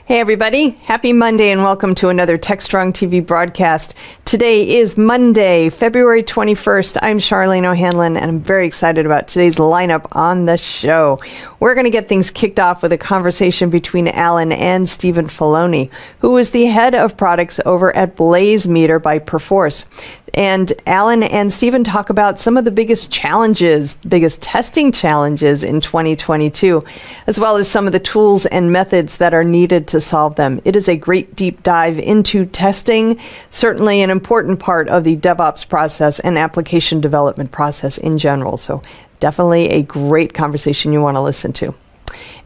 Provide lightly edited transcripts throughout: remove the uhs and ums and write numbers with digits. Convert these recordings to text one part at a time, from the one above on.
Hey everybody, happy Monday and welcome to another Techstrong TV broadcast. Today is Monday, February 21st. I'm Charlene O'Hanlon and I'm very excited about today's lineup on the show. We're going to get things kicked off with a conversation between Alan and Stephen Filoni, who is the head of products over at BlazeMeter by Perforce. And Alan and Stephen talk about some of the biggest challenges, biggest testing challenges in 2022, as well as some of the tools and methods that are needed to solve them. It is a great deep dive into testing, certainly an important part of the DevOps process and application development process in general. So definitely a great conversation you want to listen to.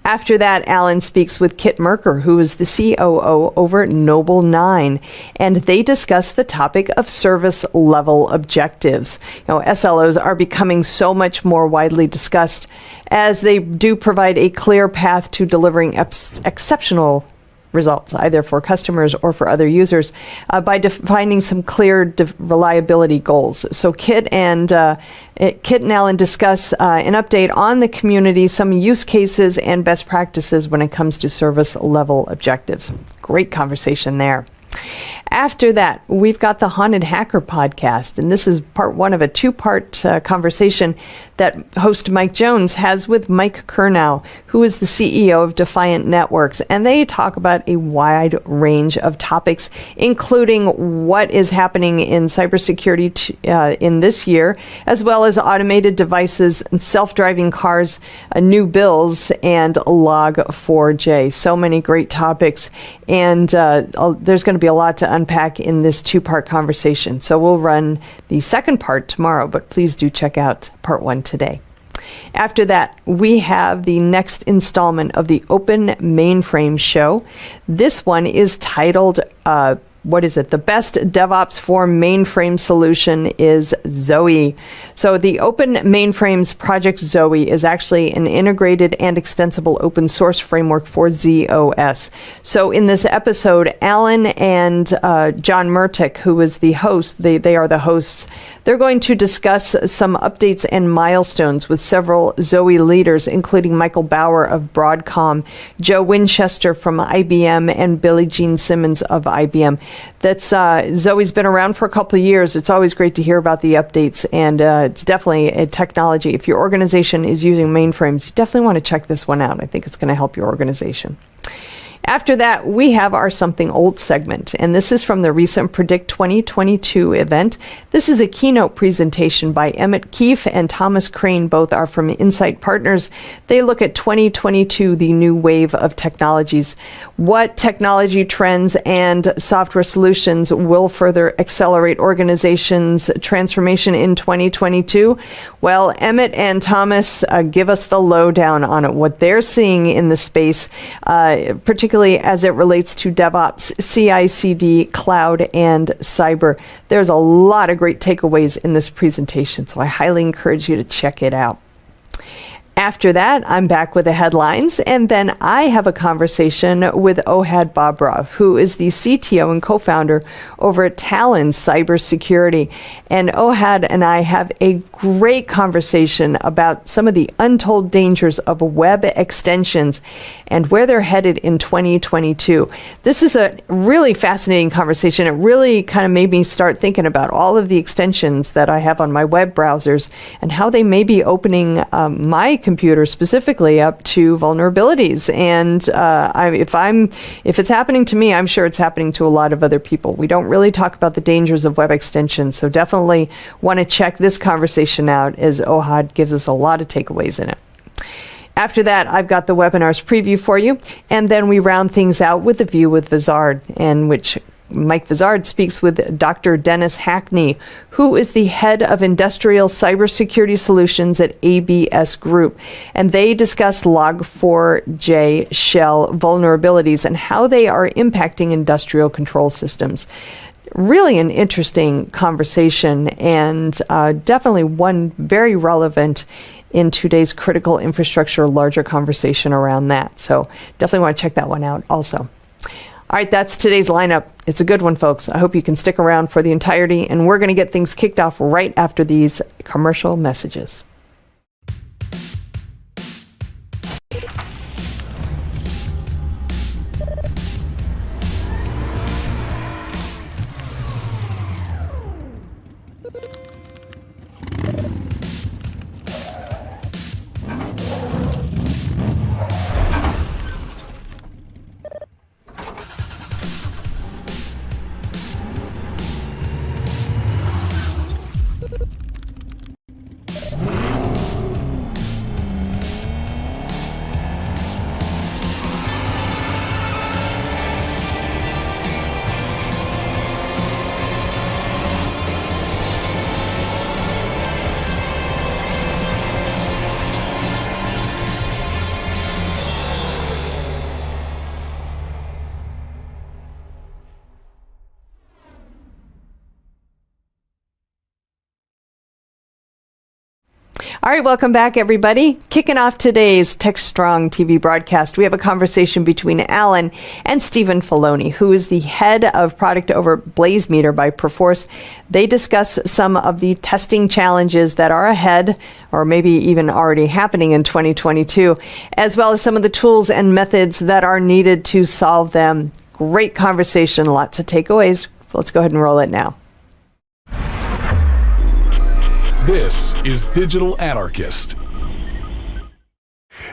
After that, Alan speaks with Kit Merker, who is the COO over at Noble 9, and they discuss the topic of service level objectives. SLOs are becoming so much more widely discussed as they do provide a clear path to delivering exceptional results, either for customers or for other users, by defining some clear reliability goals. So Kit and Alan discuss an update on the community, some use cases and best practices when it comes to service level objectives. Great conversation there. After that, we've got the Haunted Hacker podcast, and this is part one of a two-part conversation that host Mike Jones has with Mike Kurnow, who is the CEO of Defiant Networks, and they talk about a wide range of topics, including what is happening in cybersecurity in this year, as well as automated devices and self-driving cars, new bills, and Log4j. So many great topics, and there's going to be a lot to unpack in this two-part conversation. So we'll run the second part tomorrow, but please do check out part one today. After that, we have the next installment of the Open Mainframe Show. This one is titled, the best DevOps for mainframe solution is Zoe. So the Open Mainframes Project Zoe is actually an integrated and extensible open source framework for ZOS. So in this episode, Alan and John Murtick, who is the host, they are the hosts, they're going to discuss some updates and milestones with several Zoe leaders, including Michael Bauer of Broadcom, Joe Winchester from IBM, and Billie Jean Simmons of IBM. Zoe's been around for a couple of years. It's always great to hear about the updates, and it's definitely a technology. If your organization is using mainframes, you definitely want to check this one out. I think it's going to help your organization. After that, we have our Something Old segment, and this is from the recent Predict 2022 event. This is a keynote presentation by Emmett Keefe and Thomas Crane. Both are from Insight Partners. They look at 2022, the new wave of technologies. What technology trends and software solutions will further accelerate organizations' transformation in 2022? Well, Emmett and Thomas give us the lowdown on it, what they're seeing in the space, particularly as it relates to DevOps, CI/CD, cloud, and cyber. There's a lot of great takeaways in this presentation, so I highly encourage you to check it out. After that, I'm back with the headlines, and then I have a conversation with Ohad Babrov, who is the CTO and co-founder over at Talon Cybersecurity. And Ohad and I have a great conversation about some of the untold dangers of web extensions and where they're headed in 2022. This is a really fascinating conversation. It really kind of made me start thinking about all of the extensions that I have on my web browsers and how they may be opening my computer specifically up to vulnerabilities. And if it's happening to me, I'm sure it's happening to a lot of other people. We don't really talk about the dangers of web extensions, so definitely want to check this conversation out, as Ohad gives us a lot of takeaways in it. After that, I've got the webinars preview for you, and then we round things out with The View with Vizard, in which Mike Vizard speaks with Dr. Dennis Hackney, who is the head of industrial cybersecurity solutions at ABS Group. And they discuss Log4j shell vulnerabilities and how they are impacting industrial control systems. Really an interesting conversation, and definitely one very relevant in today's critical infrastructure, larger conversation around that. So definitely want to check that one out also. All right, that's today's lineup. It's a good one, folks. I hope you can stick around for the entirety, and we're going to get things kicked off right after these commercial messages. All right, welcome back, everybody. Kicking off today's Techstrong TV broadcast, we have a conversation between Alan and Stephen Filoni, who is the head of product over BlazeMeter by Perforce. They discuss some of the testing challenges that are ahead, or maybe even already happening in 2022, as well as some of the tools and methods that are needed to solve them. Great conversation, lots of takeaways. So let's go ahead and roll it now. This is Digital Anarchist.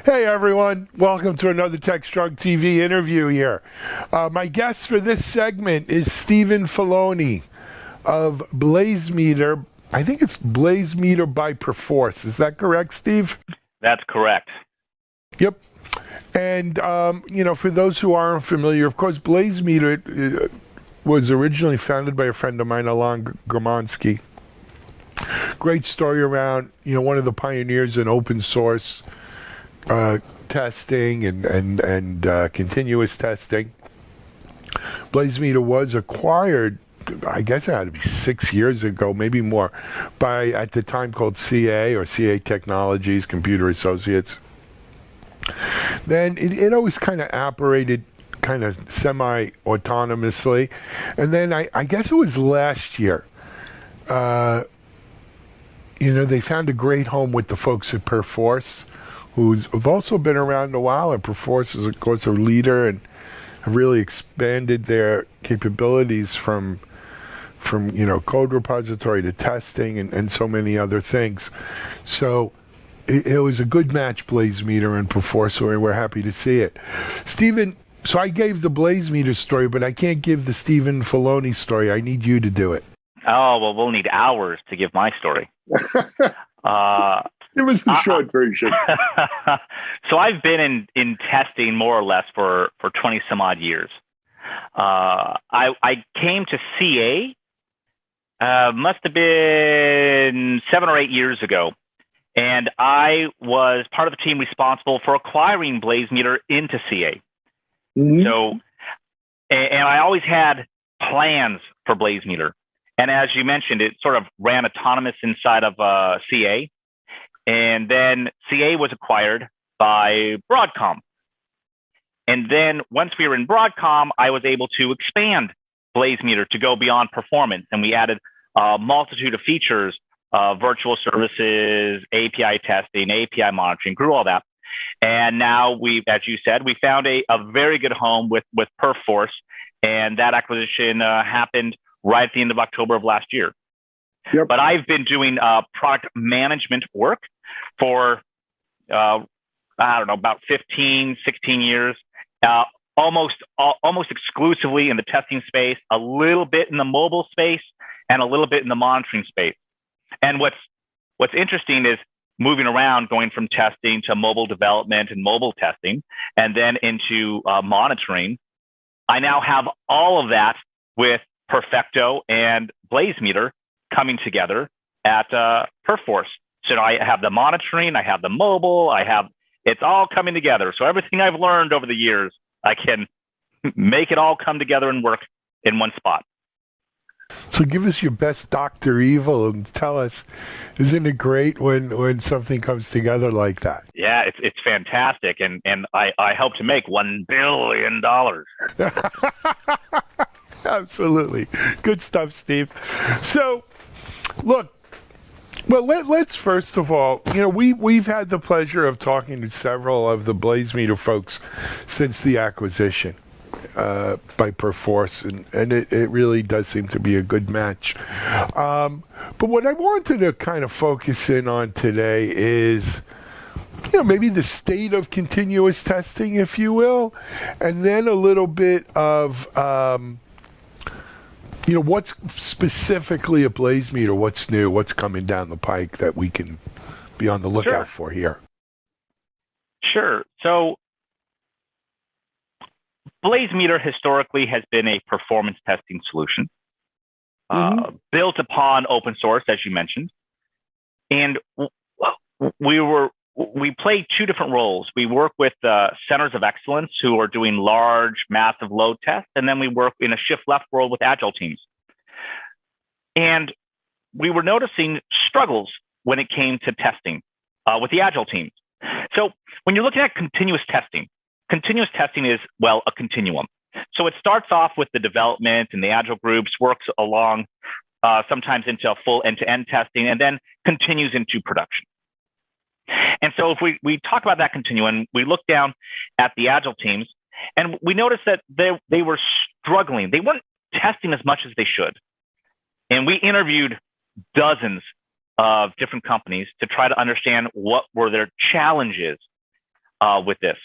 Hey everyone, welcome to another Techstrong TV interview here. My guest for this segment is Stephen Filoni of BlazeMeter. I think it's BlazeMeter by Perforce. Is that correct, Steve? That's correct. Yep. And, for those who aren't familiar, of course, BlazeMeter was originally founded by a friend of mine, Alan Gramansky. Great story around, one of the pioneers in open source testing and continuous testing. BlazeMeter was acquired, I guess it had to be 6 years ago, maybe more, by, at the time, called CA, or CA Technologies, Computer Associates. Then it always kind of operated kind of semi-autonomously. And then I guess it was last year, they found a great home with the folks at Perforce, who've also been around a while. And Perforce is, of course, a leader and have really expanded their capabilities from code repository to testing and so many other things. So it was a good match, BlazeMeter and Perforce, so we're happy to see it. Stephen, so I gave the BlazeMeter story, but I can't give the Stephen Filoni story. I need you to do it. Oh, well, we'll need hours to give my story. It was the short version. So I've been in testing more or less for 20 some odd years. I came to CA, must have been 7 or 8 years ago. And I was part of the team responsible for acquiring BlazeMeter into CA. Mm-hmm. So, and I always had plans for BlazeMeter. And as you mentioned, it sort of ran autonomous inside of CA. And then CA was acquired by Broadcom. And then once we were in Broadcom, I was able to expand BlazeMeter to go beyond performance. And we added a multitude of features, virtual services, API testing, API monitoring, grew all that. And now as you said, we found a very good home with Perforce. And that acquisition happened right at the end of October of last year. Yep. But I've been doing product management work for, about 15, 16 years, almost exclusively in the testing space, a little bit in the mobile space, and a little bit in the monitoring space. And what's interesting is moving around, going from testing to mobile development and mobile testing, and then into monitoring. I now have all of that with Perfecto and BlazeMeter coming together at Perforce. So I have the monitoring, I have the mobile, it's all coming together. So everything I've learned over the years, I can make it all come together and work in one spot. So give us your best Dr. Evil and tell us, isn't it great when something comes together like that? Yeah, it's fantastic. And I hope to make $1 billion. Absolutely. Good stuff, Steve. So, look, well, let's first of all, we've had the pleasure of talking to several of the BlazeMeter folks since the acquisition by Perforce, and it really does seem to be a good match. But what I wanted to kind of focus in on today is, maybe the state of continuous testing, if you will, and then a little bit of what's specifically at BlazeMeter, what's new, what's coming down the pike that we can be on the lookout for here. Sure. So BlazeMeter historically has been a performance testing solution built upon open source, as you mentioned. And we play two different roles. We work with centers of excellence who are doing large, massive load tests, and then we work in a shift left world with agile teams. And we were noticing struggles when it came to testing. with the Agile teams. So when you're looking at continuous testing is, well, a continuum. So it starts off with the development and the Agile groups, works along sometimes into a full end-to-end testing, and then continues into production. And so if we talk about that continuum, we look down at the Agile teams, and we noticed that they were struggling. They weren't testing as much as they should. And we interviewed dozens of different companies to try to understand what were their challenges with this.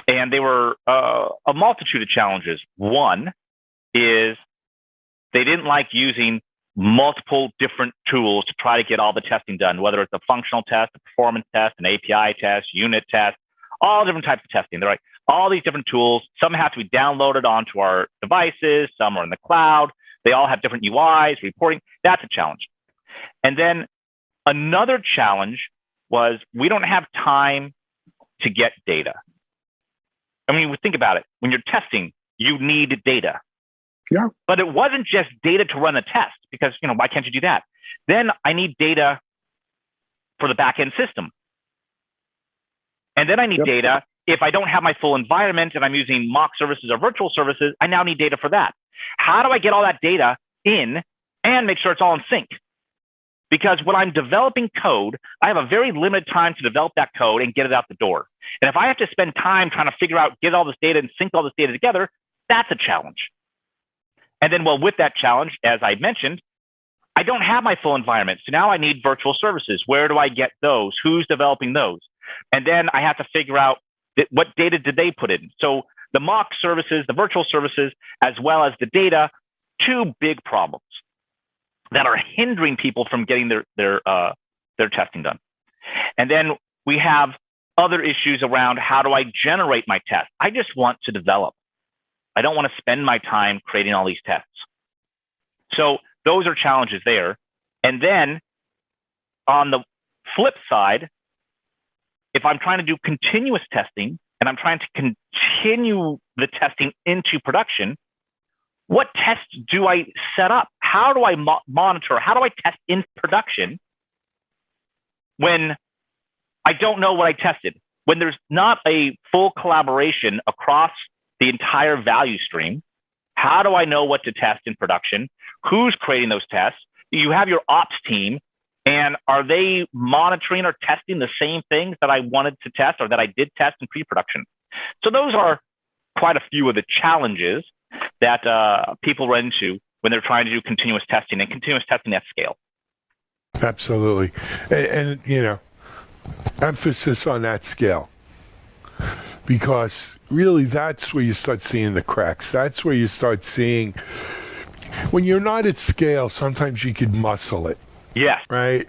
And they were a multitude of challenges. One is they didn't like using multiple different tools to try to get all the testing done, whether it's a functional test, a performance test, an API test, unit test, all different types of testing. They're like, all these different tools, some have to be downloaded onto our devices, some are in the cloud. They all have different UIs, reporting. That's a challenge. And then another challenge was we don't have time to get data. I mean, think about it. When you're testing, you need data. Yeah. But it wasn't just data to run a test because, why can't you do that? Then I need data for the backend system. And then I need data if I don't have my full environment and I'm using mock services or virtual services, I now need data for that. How do I get all that data in and make sure it's all in sync? Because when I'm developing code, I have a very limited time to develop that code and get it out the door. And if I have to spend time trying to figure out, get all this data and sync all this data together, that's a challenge. And then, well, with that challenge, as I mentioned, I don't have my full environment. So now I need virtual services. Where do I get those? Who's developing those? And then I have to figure out what data did they put in? So the mock services, the virtual services, as well as the data, two big problems that are hindering people from getting their testing done. And then we have other issues around how do I generate my tests? I just want to develop. I don't want to spend my time creating all these tests. So those are challenges there. And then on the flip side, if I'm trying to do continuous testing and I'm trying to continue the testing into production, what tests do I set up? How do I monitor? How do I test in production when I don't know what I tested? When there's not a full collaboration across the entire value stream, how do I know what to test in production? Who's creating those tests? You have your ops team, and are they monitoring or testing the same things that I wanted to test or that I did test in pre-production? So those are quite a few of the challenges that people run into when they're trying to do continuous testing and continuous testing at scale. Absolutely. And emphasis on that scale. Because really that's where you start seeing the cracks. That's where you start seeing, when you're not at scale, sometimes you could muscle it. Yeah. Right?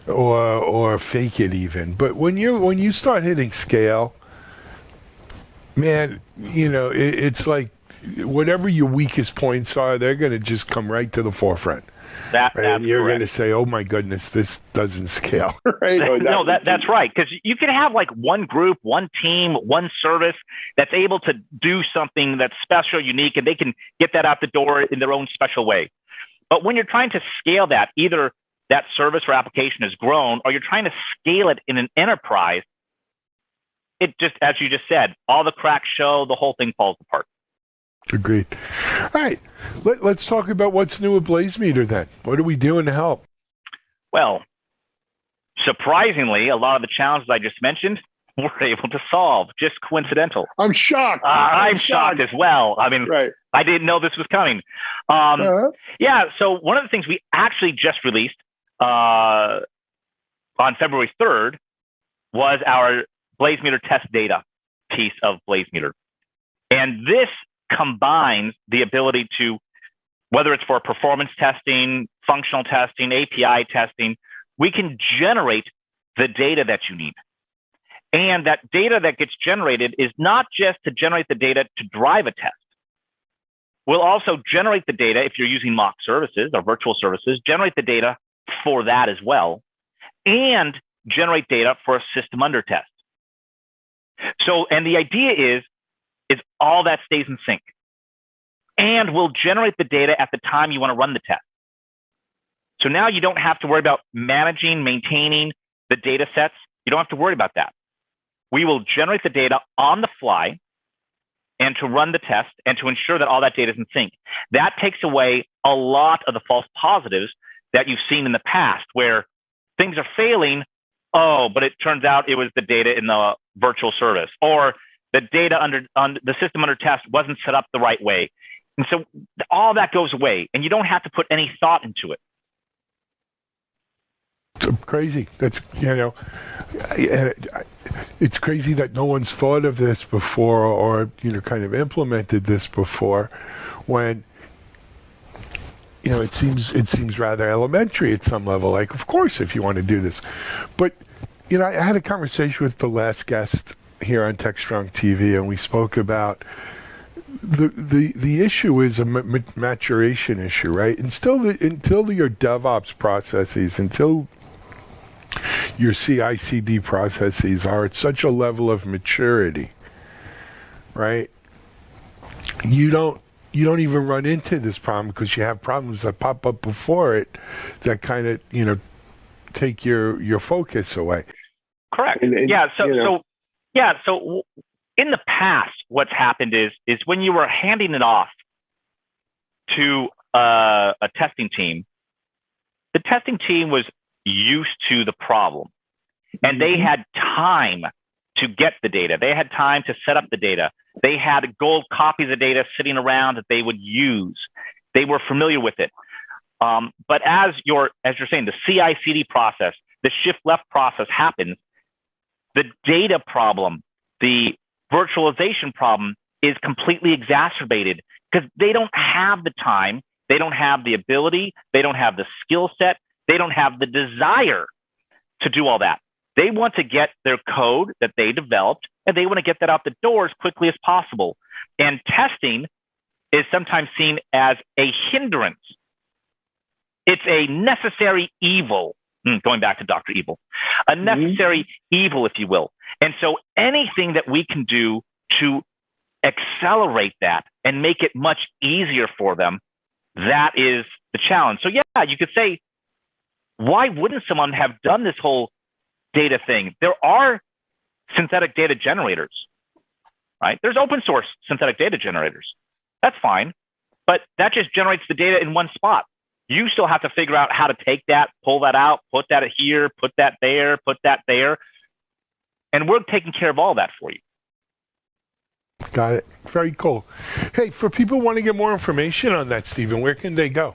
Or fake it even. But when you start hitting scale, man, it's like whatever your weakest points are, they're going to just come right to the forefront. And you're going to say, "Oh my goodness, this doesn't scale." Right? No, that's right. Because you can have like one group, one team, one service that's able to do something that's special, unique, and they can get that out the door in their own special way. But when you're trying to scale that, either that service or application has grown, or you're trying to scale it in an enterprise, it just, as you just said, all the cracks show, the whole thing falls apart. Agreed. All right, let's talk about what's new with BlazeMeter then. What are we doing to help? Well, surprisingly, a lot of the challenges I just mentioned we're able to solve. Just coincidental. I'm shocked. I'm shocked as well. I mean, right. I didn't know this was coming. Yeah, so one of the things we actually just released on February 3rd was our BlazeMeter test data piece of BlazeMeter. And this combines the ability to, whether it's for performance testing, functional testing, API testing, we can generate the data that you need. And that data that gets generated is not just to generate the data to drive a test. We'll also generate the data, if you're using mock services or virtual services, generate the data for that as well, and generate data for a system under test. So, and the idea is all that stays in sync. And we'll generate the data at the time you want to run the test. So now you don't have to worry about managing, maintaining the data sets, you don't have to worry about that. We will generate the data on the fly and to run the test and to ensure that all that data is in sync. That takes away a lot of the false positives that you've seen in the past where things are failing. Oh, but it turns out it was the data in the virtual service, or the data on the system under test wasn't set up the right way. And so all that goes away and you don't have to put any thought into it. Crazy. That's, it's crazy that no one's thought of this before or, kind of implemented this before when, it seems rather elementary at some level. Like, of course, if you want to do this. But, I had a conversation with the last guest here on Techstrong TV, and we spoke about the issue is a maturation issue, right? Until your DevOps processes, until your CI/CD processes are at such a level of maturity, right? You don't even run into this problem because you have problems that pop up before it that kind of take your focus away. Correct. So in the past, what's happened is when you were handing it off to a testing team, the testing team was used to the problem and they had time to get the data. They had time to set up the data. They had gold copies of data sitting around that they would use. They were familiar with it. But as you're saying, the CI/CD process, the shift left process happens, the data problem, the virtualization problem is completely exacerbated because they don't have the time, they don't have the ability, they don't have the skill set, they don't have the desire to do all that. They want to get their code that they developed and they want to get that out the door as quickly as possible. And testing is sometimes seen as a hindrance. It's a necessary evil, going back to Dr. Evil, a necessary evil, if you will. And so anything that we can do to accelerate that and make it much easier for them, that is the challenge. So yeah, you could say, why wouldn't someone have done this whole data thing? There are synthetic data generators, right? There's open source synthetic data generators. That's fine, but that just generates the data in one spot. You still have to figure out how to take that, pull that out, put that here, put that there, put that there. And we're taking care of all that for you. Got it. Very cool. Hey, for people who want to get more information on that, Stephen, where can they go?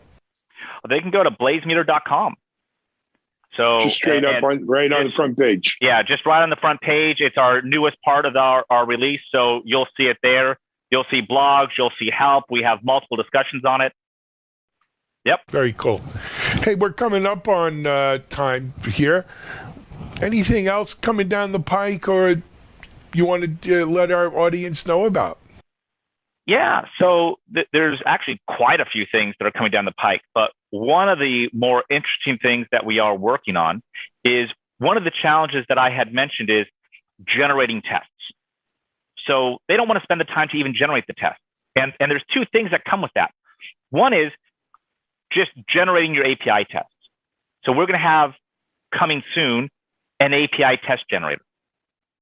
They can go to blazemeter.com. So just straight up right on the front page. Yeah, just right on the front page. It's our newest part of our release. So you'll see it there. You'll see blogs. You'll see help. We have multiple discussions on it. Yep. Very cool. Hey, we're coming up on time here. Anything else coming down the pike or you want to let our audience know about? Yeah, so there's actually quite a few things that are coming down the pike, but one of the more interesting things that we are working on is one of the challenges that I had mentioned is generating tests. So they don't want to spend the time to even generate the test. And there's two things that come with that. One is just generating your API tests. So we're going to have coming soon an API test generator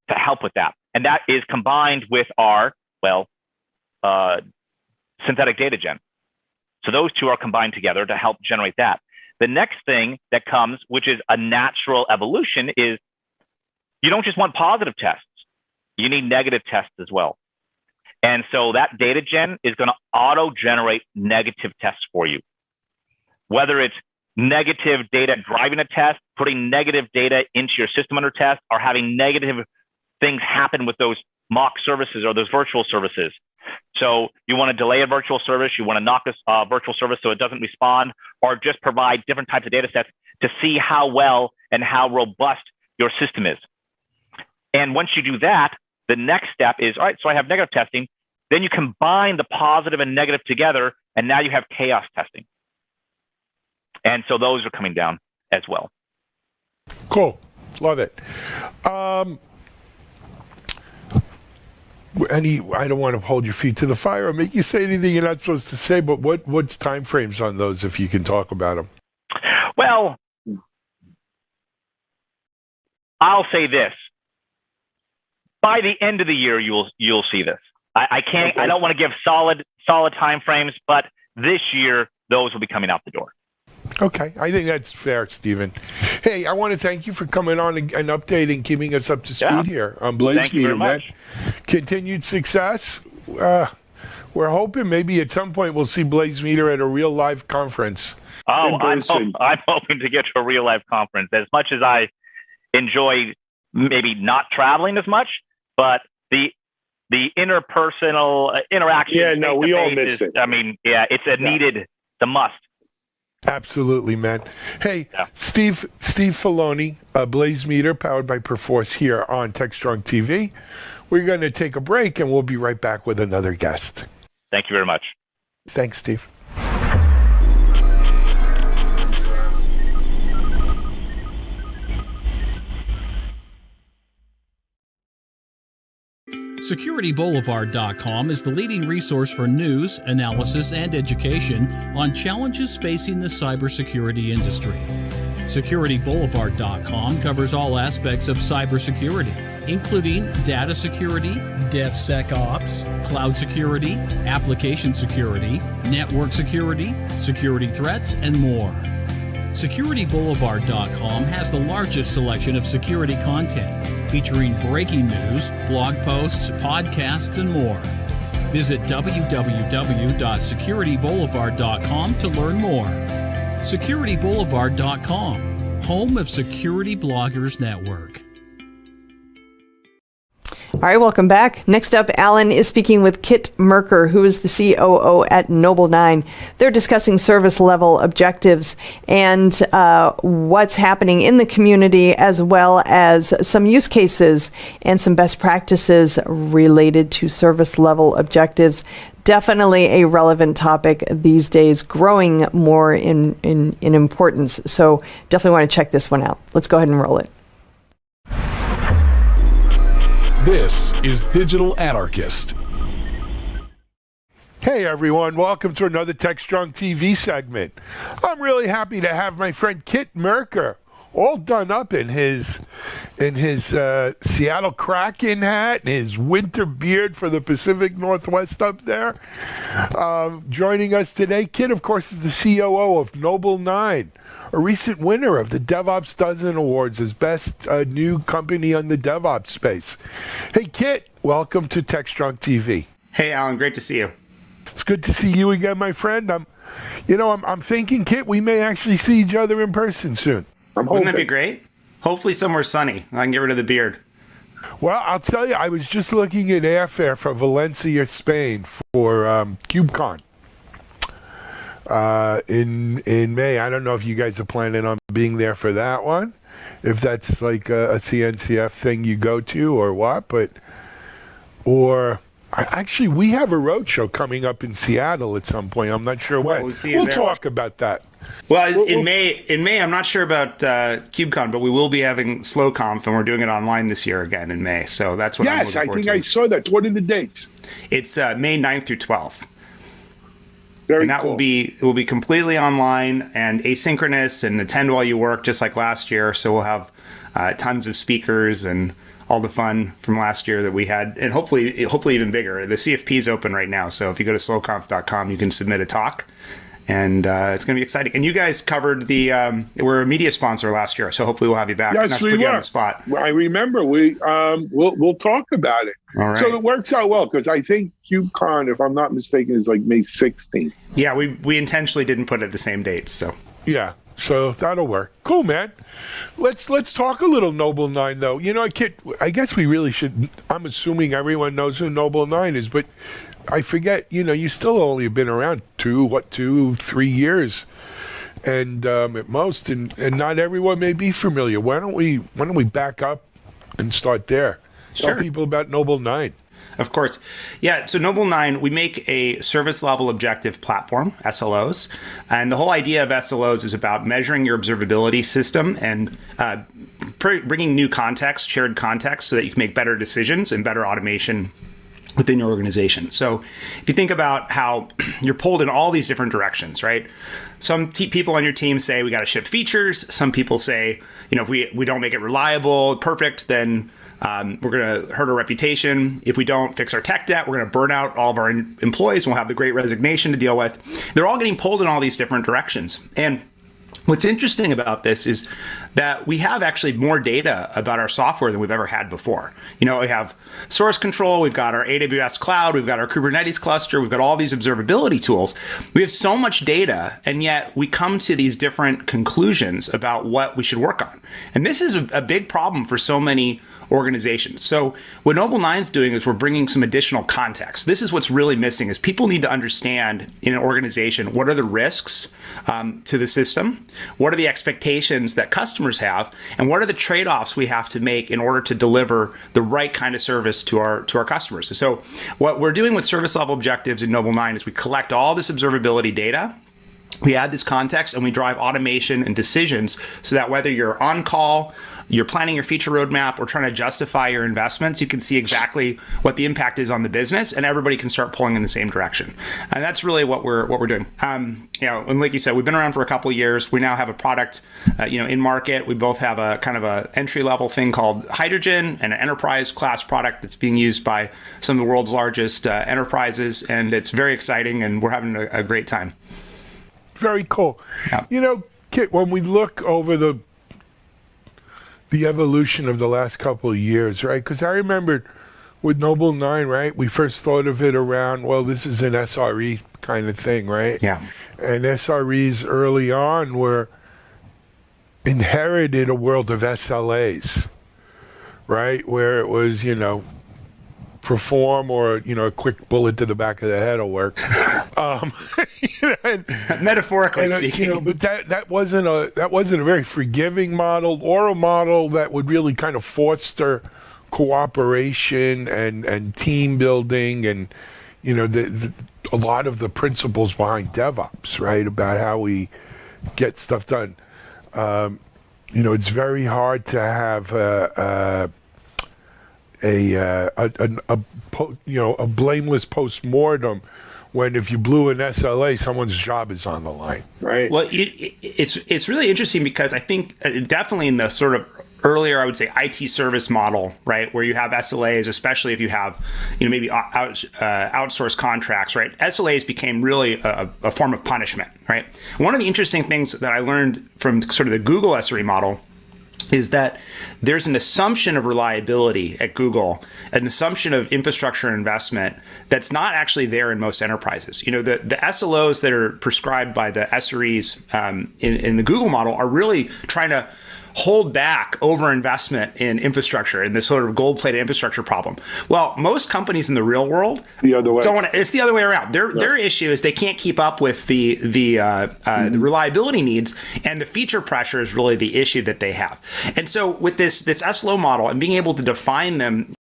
to help with that. And that is combined with our, synthetic data gen. So those two are combined together to help generate that. The next thing that comes, which is a natural evolution, is you don't just want positive tests. You need negative tests as well. And so that data gen is going to auto-generate negative tests for you. Whether it's negative data driving a test, putting negative data into your system under test, or having negative things happen with those mock services or those virtual services. So you want to delay a virtual service, you want to knock a virtual service so it doesn't respond, or just provide different types of data sets to see how well and how robust your system is. And once you do that, the next step is, all right, so I have negative testing. Then you combine the positive and negative together, and now you have chaos testing. And so those are coming down as well. Cool. Love it. I don't want to hold your feet to the fire or make you say anything you're not supposed to say, but what's time frames on those, if you can talk about them? Well, I'll say this: by the end of the year, you'll see this. I can't. Okay. I don't want to give solid time frames, but this year those will be coming out the door. Okay, I think that's fair, Stephen. Hey, I want to thank you for coming on and updating, keeping us up to speed here on BlazeMeter. Thank you very much. Continued success. We're hoping maybe at some point we'll see BlazeMeter at a real live conference. Oh, I'm hoping to get to a real live conference. As much as I enjoy maybe not traveling as much, but the interpersonal interaction. Yeah, no, we all miss it. I mean, yeah, it's needed, it's a must. Absolutely, man. Hey, yeah. Steve Filoni, BlazeMeter, powered by Perforce here on Techstrong TV. We're going to take a break, and we'll be right back with another guest. Thank you very much. Thanks, Steve. SecurityBoulevard.com is the leading resource for news, analysis, and education on challenges facing the cybersecurity industry. SecurityBoulevard.com covers all aspects of cybersecurity, including data security, DevSecOps, cloud security, application security, network security, security threats, and more. SecurityBoulevard.com has the largest selection of security content, featuring breaking news, blog posts, podcasts, and more. Visit www.securityboulevard.com to learn more. SecurityBoulevard.com, home of Security Bloggers Network. All right, welcome back. Next up, Alan is speaking with Kit Merker, who is the COO at Noble9. They're discussing service level objectives and what's happening in the community, as well as some use cases and some best practices related to service level objectives. Definitely a relevant topic these days, growing more in importance. So definitely want to check this one out. Let's go ahead and roll it. This is Digital Anarchist. Hey everyone, welcome to another Techstrong TV segment. I'm really happy to have my friend Kit Merker all done up in his Seattle Kraken hat and his winter beard for the Pacific Northwest up there. Joining us today, Kit, of course, is the COO of Noble9, a recent winner of the DevOps Dozen Awards as best new company on the DevOps space. Hey, Kit, welcome to Techstrong TV. Hey, Alan, great to see you. It's good to see you again, my friend. I'm thinking, Kit, we may actually see each other in person soon. Wouldn't that be great? Hopefully somewhere sunny. I can get rid of the beard. Well, I'll tell you, I was just looking at airfare for Valencia, Spain for KubeCon. In May. I don't know if you guys are planning on being there for that one, if that's like a CNCF thing you go to or what, actually we have a roadshow coming up in Seattle at some point. I'm not sure when. We'll talk about that. Well, in May, I'm not sure about KubeCon, but we will be having SLOCOM, and we're doing it online this year again in May. So that's what I'm looking forward to. Yes, I think I saw that. What are the dates? It's May 9th through 12th. Very and that cool. will be completely online and asynchronous and attend while you work, just like last year. So we'll have tons of speakers and all the fun from last year that we had, and hopefully even bigger. The CFP is open right now, so if you go to sloconf.com, you can submit a talk, and it's going to be exciting. And you guys covered we're a media sponsor last year, so hopefully we'll have you back. Yes, Not to we put you were. on the spot. I remember we'll talk about it. All right. So it works out well because I think KubeCon, if I'm not mistaken, is like May 16th. Yeah, we intentionally didn't put it the same dates, so. Yeah, so that'll work. Cool, man. Let's talk a little Noble9, though. You know, Kit, I guess we really should. I'm assuming everyone knows who Noble9 is, but I forget. You know, you still only have been around 2-3 years, and at most, and not everyone may be familiar. Why don't we back up and start there? Sure. Tell people about Noble9. Of course. Yeah, so Noble9, we make a service level objective platform, SLOs. And the whole idea of SLOs is about measuring your observability system and bringing new context, shared context, so that you can make better decisions and better automation within your organization. So if you think about how you're pulled in all these different directions, right? Some people on your team say we got to ship features. Some people say, if we don't make it reliable, perfect, then we're going to hurt our reputation. If we don't fix our tech debt, we're going to burn out all of our employees and we'll have the great resignation to deal with. They're all getting pulled in all these different directions. And what's interesting about this is that we have actually more data about our software than we've ever had before. We have source control, we've got our AWS cloud, we've got our Kubernetes cluster, we've got all these observability tools. We have so much data, and yet we come to these different conclusions about what we should work on. And this is a big problem for so many organizations. So what Noble 9 is doing is we're bringing some additional context. This is what's really missing is people need to understand in an organization, what are the risks to the system? What are the expectations that customers have? And what are the trade-offs we have to make in order to deliver the right kind of service to our customers? So what we're doing with service level objectives in Noble 9 is we collect all this observability data. We add this context and we drive automation and decisions so that whether you're on call, you're planning your feature roadmap, or trying to justify your investments, you can see exactly what the impact is on the business, and everybody can start pulling in the same direction. And that's really what we're doing. And like you said, we've been around for a couple of years. We now have a product, in market. We both have a kind of a entry level thing called Hydrogen and an enterprise class product that's being used by some of the world's largest enterprises, and it's very exciting, and we're having a great time. Very cool. Yeah. Kit, when we look over the evolution of the last couple of years, right? Because I remember with Noble 9, right? We first thought of it around, well, this is an SRE kind of thing, right? Yeah. And SREs early on were inherited a world of SLAs, right? Where it was, perform or, a quick bullet to the back of the head will work. Metaphorically speaking. But that wasn't a very forgiving model or a model that would really kind of foster cooperation and team building and, a lot of the principles behind DevOps, right? About how we get stuff done. It's very hard to have a blameless postmortem when if you blew an SLA, someone's job is on the line. Right. Well, it's really interesting because I think definitely in the sort of earlier, I would say IT service model, right, where you have SLAs, especially if you have, maybe outsourced contracts, right? SLAs became really a form of punishment, right? One of the interesting things that I learned from sort of the Google SRE model is that there's an assumption of reliability at Google, an assumption of infrastructure investment that's not actually there in most enterprises. The SLOs that are prescribed by the SREs in the Google model are really trying to hold back overinvestment in infrastructure and this sort of gold-plated infrastructure problem. Well, most companies in the real world it's the other way around. Their issue is they can't keep up with the reliability needs, and the feature pressure is really the issue that they have. And so with this SLO model and being able to define them,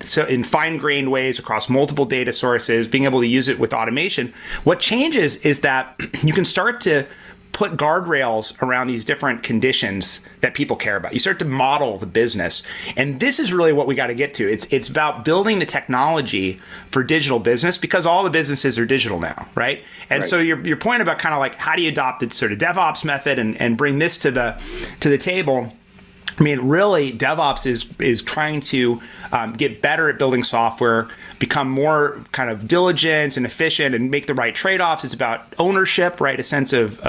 so in fine-grained ways across multiple data sources, being able to use it with automation, what changes is that you can start to put guardrails around these different conditions that people care about. You start to model the business. And this is really what we got to get to. It's about building the technology for digital business because all the businesses are digital now, right? And so your point about kind of like how do you adopt the sort of DevOps method and bring this to the table. I mean, really, DevOps is trying to get better at building software, become more kind of diligent and efficient, and make the right trade-offs. It's about ownership, right? A sense of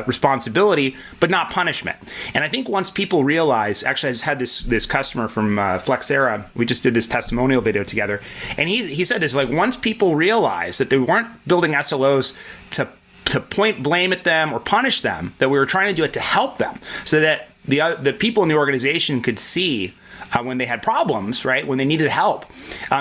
responsibility, but not punishment. And I think once people realize, actually, I just had this customer from Flexera. We just did this testimonial video together, and he said this, like, once people realize that they weren't building SLOs to point blame at them or punish them, that we were trying to do it to help them, so that the people in the organization could see when they had problems, right? When they needed help,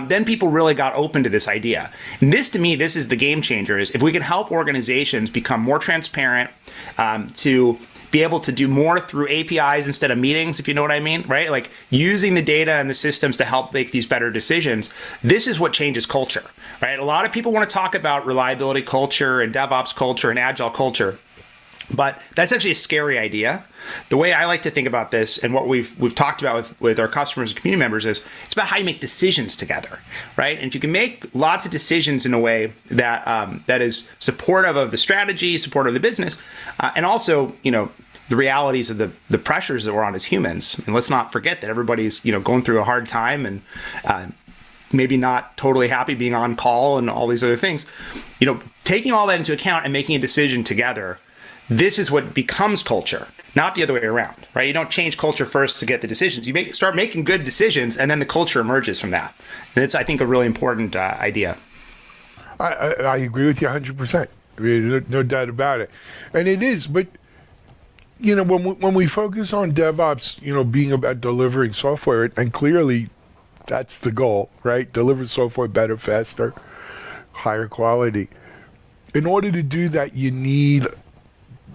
then people really got open to this idea. And this, to me, this is the game changer, is if we can help organizations become more transparent, to be able to do more through APIs instead of meetings, if you know what I mean, right? Like using the data and the systems to help make these better decisions. This is what changes culture, right? A lot of people want to talk about reliability culture and DevOps culture and agile culture. But that's actually a scary idea. The way I like to think about this, and what we've talked about with our customers and community members, is it's about how you make decisions together, right? And if you can make lots of decisions in a way that that is supportive of the strategy, supportive of the business, and also, the realities of the pressures that we're on as humans. And let's not forget that everybody's going through a hard time and maybe not totally happy being on call and all these other things. Taking all that into account and making a decision together. This is what becomes culture, not the other way around, right? You don't change culture first to get the decisions. You start making good decisions, and then the culture emerges from that. And it's, I think, a really important idea. I agree with you 100%. I mean, no doubt about it. And it is, but, when we focus on DevOps, being about delivering software, and clearly that's the goal, right? Deliver software better, faster, higher quality. In order to do that,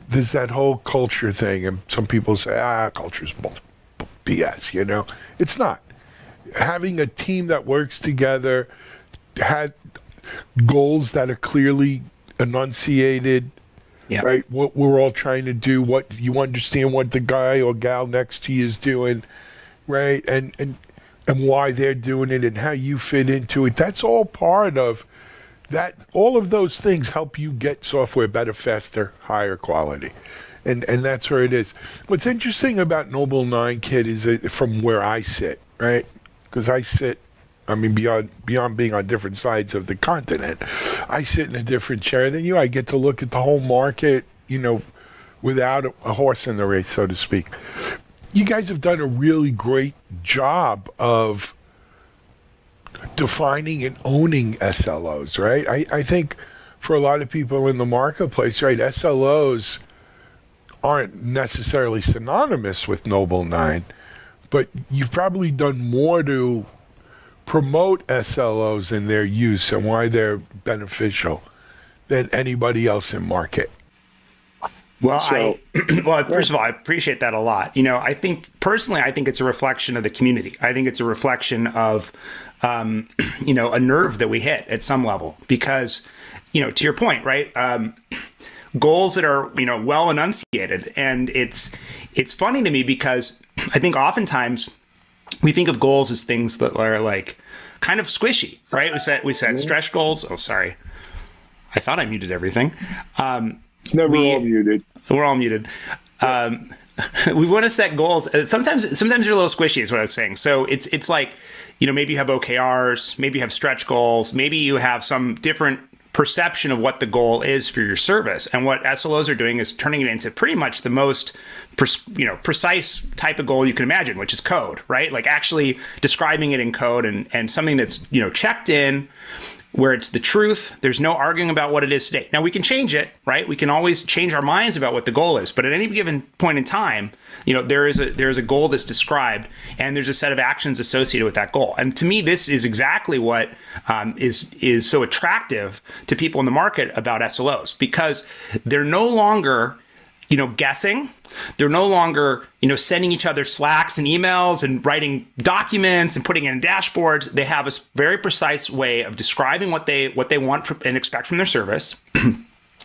there's that whole culture thing, and some people say, culture's BS, It's not. Having a team that works together, had goals that are clearly enunciated, right? What we're all trying to do, what you understand what the guy or gal next to you is doing, right? And why they're doing it and how you fit into it. That's all part of that. All of those things help you get software better, faster, higher quality. And that's where it is. What's interesting about Noble 9, Kid, is that from where I sit, right? Because I sit, beyond being on different sides of the continent, I sit in a different chair than you. I get to look at the whole market, without a horse in the race, so to speak. You guys have done a really great job of defining and owning SLOs, right? I think for a lot of people in the marketplace, right, SLOs aren't necessarily synonymous with Noble 9, but you've probably done more to promote SLOs in their use and why they're beneficial than anybody else in market. Well, first of all, I appreciate that a lot. I think it's a reflection of the community. I think it's a reflection of, a nerve that we hit at some level because, to your point, right? Goals that are, well enunciated. And it's funny to me because I think oftentimes we think of goals as things that are like kind of squishy, right? We set stretch goals. Oh, sorry. I thought I muted everything. Never all muted. We're all muted. We want to set goals. Sometimes they're a little squishy is what I was saying. So it's like, maybe you have OKRs, maybe you have stretch goals, maybe you have some different perception of what the goal is for your service. And what SLOs are doing is turning it into pretty much the most precise type of goal you can imagine, which is code, right? Like actually describing it in code and something that's, checked in, where it's the truth. There's no arguing about what it is today. Now we can change it, right? We can always change our minds about what the goal is, but at any given point in time, there is a goal that's described, and there's a set of actions associated with that goal. And to me, this is exactly what is so attractive to people in the market about SLOs, because they're no longer guessing. They're no longer, sending each other Slacks and emails and writing documents and putting it in dashboards. They have a very precise way of describing what they want and expect from their service.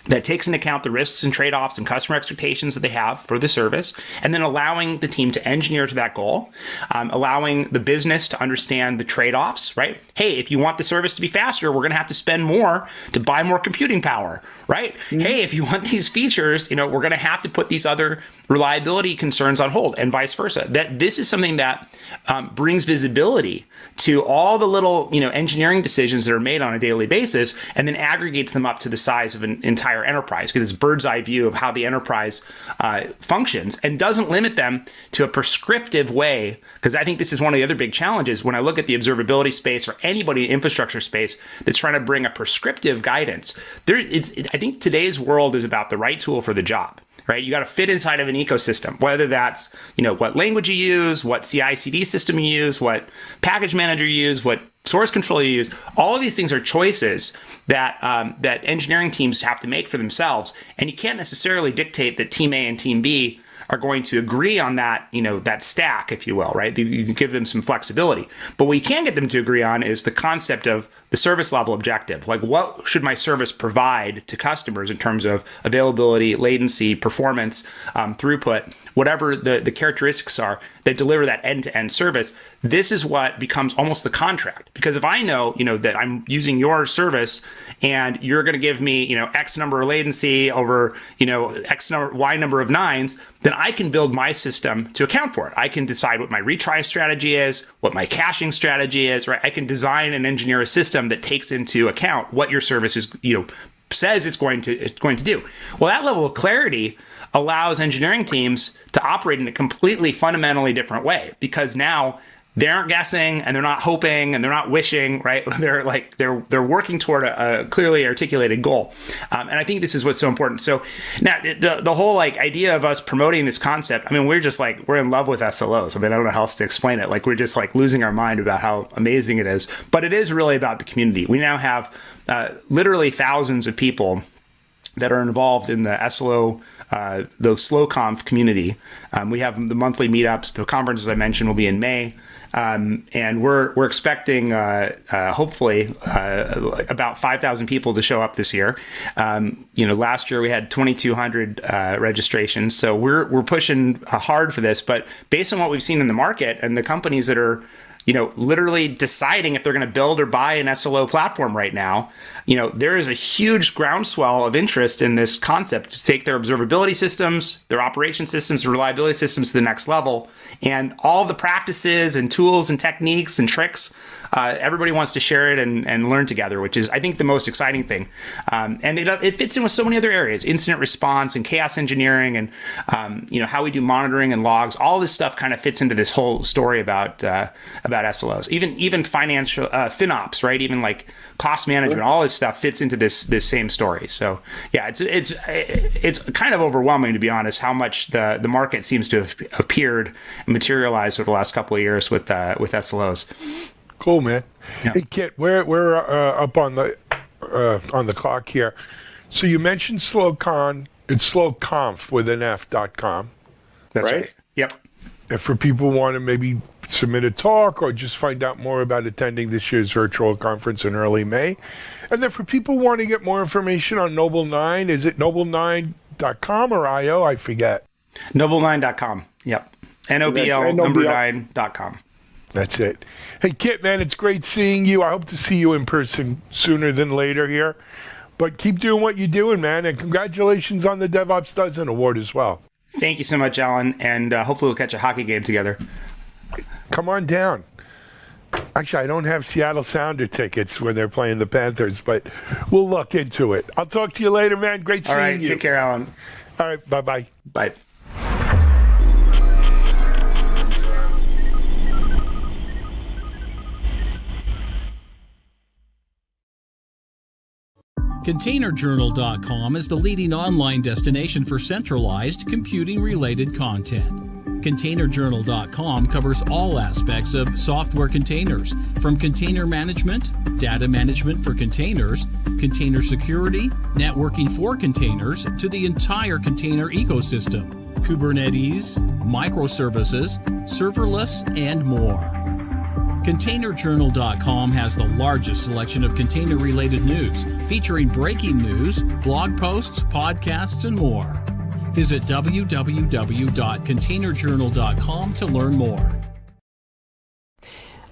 That takes into account the risks and trade-offs and customer expectations that they have for the service, and then allowing the team to engineer to that goal, allowing the business to understand the trade-offs, right? Hey, if you want the service to be faster, we're going to have to spend more to buy more computing power, right? Mm-hmm. Hey, if you want these features, we're going to have to put these other reliability concerns on hold, and vice versa. That this is something that brings visibility to all the little, engineering decisions that are made on a daily basis, and then aggregates them up to the size of an entire enterprise, because it's bird's eye view of how the enterprise functions, and doesn't limit them to a prescriptive way. Because I think this is one of the other big challenges when I look at the observability space or anybody in infrastructure space that's trying to bring a prescriptive guidance. I think today's world is about the right tool for the job. Right? You got to fit inside of an ecosystem, whether that's, what language you use, what CI/CD system you use, what package manager you use, what source control you use. All of these things are choices that that engineering teams have to make for themselves. And you can't necessarily dictate that team A and team B are going to agree on that, that stack, if you will, right? You can give them some flexibility. But what you can get them to agree on is the concept of the service level objective. Like, what should my service provide to customers in terms of availability, latency, performance, throughput, whatever the characteristics are that deliver that end-to-end service? This is what becomes almost the contract. Because if I know, that I'm using your service and you're going to give me, X number of latency over, X number, Y number of nines, then I can build my system to account for it. I can decide what my retry strategy is, what my caching strategy is, right? I can design and engineer a system that takes into account what your service is, says it's going to do. Well, that level of clarity allows engineering teams to operate in a completely fundamentally different way, because now they aren't guessing and they're not hoping and they're not wishing, right? They're working toward a clearly articulated goal. And I think this is what's so important. So now the whole idea of us promoting this concept, I mean, we're just we're in love with SLOs. I mean, I don't know how else to explain it. We're just losing our mind about how amazing it is, but it is really about the community. We now have literally thousands of people that are involved in the SLO, the SLOCOM community. We have the monthly meetups. The conference, as I mentioned, will be in May. And we're expecting, hopefully, about 5,000 people to show up this year. Last year we had 2,200 registrations, so we're pushing hard for this. But based on what we've seen in the market and the companies that are, literally deciding if they're going to build or buy an SLO platform right now, there is a huge groundswell of interest in this concept to take their observability systems, their operation systems, reliability systems to the next level. And all the practices and tools and techniques and tricks, everybody wants to share it and learn together, which is, I think, the most exciting thing. And it fits in with so many other areas: incident response and chaos engineering, and how we do monitoring and logs. All this stuff kind of fits into this whole story about SLOs. Even financial FinOps, right? Even cost management, all this stuff fits into this same story. So yeah, it's kind of overwhelming, to be honest, how much the market seems to have appeared and materialized over the last couple of years with SLOs. Cool, man. Yeah. Hey, Kit, we're up on the clock here. So you mentioned SLOCON. It's SLOCONF with an F.com. That's right. Yep. And for people who want to maybe submit a talk or just find out more about attending this year's virtual conference in early May. And then for people who want to get more information on Noble 9, is it noble9.com or IO? I forget. Noble9.com. Yep. NOBL number 9.com. That's it. Hey, Kit, man, it's great seeing you. I hope to see you in person sooner than later here. But keep doing what you're doing, man. And congratulations on the DevOps Dozen Award as well. Thank you so much, Alan. And hopefully we'll catch a hockey game together. Come on down. Actually, I don't have Seattle Sounder tickets when they're playing the Panthers, but we'll look into it. I'll talk to you later, man. Great seeing you. All right. Take care, Alan. All right. Bye-bye. Bye. ContainerJournal.com is the leading online destination for centralized computing-related content. ContainerJournal.com covers all aspects of software containers, from container management, data management for containers, container security, networking for containers, to the entire container ecosystem, Kubernetes, microservices, serverless, and more. ContainerJournal.com has the largest selection of container-related news, featuring breaking news, blog posts, podcasts, and more. Visit www.containerjournal.com to learn more.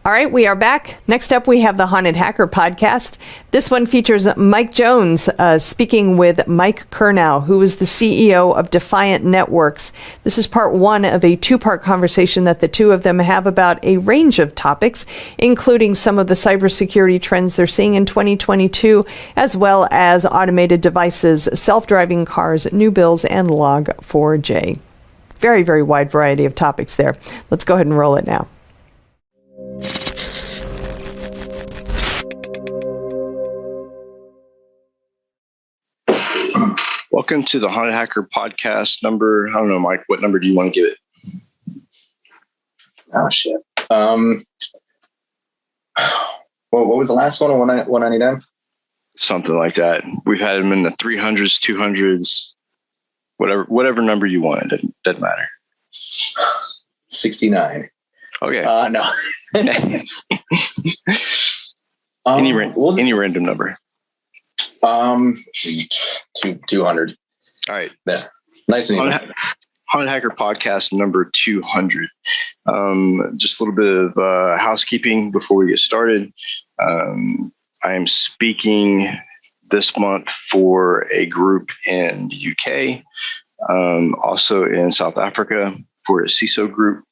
All right, we are back. Next up, we have the Haunted Hacker podcast. This one features Mike Jones speaking with Mike Kurnow, who is the CEO of Defiant Networks. This is part one of a two-part conversation that the two of them have about a range of topics, including some of the cybersecurity trends they're seeing in 2022, as well as automated devices, self-driving cars, new builds, and Log4j. Very, very wide variety of topics there. Let's go ahead and roll it now. Welcome to the Haunted Hacker podcast number. I don't know, Mike, what number do you want to give it? Oh, shit. Well, what was the last one? 199? Something like that. We've had them in the 300s, 200s, whatever number you want. It doesn't matter. 69. Okay. No. Any random number. 200. All right. Yeah. Nice and even. Haunted Hacker Podcast number 200. Just a little bit of housekeeping before we get started. I am speaking this month for a group in the UK, also in South Africa for a CISO group.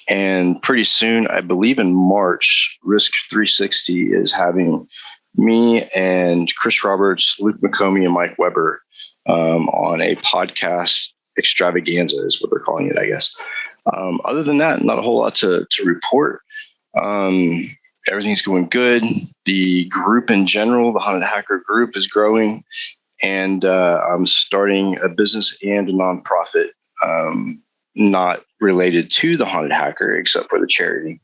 And pretty soon, I believe in March, Risk 360 is having me and Chris Roberts, Luke McComey, and Mike Weber on a podcast extravaganza is what they're calling it, I guess. Other than that, not a whole lot to report. Everything's going good. The group in general, the Haunted Hacker group, is growing. And I'm starting a business and a nonprofit, not related to the Haunted Hacker, except for the charity.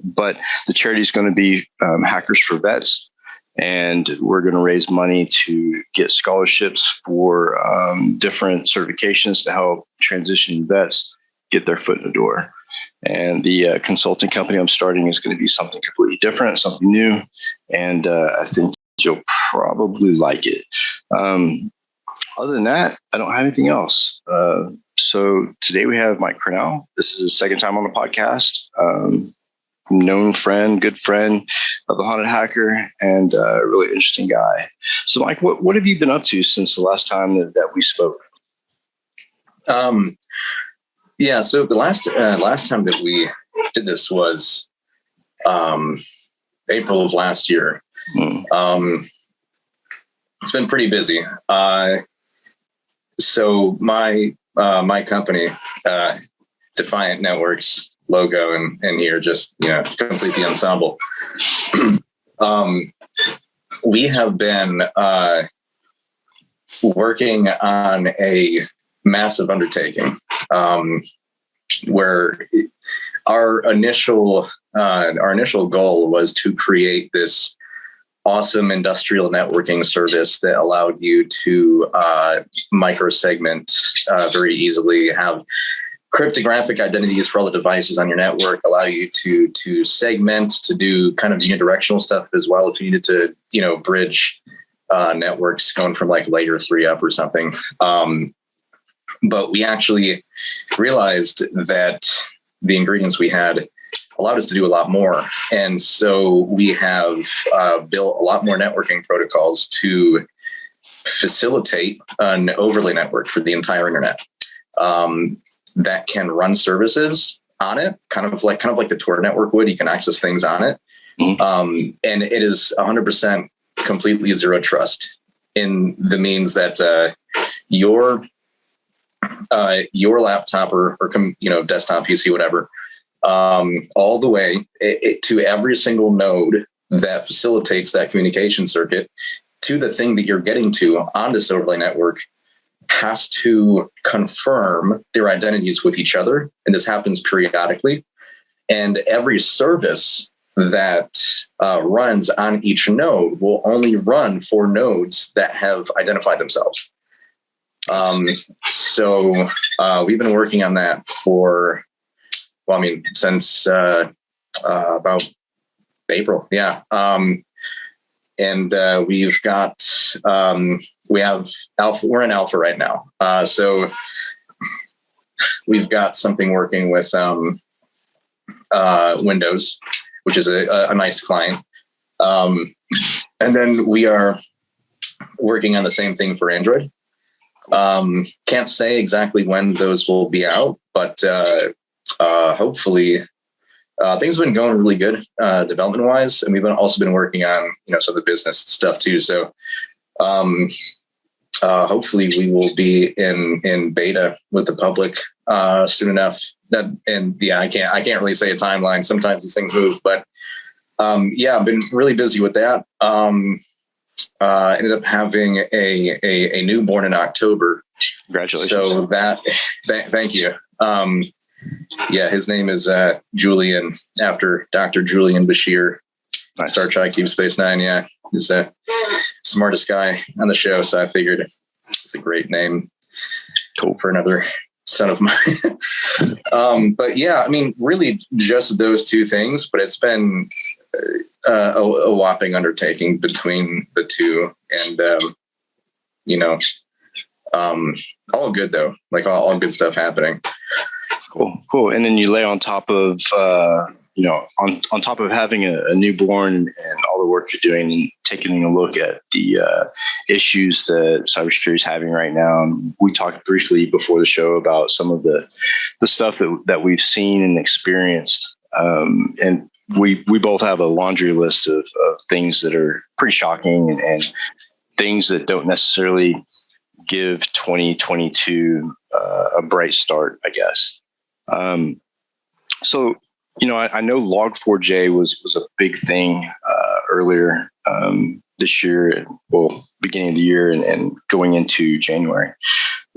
But the charity is going to be Hackers for Vets. And we're going to raise money to get scholarships for different certifications to help transition vets get their foot in the door. And the consulting company I'm starting is going to be something completely different, something new. And I think you'll probably like it. Other than that, I don't have anything else. So today we have Mike Cornell. This is his second time on the podcast. Known friend, good friend of the Haunted Hacker, and a really interesting guy. So, Mike, what have you been up to since the last time that we spoke? Yeah, so the last time that we did this was April of last year. It's been pretty busy. So my company, Defiant Networks, logo and here just complete the ensemble. We have been working on a massive undertaking where our initial goal was to create this awesome industrial networking service that allowed you to microsegment very easily, have cryptographic identities for all the devices on your network, allow you to segment, to do kind of unidirectional stuff as well if you needed to, bridge networks going from like layer 3 up or something. But we actually realized that the ingredients we had allowed us to do a lot more. And so we have built a lot more networking protocols to facilitate an overlay network for the entire internet. That can run services on it, kind of like the Tor network would. You can access things on it, and it is 100% completely zero trust in the means that your laptop or desktop PC, whatever, all the way to every single node that facilitates that communication circuit to the thing that you're getting to on this overlay network has to confirm their identities with each other. And this happens periodically. And every service that runs on each node will only run for nodes that have identified themselves. So we've been working on that since about April. Yeah. And we've got, we have alpha, we're in alpha right now. So we've got something working with Windows, which is a nice client. And then we are working on the same thing for Android. Can't say exactly when those will be out, but hopefully things have been going really good development wise, and we've also been working on some of the business stuff too. So hopefully we will be in beta with the public soon enough. I can't really say a timeline. Sometimes these things move, but I've been really busy with that. Ended up having a newborn in October. Congratulations! So thank you. His name is Julian, after Dr. Julian Bashir, nice. Star Trek Deep Space Nine. Yeah, he's the smartest guy on the show, so I figured it's a great name. Cool for another son of mine. But yeah, really just those two things. But it's been a whopping undertaking between the two, and all good though, like all good stuff happening. Cool. And then you lay on top of, on top of having a newborn and all the work you're doing, and taking a look at the issues that cybersecurity is having right now. And we talked briefly before the show about some of the stuff that we've seen and experienced. And we both have a laundry list of things that are pretty shocking and things that don't necessarily give 2022 a bright start, I guess. So, I know Log4j was a big thing earlier this year, beginning of the year and going into January.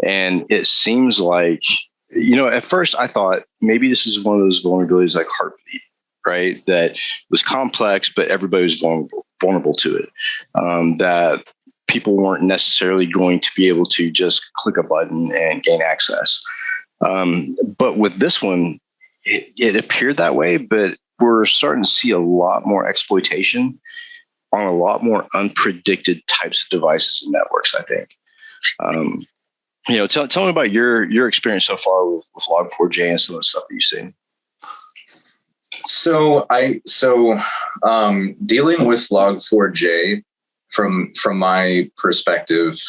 And it seems like, at first I thought maybe this is one of those vulnerabilities like Heartbeat, right? That was complex, but everybody was vulnerable to it. That people weren't necessarily going to be able to just click a button and gain access. But with this one, it appeared that way, but we're starting to see a lot more exploitation on a lot more unpredicted types of devices and networks, I think. Tell me about your experience so far with Log4j and some of the stuff that you've seen. So dealing with Log4j from my perspective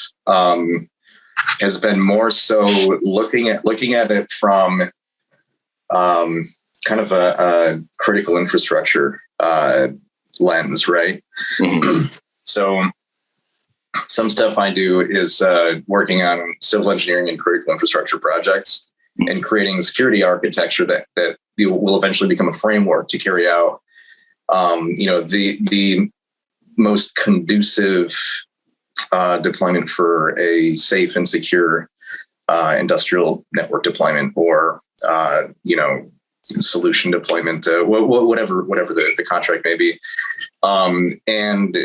has been more so looking at it from kind of a critical infrastructure lens, right? Mm-hmm. So some stuff I do is working on civil engineering and critical infrastructure projects and creating security architecture that will eventually become a framework to carry out the most conducive deployment for a safe and secure industrial network deployment, or solution deployment, whatever the contract may be. And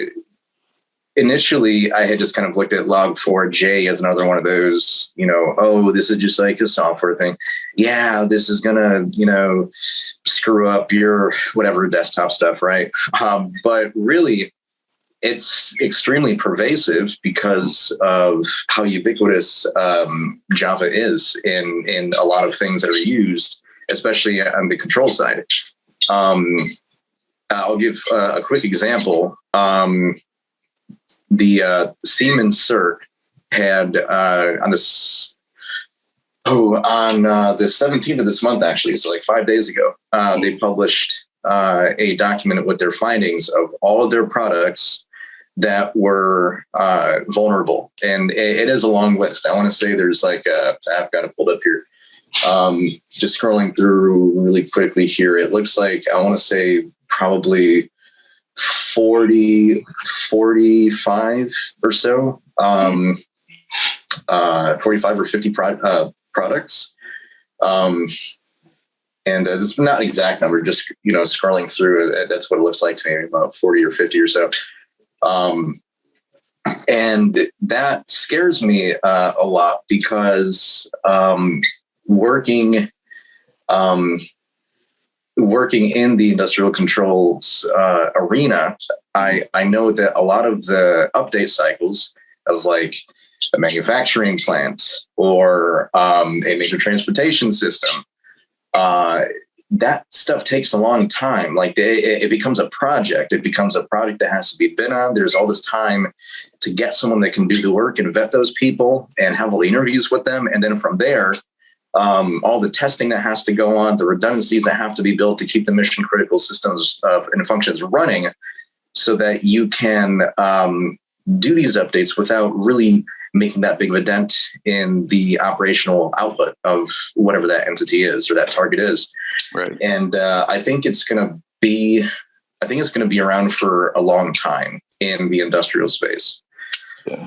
initially, I had just kind of looked at Log4j as another one of those, this is just like a software thing. Yeah, this is gonna, screw up your whatever desktop stuff, right? But really, it's extremely pervasive because of how ubiquitous Java is in a lot of things that are used, especially on the control side. I'll give a quick example. The Siemens CERT had on the 17th of this month, actually, so like 5 days ago, they published a document with their findings of all of their products that were vulnerable. And it is a long list. I want to say there's I've got it pulled up here. Just scrolling through really quickly here, it looks like, I want to say probably 45 or so, 45 or 50 products. And it's not an exact number, just, scrolling through, that's what it looks like to me, about 40 or 50 or so. And that scares me a lot because working in the industrial controls arena, I know that a lot of the update cycles of like a manufacturing plant or a major transportation system, that stuff takes a long time. Like it becomes a project. It becomes a project that has to be bid on. There's all this time to get someone that can do the work and vet those people and have all the interviews with them. And then from there, all the testing that has to go on, the redundancies that have to be built to keep the mission critical systems and functions running so that you can do these updates without really making that big of a dent in the operational output of whatever that entity is or that target is. Right. And I think it's going to be around for a long time in the industrial space. Yeah.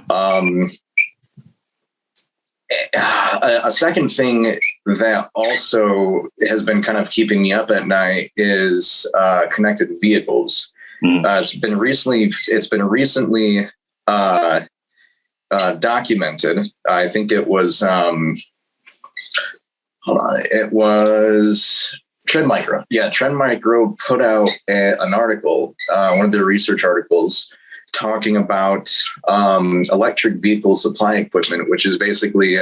A second thing that also has been kind of keeping me up at night is connected vehicles. It's been recently documented. I think it was Trend Micro. Yeah, Trend Micro put out an article, one of their research articles, talking about electric vehicle supply equipment, which is basically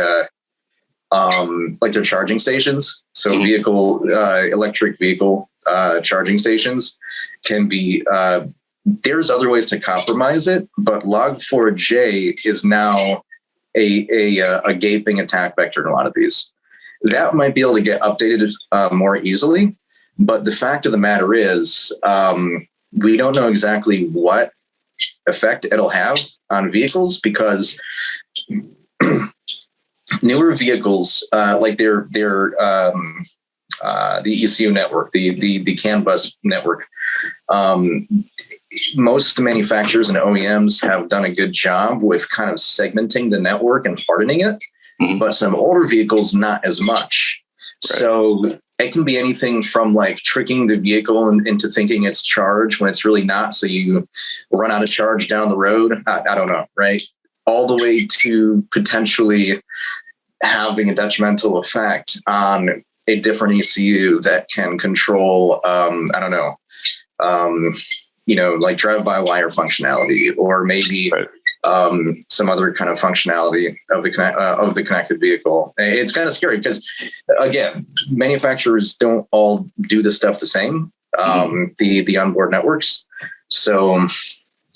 like their charging stations. So electric vehicle charging stations can be, there's other ways to compromise it, but Log4j is now a gaping attack vector in a lot of these. That might be able to get updated more easily, but the fact of the matter is we don't know exactly what effect it'll have on vehicles, because newer vehicles like the ECU network, the CAN bus network, most manufacturers and OEMs have done a good job with kind of segmenting the network and hardening it, but some older vehicles not as much. Right. So it can be anything from like tricking the vehicle into thinking it's charged when it's really not, so you run out of charge down the road. I don't know, right? All the way to potentially having a detrimental effect on a different ECU that can control, like drive-by-wire functionality, or maybe some other kind of functionality of the connected vehicle. It's kind of scary because, again, manufacturers don't all do the stuff the same. The onboard networks. So,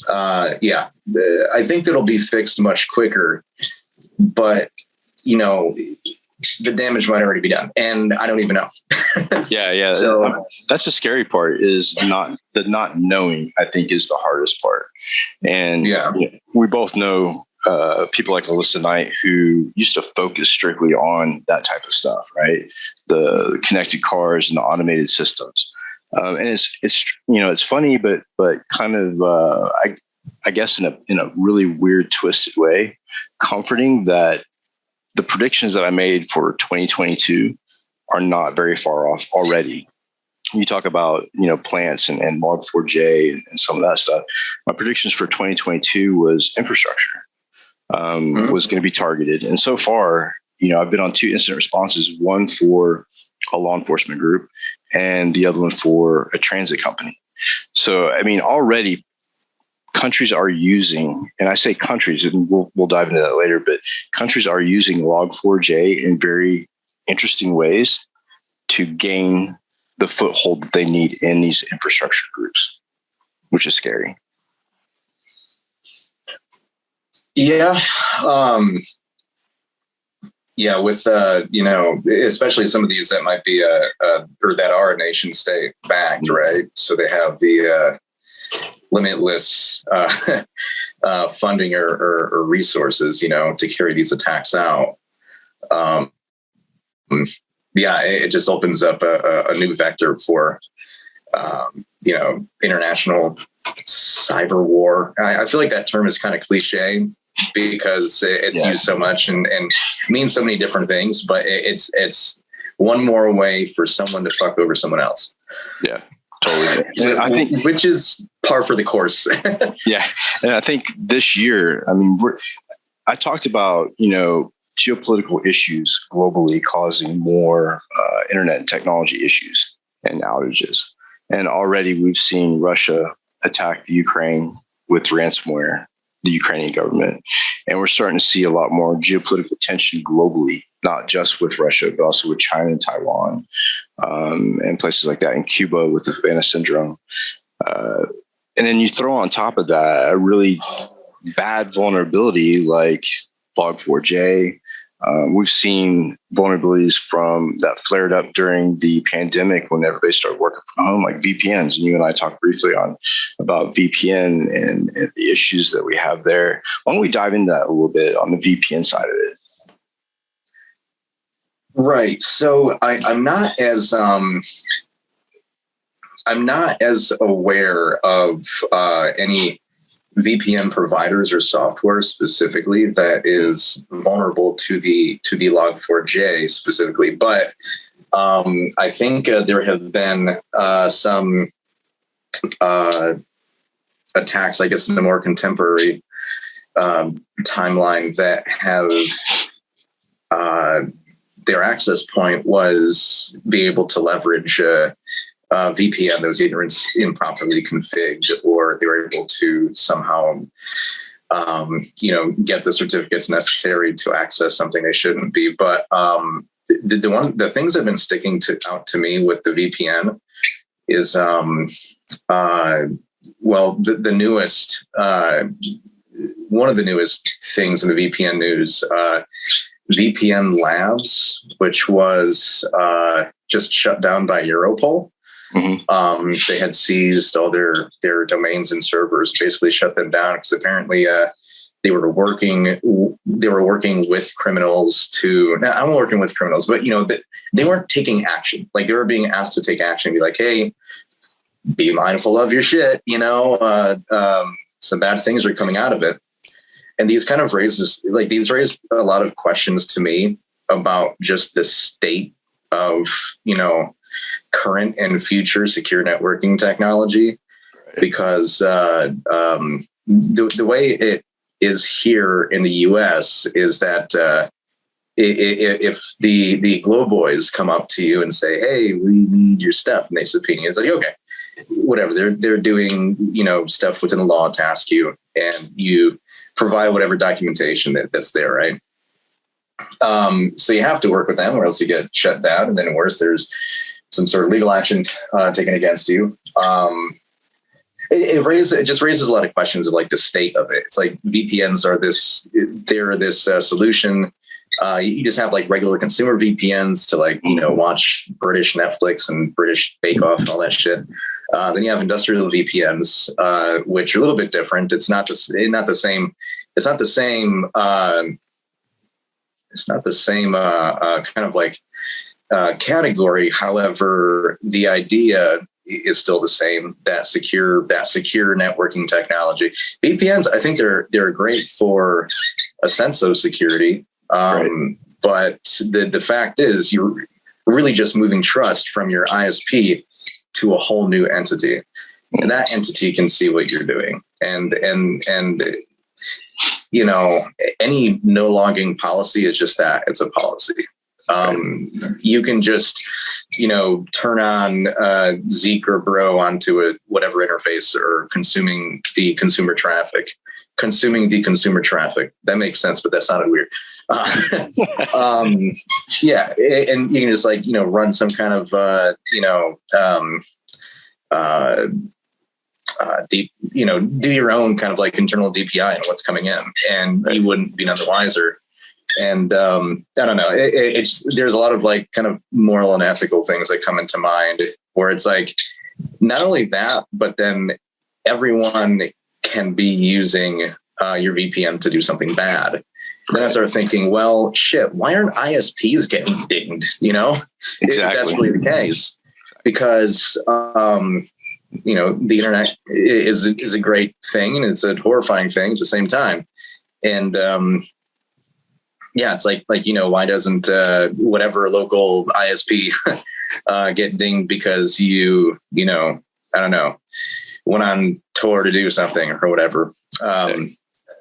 I think that'll be fixed much quicker. But the damage might already be done, and I don't even know. Yeah. So that's the scary part, is not knowing, I think, is the hardest part. And we both know people like Alyssa Knight who used to focus strictly on that type of stuff, right? The connected cars and the automated systems. And it's funny, but kind of, I guess in a really weird, twisted way, comforting that the predictions that I made for 2022 are not very far off already. You talk about, plants and Log4j and some of that stuff. My predictions for 2022 was infrastructure was going to be targeted. And so far, I've been on 2 incident responses, one for a law enforcement group and the other one for a transit company. So, already countries are using, and I say countries, and we'll dive into that later, but countries are using Log4j in very interesting ways to gain the foothold that they need in these infrastructure groups, which is scary. Yeah. With, especially some of these that might be, or that are nation state backed, right? So they have the limitless funding or resources, to carry these attacks out. It just opens up a new vector for, international cyber war. I feel like that term is kind of cliche because it's used so much and means so many different things, but it's one more way for someone to fuck over someone else. Yeah, totally. I think, which is par for the course. Yeah. And I think this year, I talked about, geopolitical issues globally causing more internet and technology issues and outages. And already we've seen Russia attack the Ukraine with ransomware, the Ukrainian government. And we're starting to see a lot more geopolitical tension globally, not just with Russia, but also with China and Taiwan, and places like that, in Cuba with the Havana Syndrome. And then you throw on top of that a really bad vulnerability like Log4j. We've seen vulnerabilities from that flared up during the pandemic when everybody started working from home, like VPNs. And you and I talked briefly about VPN and the issues that we have there. Why don't we dive into that a little bit on the VPN side of it? Right. So I'm not as aware of any VPN providers or software specifically that is vulnerable to the Log4j specifically, but I think there have been some attacks, I guess, in the more contemporary their access point was be able to leverage VPN that was either improperly configured, or they were able to somehow, get the certificates necessary to access something they shouldn't be. But the things that have been sticking out to me with the VPN is, the newest, one of the newest things in the VPN news, VPN Labs, which was just shut down by Europol. Mm-hmm. They had seized all their domains and servers, basically shut them down because apparently they were working with criminals I'm working with criminals, but they weren't taking action. Like, they were being asked to take action, be like, hey, be mindful of your shit. Some bad things are coming out of it. And these kind of raise a lot of questions to me about just the state of, current and future secure networking technology, because the way it is here in the US is that if the Glow Boys come up to you and say, hey, we need your stuff, and they subpoena you, it's like, okay, whatever. They're doing, stuff within the law to ask you, and you provide whatever documentation that's there, right? So you have to work with them, or else you get shut down, and then worse, there's some sort of legal action taken against you. It just raises a lot of questions of like the state of it. It's like VPNs are this solution. You just have like regular consumer VPNs to watch British Netflix and British Bake Off and all that shit. Then you have industrial VPNs, which are a little bit different. It's not the same kind of like category. However, the idea is still the same. That secure networking technology. VPNs, I think they're great for a sense of security. Right. But the fact is, you're really just moving trust from your ISP to a whole new entity, and that entity can see what you're doing. And any no logging policy is just that. It's a policy. You can just, turn on Zeek or Bro onto whatever interface, or consuming the consumer traffic. That makes sense, but that sounded weird. Yeah, and you can just run some kind of deep, do your own kind of like internal DPI and what's coming in, and you wouldn't be none the wiser. And I don't know, there's a lot of like kind of moral and ethical things that come into mind, where it's like, not only that, but then everyone can be using your VPN to do something bad. And then I started thinking, well, shit, why aren't ISPs getting dinged? Exactly. If that's really the case, because the internet is a great thing, and it's a horrifying thing at the same time. And it's like why doesn't whatever local ISP get dinged because I don't know, went on tour to do something or whatever.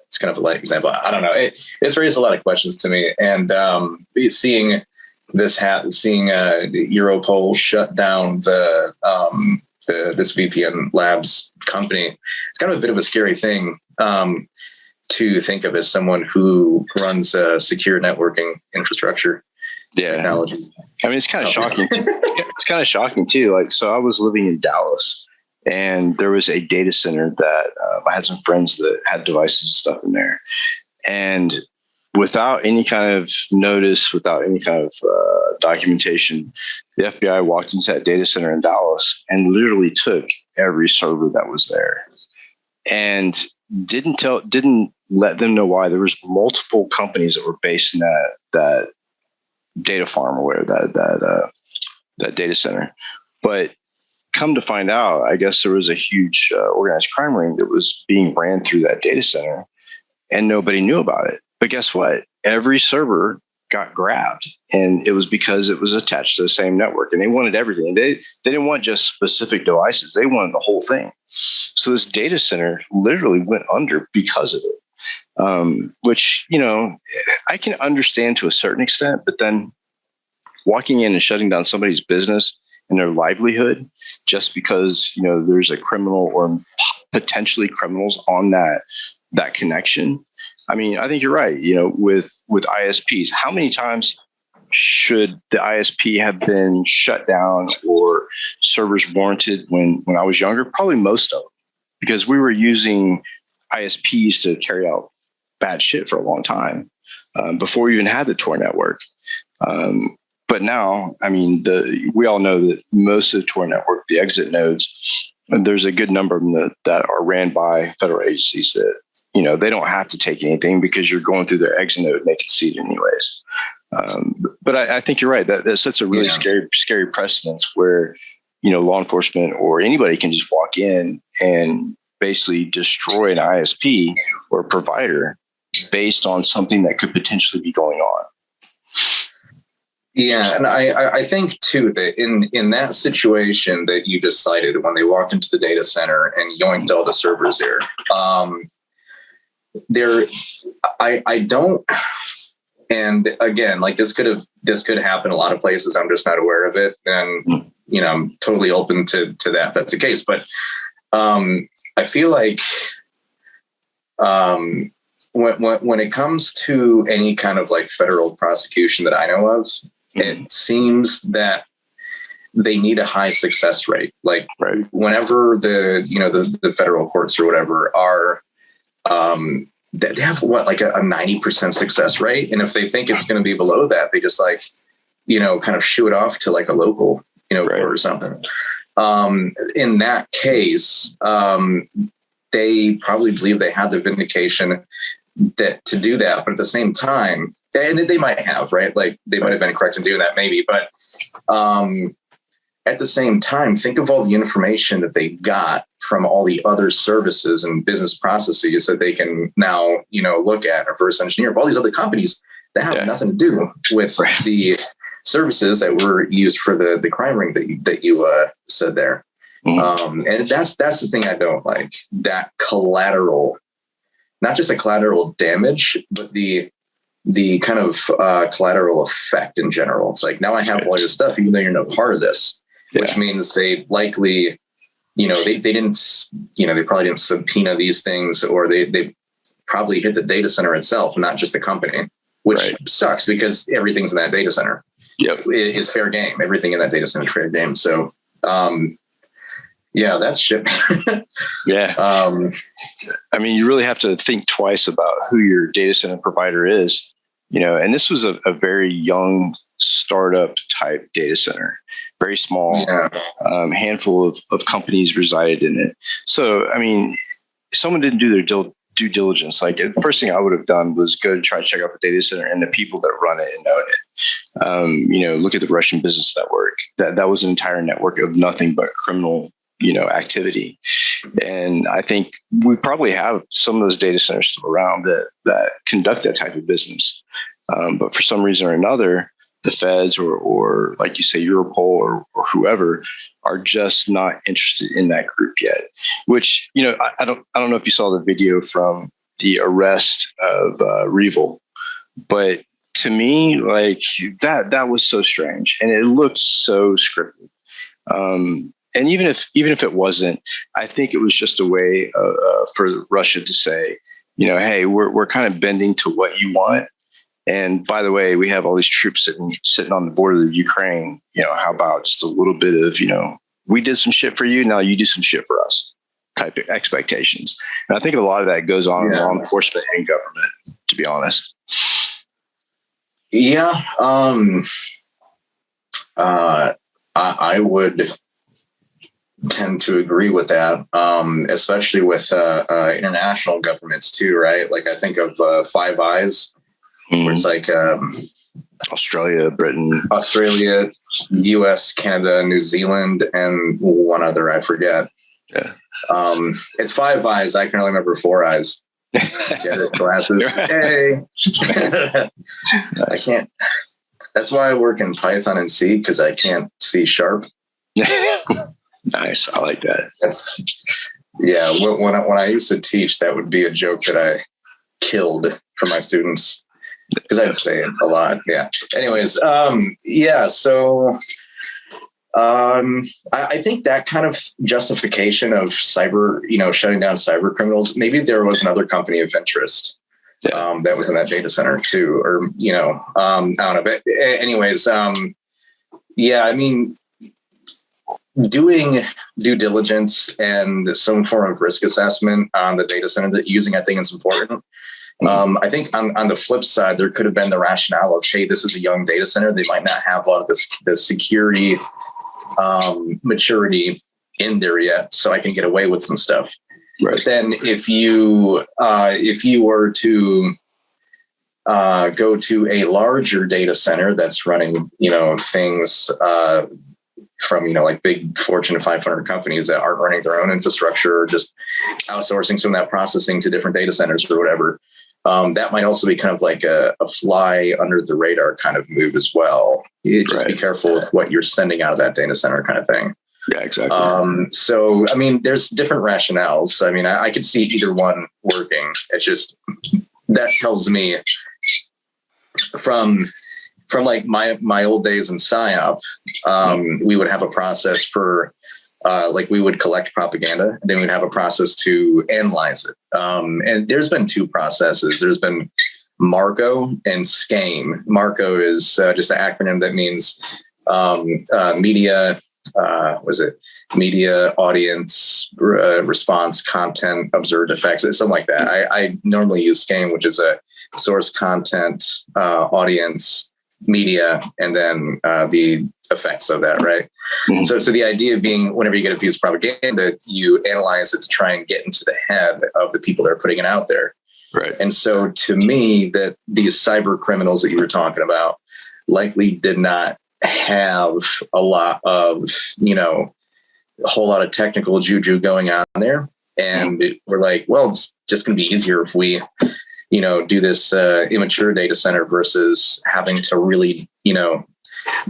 It's kind of a light example. I don't know. It's raised a lot of questions to me, and seeing Europol shut down this VPN Labs company, it's kind of a bit of a scary thing to think of as someone who runs secure networking infrastructure technology. I mean, it's kind of shocking. It's kind of shocking too. Like, so I was living in Dallas, and there was a data center that I had some friends that had devices and stuff in there, and without any kind of notice, without any kind of documentation, the FBI walked into that data center in Dallas and literally took every server that was there, and didn't let them know why. There was multiple companies that were based in that data farm, or whatever, that data center. But come to find out, I guess there was a huge organized crime ring that was being ran through that data center, and nobody knew about it. But guess what? Every server got grabbed, and it was because it was attached to the same network, and they wanted everything. They didn't want just specific devices. They wanted the whole thing. So this data center literally went under because of it, which, I can understand to a certain extent, but then walking in and shutting down somebody's business and their livelihood just because, there's a criminal or potentially criminals on that connection. I mean, I think you're right. With ISPs, how many times should the ISP have been shut down or servers warranted when I was younger? Probably most of them, because we were using ISPs to carry out bad shit for a long time before we even had the Tor network. But now, I mean, we all know that most of the Tor network, the exit nodes, and there's a good number of them that are ran by federal agencies that, they don't have to take anything because you're going through their exit node and they can see it anyways. But I think you're right. That sets a really scary precedence where, law enforcement or anybody can just walk in and basically destroy an ISP or a provider based on something that could potentially be going on. Yeah, and I think too that in that situation that you just cited, when they walked into the data center and yoinked all the servers I don't. And again, like this could happen a lot of places. I'm just not aware of it, and I'm totally open to that. If that's the case, but I feel like when it comes to any kind of like federal prosecution that I know of, it seems that they need a high success rate. Like whenever the federal courts or whatever are. They have like a 90% success rate. And if they think it's going to be below that, they just like, kind of shoo it off to like a local, court or something. In that case, they probably believe they had the vindication to do that. But at the same time, and they might have, right? Like they might have been correct in doing that maybe, but at the same time, think of all the information that they got from all the other services and business processes that they can now, look at and reverse engineer of all these other companies that have nothing to do with the services that were used for the crime ring that you said there. And that's the thing I don't like, that collateral, not just a collateral damage, but the kind of collateral effect in general. It's like, now I have all your stuff, even though you're no part of this. Which means they likely, they didn't, they probably didn't subpoena these things, or they probably hit the data center itself, not just the company, which sucks because everything's in that data center. It is fair game. Everything in that data center is fair game. So, that's shit. I mean, you really have to think twice about who your data center provider is, and this was a very young startup type data center, very small, handful of companies resided in it. So, I mean, someone didn't do their due diligence. Like the first thing I would have done was go to try to check out the data center and the people that run it and own it. Look at the Russian business network. That was an entire network of nothing but criminal, activity. And I think we probably have some of those data centers still around that conduct that type of business. But for some reason or another, the feds or like you say, Europol or whoever are just not interested in that group yet, which, I don't know if you saw the video from the arrest of Revel, but to me, like that was so strange and it looked so scripted. And even if it wasn't, I think it was just a way for Russia to say, hey, we're kind of bending to what you want. And by the way, we have all these troops sitting on the border of Ukraine. How about just a little bit of, we did some shit for you, now you do some shit for us type of expectations. And I think a lot of that goes on in law enforcement and government, to be honest. Yeah. I would tend to agree with that, especially with international governments too, right? Like I think of Five Eyes, where it's like Australia, Britain, US, Canada, New Zealand, and one other, I forget. It's Five Eyes. I can only remember Four Eyes. Get it, glasses. Hey. I can't. That's why I work in Python and C, because I can't see sharp. Nice. I like that. When I used to teach, that would be a joke that I killed for my students. because I'd say it a lot. Yeah. Anyways, yeah. So I think that kind of justification of cyber, shutting down cyber criminals, maybe there was another company of interest that was in that data center too, or, I don't know. But anyways, yeah, I mean, doing due diligence and some form of risk assessment on the data center that you're using, I think is important. I think on the flip side, there could have been the rationale of, hey, this is a young data center. They might not have a lot of the security maturity in there yet, so I can get away with some stuff. Right. But then if you were to go to a larger data center that's running, things from, like big Fortune 500 companies that aren't running their own infrastructure or just outsourcing some of that processing to different data centers or whatever, that might also be kind of like a fly under the radar kind of move as well. You just be careful with what you're sending out of that data center kind of thing. Yeah, exactly. So, I mean, there's different rationales. I mean, I could see either one working. It's just, that tells me from like my old days in PSYOP, we would have a process for, like we would collect propaganda, and then we'd have a process to analyze it. And there's been two processes. There's been MARCO and SCAME. MARCO is just an acronym that means media, media, audience, response, content, observed effects, something like that. I normally use SCAME, which is a source, content, audience, media, and then the effects of that, right? Mm-hmm. So the idea being, whenever you get a piece of propaganda, you analyze it to try and get into the head of the people that are putting it out there. Right. And so to me, that these cyber criminals that you were talking about likely did not have a lot of, a whole lot of technical juju going on there. And we're like, well, it's just going to be easier if we, do this immature data center versus having to really,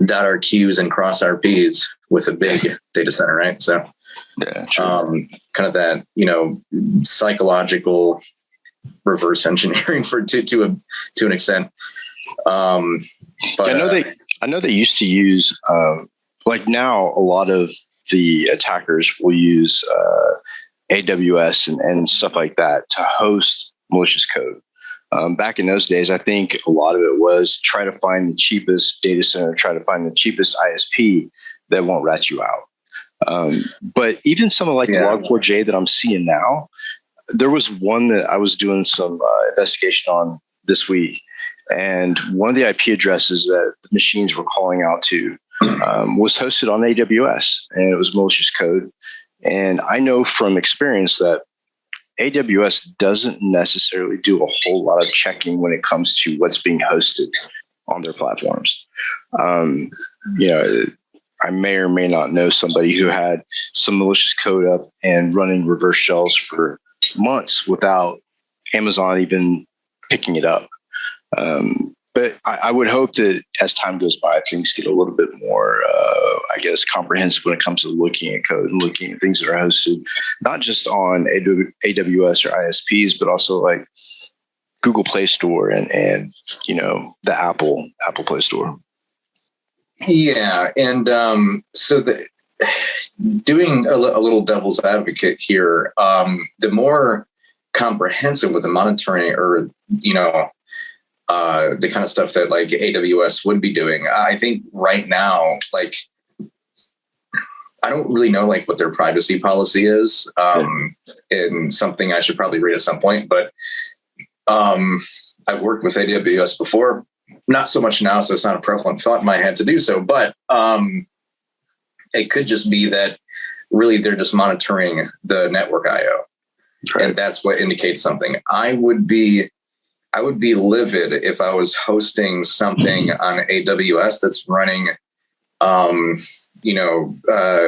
dot our Q's and cross our P's with a big data center, right? So, kind of that, psychological reverse engineering to an extent. But I know they used to use like now a lot of the attackers will use AWS and stuff like that to host malicious code. Back in those days, I think a lot of it was try to find the cheapest data center, try to find the cheapest ISP that won't rat you out. But even some of like the Log4j that I'm seeing now, there was one that I was doing some investigation on this week. And one of the IP addresses that the machines were calling out to was hosted on AWS, and it was malicious code. And I know from experience that AWS doesn't necessarily do a whole lot of checking when it comes to what's being hosted on their platforms. I may or may not know somebody who had some malicious code up and running reverse shells for months without Amazon even picking it up. But I would hope that as time goes by, things get a little bit more, comprehensive when it comes to looking at code and looking at things that are hosted, not just on AWS or ISPs, but also like Google Play Store and the Apple Play Store. Yeah, and so doing a little devil's advocate here, the more comprehensive with the monitoring or the kind of stuff that like AWS would be doing. I think right now, like, I don't really know like what their privacy policy is, and something I should probably read at some point, but I've worked with AWS before, not so much now. So it's not a prevalent thought in my head to do so, but it could just be that really they're just monitoring the network IO. Right. And that's what indicates something. I would be livid if I was hosting something on AWS that's running,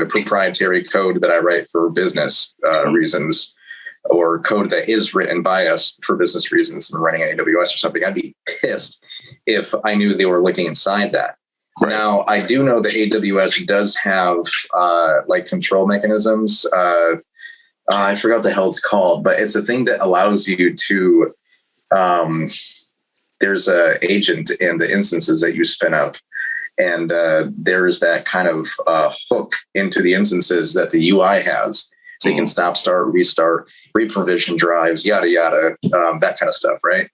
proprietary code that I write for business reasons, or code that is written by us for business reasons and running on AWS or something. I'd be pissed if I knew they were looking inside that. Right. Now, I do know that AWS does have like control mechanisms. I forgot what the hell it's called, but it's a thing that allows you to there's a agent in the instances that you spin up. And there's that kind of hook into the instances that the UI has. So you can stop, start, restart, reprovision drives, yada, yada, that kind of stuff, right?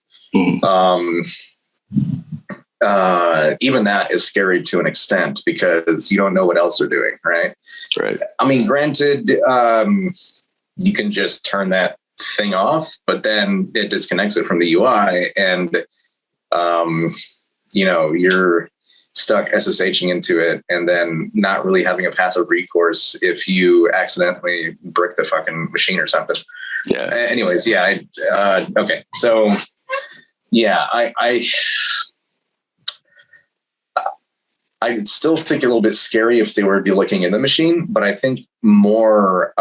Even that is scary to an extent because you don't know what else they're doing, right? Right. I mean, granted, you can just turn that thing off, but then it disconnects it from the UI and, you're stuck SSHing into it and then not really having a path of recourse if you accidentally brick the fucking machine or something. Yeah. Anyways, yeah. Okay. So yeah, I still think a little bit scary if they were to be looking in the machine, but I think more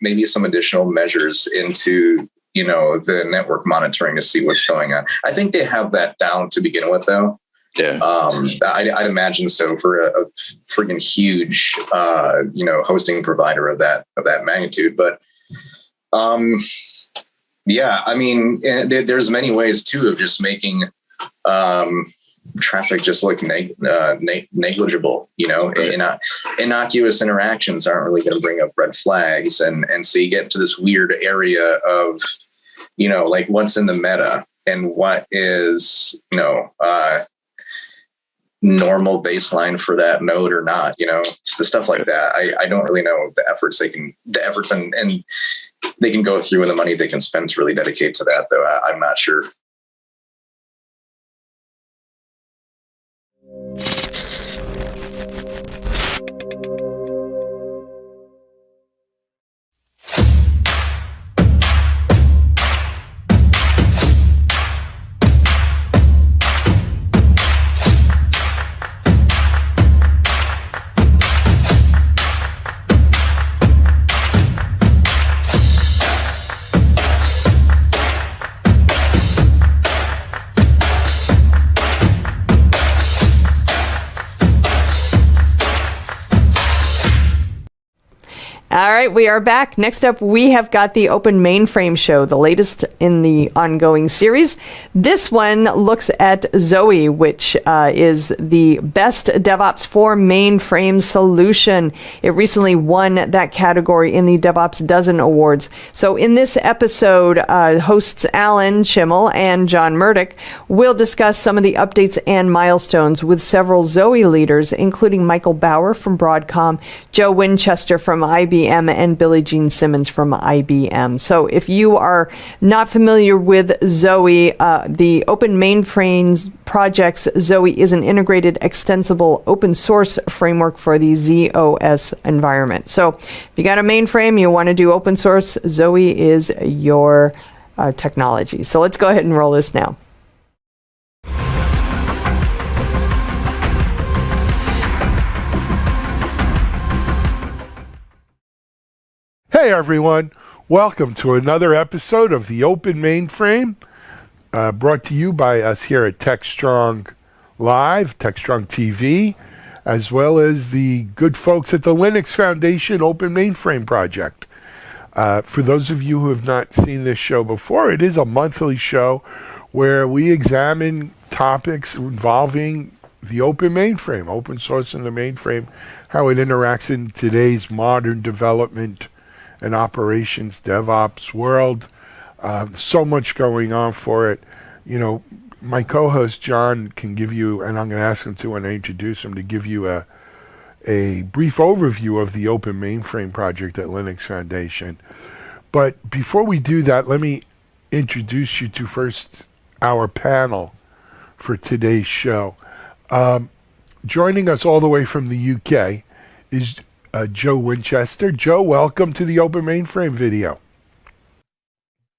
maybe some additional measures into the network monitoring to see what's going on. I think they have that down to begin with, though. Yeah. I'd imagine so for a freaking huge hosting provider of that magnitude. But yeah, I mean, there's many ways too of just making traffic just look negligible. Right. Innocuous interactions aren't really going to bring up red flags, and so you get to this weird area of like what's in the meta and what is normal baseline for that node or not. It's the stuff like that. I don't really know the efforts and they can go through and the money they can spend to really dedicate to that, though. I'm not sure. All right, we are back. Next up, we have got the Open Mainframe Show, the latest in the ongoing series. This one looks at Zoe, which is the best DevOps for mainframe solution. It recently won that category in the DevOps Dozen Awards. So in this episode, hosts Alan Schimmel and John Murdoch will discuss some of the updates and milestones with several Zoe leaders, including Michael Bauer from Broadcom, Joe Winchester from IBM, and Billie Jean Simmons from IBM. So if you are not familiar with Zoe, the Open Mainframes projects, Zoe is an integrated, extensible open source framework for the ZOS environment. So if you got a mainframe, you want to do open source, Zoe is your technology. So let's go ahead and roll this now. Hey everyone, welcome to another episode of the Open Mainframe, brought to you by us here at Techstrong Live, Techstrong TV, as well as the good folks at the Linux Foundation Open Mainframe Project. For those of you who have not seen this show before, it is a monthly show where we examine topics involving the open mainframe, open source in the mainframe, how it interacts in today's modern development and operations DevOps world. So much going on for it. My co-host John can give you, and I'm going to ask him to when I introduce him, to give you a brief overview of the Open Mainframe project at Linux Foundation. But before we do that, let me introduce you to first our panel for today's show. Joining us all the way from the UK is Joe Winchester. Joe, welcome to the Open Mainframe video.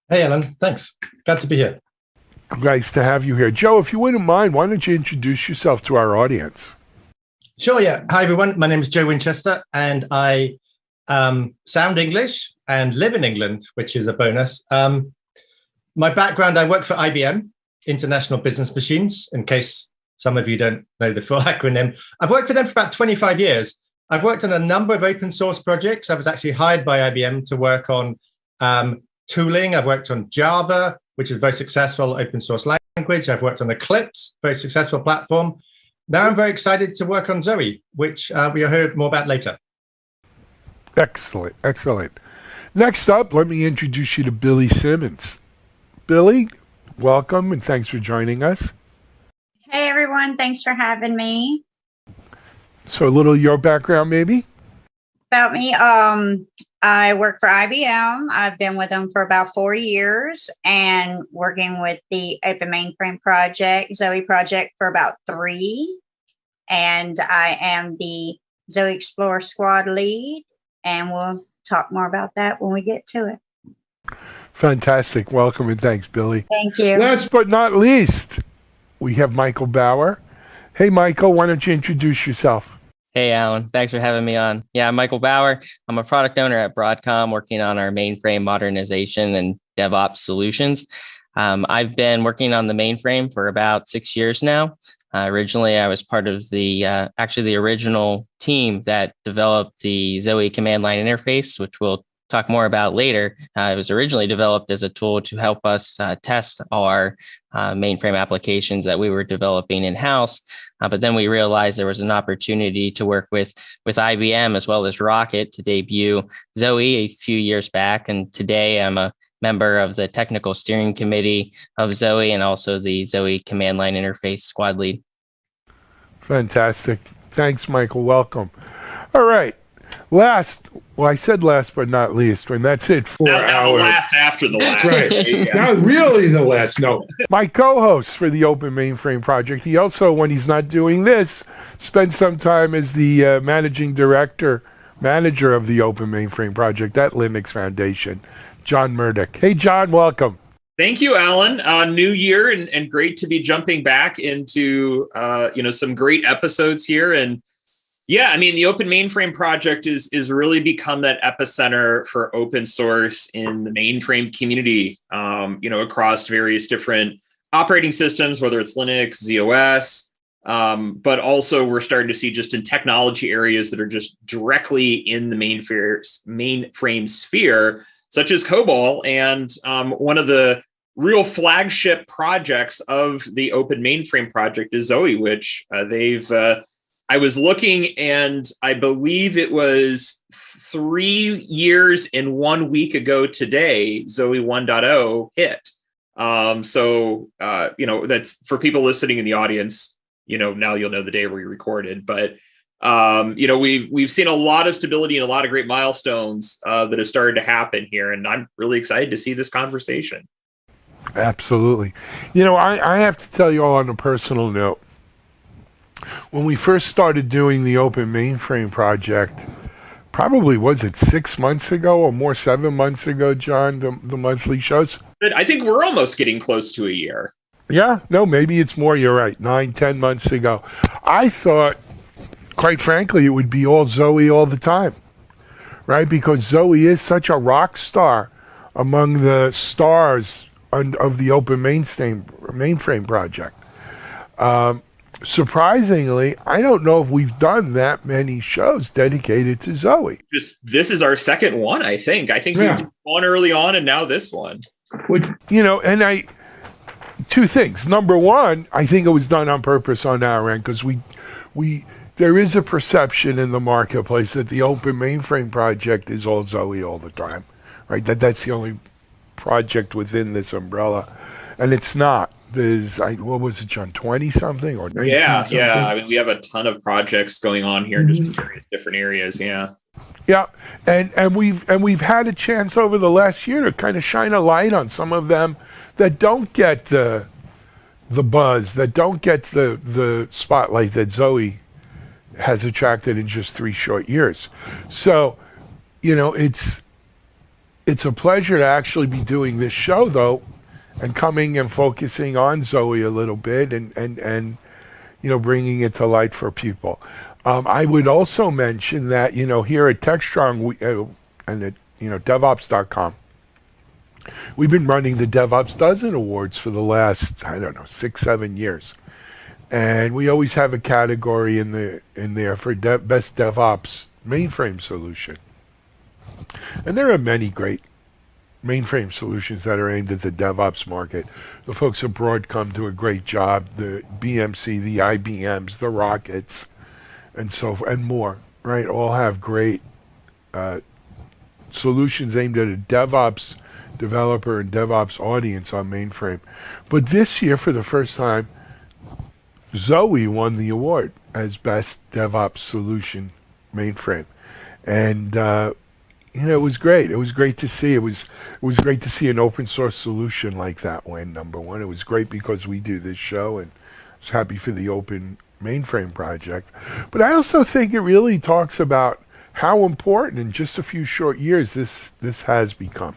Hey, Alan. Thanks. Glad to be here. Nice to have you here. Joe, if you wouldn't mind, why don't you introduce yourself to our audience? Sure, yeah. Hi, everyone. My name is Joe Winchester, and I sound English and live in England, which is a bonus. My background, I work for IBM, International Business Machines, in case some of you don't know the full acronym. I've worked for them for about 25 years. I've worked on a number of open source projects. I was actually hired by IBM to work on tooling. I've worked on Java, which is a very successful open source language. I've worked on Eclipse, very successful platform. Now I'm very excited to work on Zoe, which we'll hear more about later. Excellent, excellent. Next up, let me introduce you to Billy Simmons. Billy, welcome and thanks for joining us. Hey everyone, thanks for having me. So a little your background maybe? About me, I work for IBM. I've been with them for about 4 years and working with the Open Mainframe project, Zoe project for about 3. And I am the Zoe Explorer Squad lead, and we'll talk more about that when we get to it. Fantastic. Welcome and thanks, Billy. Thank you. Last but not least, we have Michael Bauer. Hey, Michael, why don't you introduce yourself? Hey, Alan. Thanks for having me on. Yeah, I'm Michael Bauer. I'm a product owner at Broadcom working on our mainframe modernization and DevOps solutions. I've been working on the mainframe for about 6 years now. Originally, I was part of the original team that developed the Zoe command line interface, which we'll talk more about later. It was originally developed as a tool to help us test our mainframe applications that we were developing in-house. But then we realized there was an opportunity to work with IBM as well as Rocket to debut Zoe a few years back. And today I'm a member of the technical steering committee of Zoe and also the Zoe command line interface squad lead. Fantastic. Thanks, Michael. Welcome. All right. I said last but not least, and that's it for now the last after the last. Right. Now really the last. No. My co-host for the Open Mainframe project, he also, when he's not doing this, spends some time as the manager of the Open Mainframe project at Linux Foundation, John Murdoch. Hey, John, welcome. Thank you, Alan. New year and great to be jumping back into some great episodes here. And yeah, I mean, the Open Mainframe project is really become that epicenter for open source in the mainframe community, across various different operating systems, whether it's Linux, ZOS, but also we're starting to see just in technology areas that are just directly in the mainframe sphere, such as COBOL. And one of the real flagship projects of the Open Mainframe project is Zoe, which I was looking, and I believe it was 3 years and 1 week ago today, Zoe 1.0 hit. That's for people listening in the audience, now you'll know the day we recorded. But, we've seen a lot of stability and a lot of great milestones that have started to happen here. And I'm really excited to see this conversation. Absolutely. I have to tell you all on a personal note, when we first started doing the Open Mainframe project, probably was it 6 months ago or more, 7 months ago, John, the monthly shows? I think we're almost getting close to a year. Yeah, no, maybe it's more. You're right. 9-10 months ago. I thought, quite frankly, it would be all Zoe all the time, right? Because Zoe is such a rock star among the stars of the Open Mainframe project. Surprisingly, I don't know if we've done that many shows dedicated to Zoe. This is our second one, I think. I think we did one early on and now this one. Two things. Number one, I think it was done on purpose on our end because there is a perception in the marketplace that the Open Mainframe project is all Zoe all the time, right? That's the only project within this umbrella, and it's not. There's, what was it, John, 20-something or 19 something? Yeah. I mean, we have a ton of projects going on here, just in various different areas. Yeah. Yeah, and we've had a chance over the last year to kind of shine a light on some of them that don't get the buzz, that don't get the spotlight that Zoe has attracted in just 3 short years. So, it's a pleasure to actually be doing this show, though, and coming and focusing on Zoe a little bit and bringing it to light for people. I would also mention that, here at Techstrong and at, DevOps.com, we've been running the DevOps Dozen Awards for the last, 6-7 years. And we always have a category in there for best DevOps mainframe solution. And there are many great mainframe solutions that are aimed at the DevOps market. The folks at Broadcom do a great job. The BMC, the IBMs, the Rockets, and more, right? All have great solutions aimed at a DevOps developer and DevOps audience on mainframe. But this year, for the first time, Zoe won the award as best DevOps solution mainframe. And it was great. It was great to see. It was great to see an open source solution like that win number one. It was great because we do this show, and I was happy for the open mainframe project. But I also think it really talks about how important in just a few short years this has become.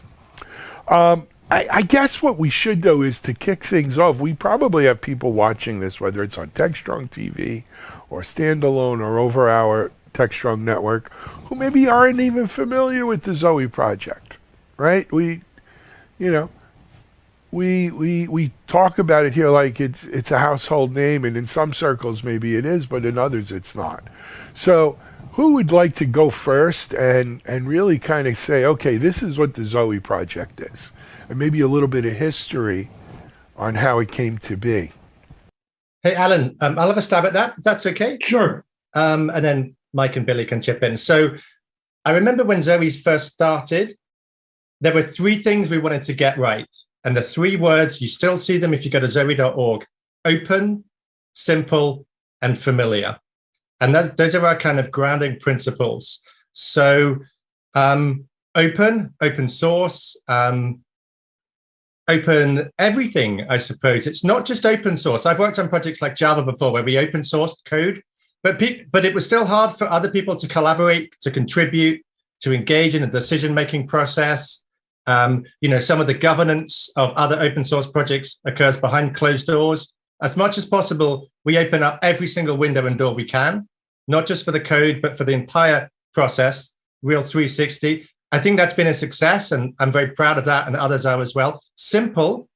I guess what we should do is to kick things off. We probably have people watching this, whether it's on Techstrong TV or standalone or over our Techstrong network, who maybe aren't even familiar with the Zoe project, right? We talk about it here like it's a household name, and in some circles maybe it is, but in others it's not. So who would like to go first and really kind of say, okay, this is what the Zoe project is, and maybe a little bit of history on how it came to be? Hey, Alan, I'll have a stab at that, if that's okay. Sure. And then Mike and Billy can chip in. So I remember when Zoe first started, there were three things we wanted to get right. And the three words, you still see them if you go to zoe.org: open, simple, and familiar. And those are our kind of grounding principles. So open source, open everything, I suppose. It's not just open source. I've worked on projects like Java before where we open sourced code, but it was still hard for other people to collaborate, to contribute, to engage in a decision-making process. Some of the governance of other open source projects occurs behind closed doors. As much as possible, we open up every single window and door we can, not just for the code, but for the entire process, real 360. I think that's been a success, and I'm very proud of that, and others are as well. Simple.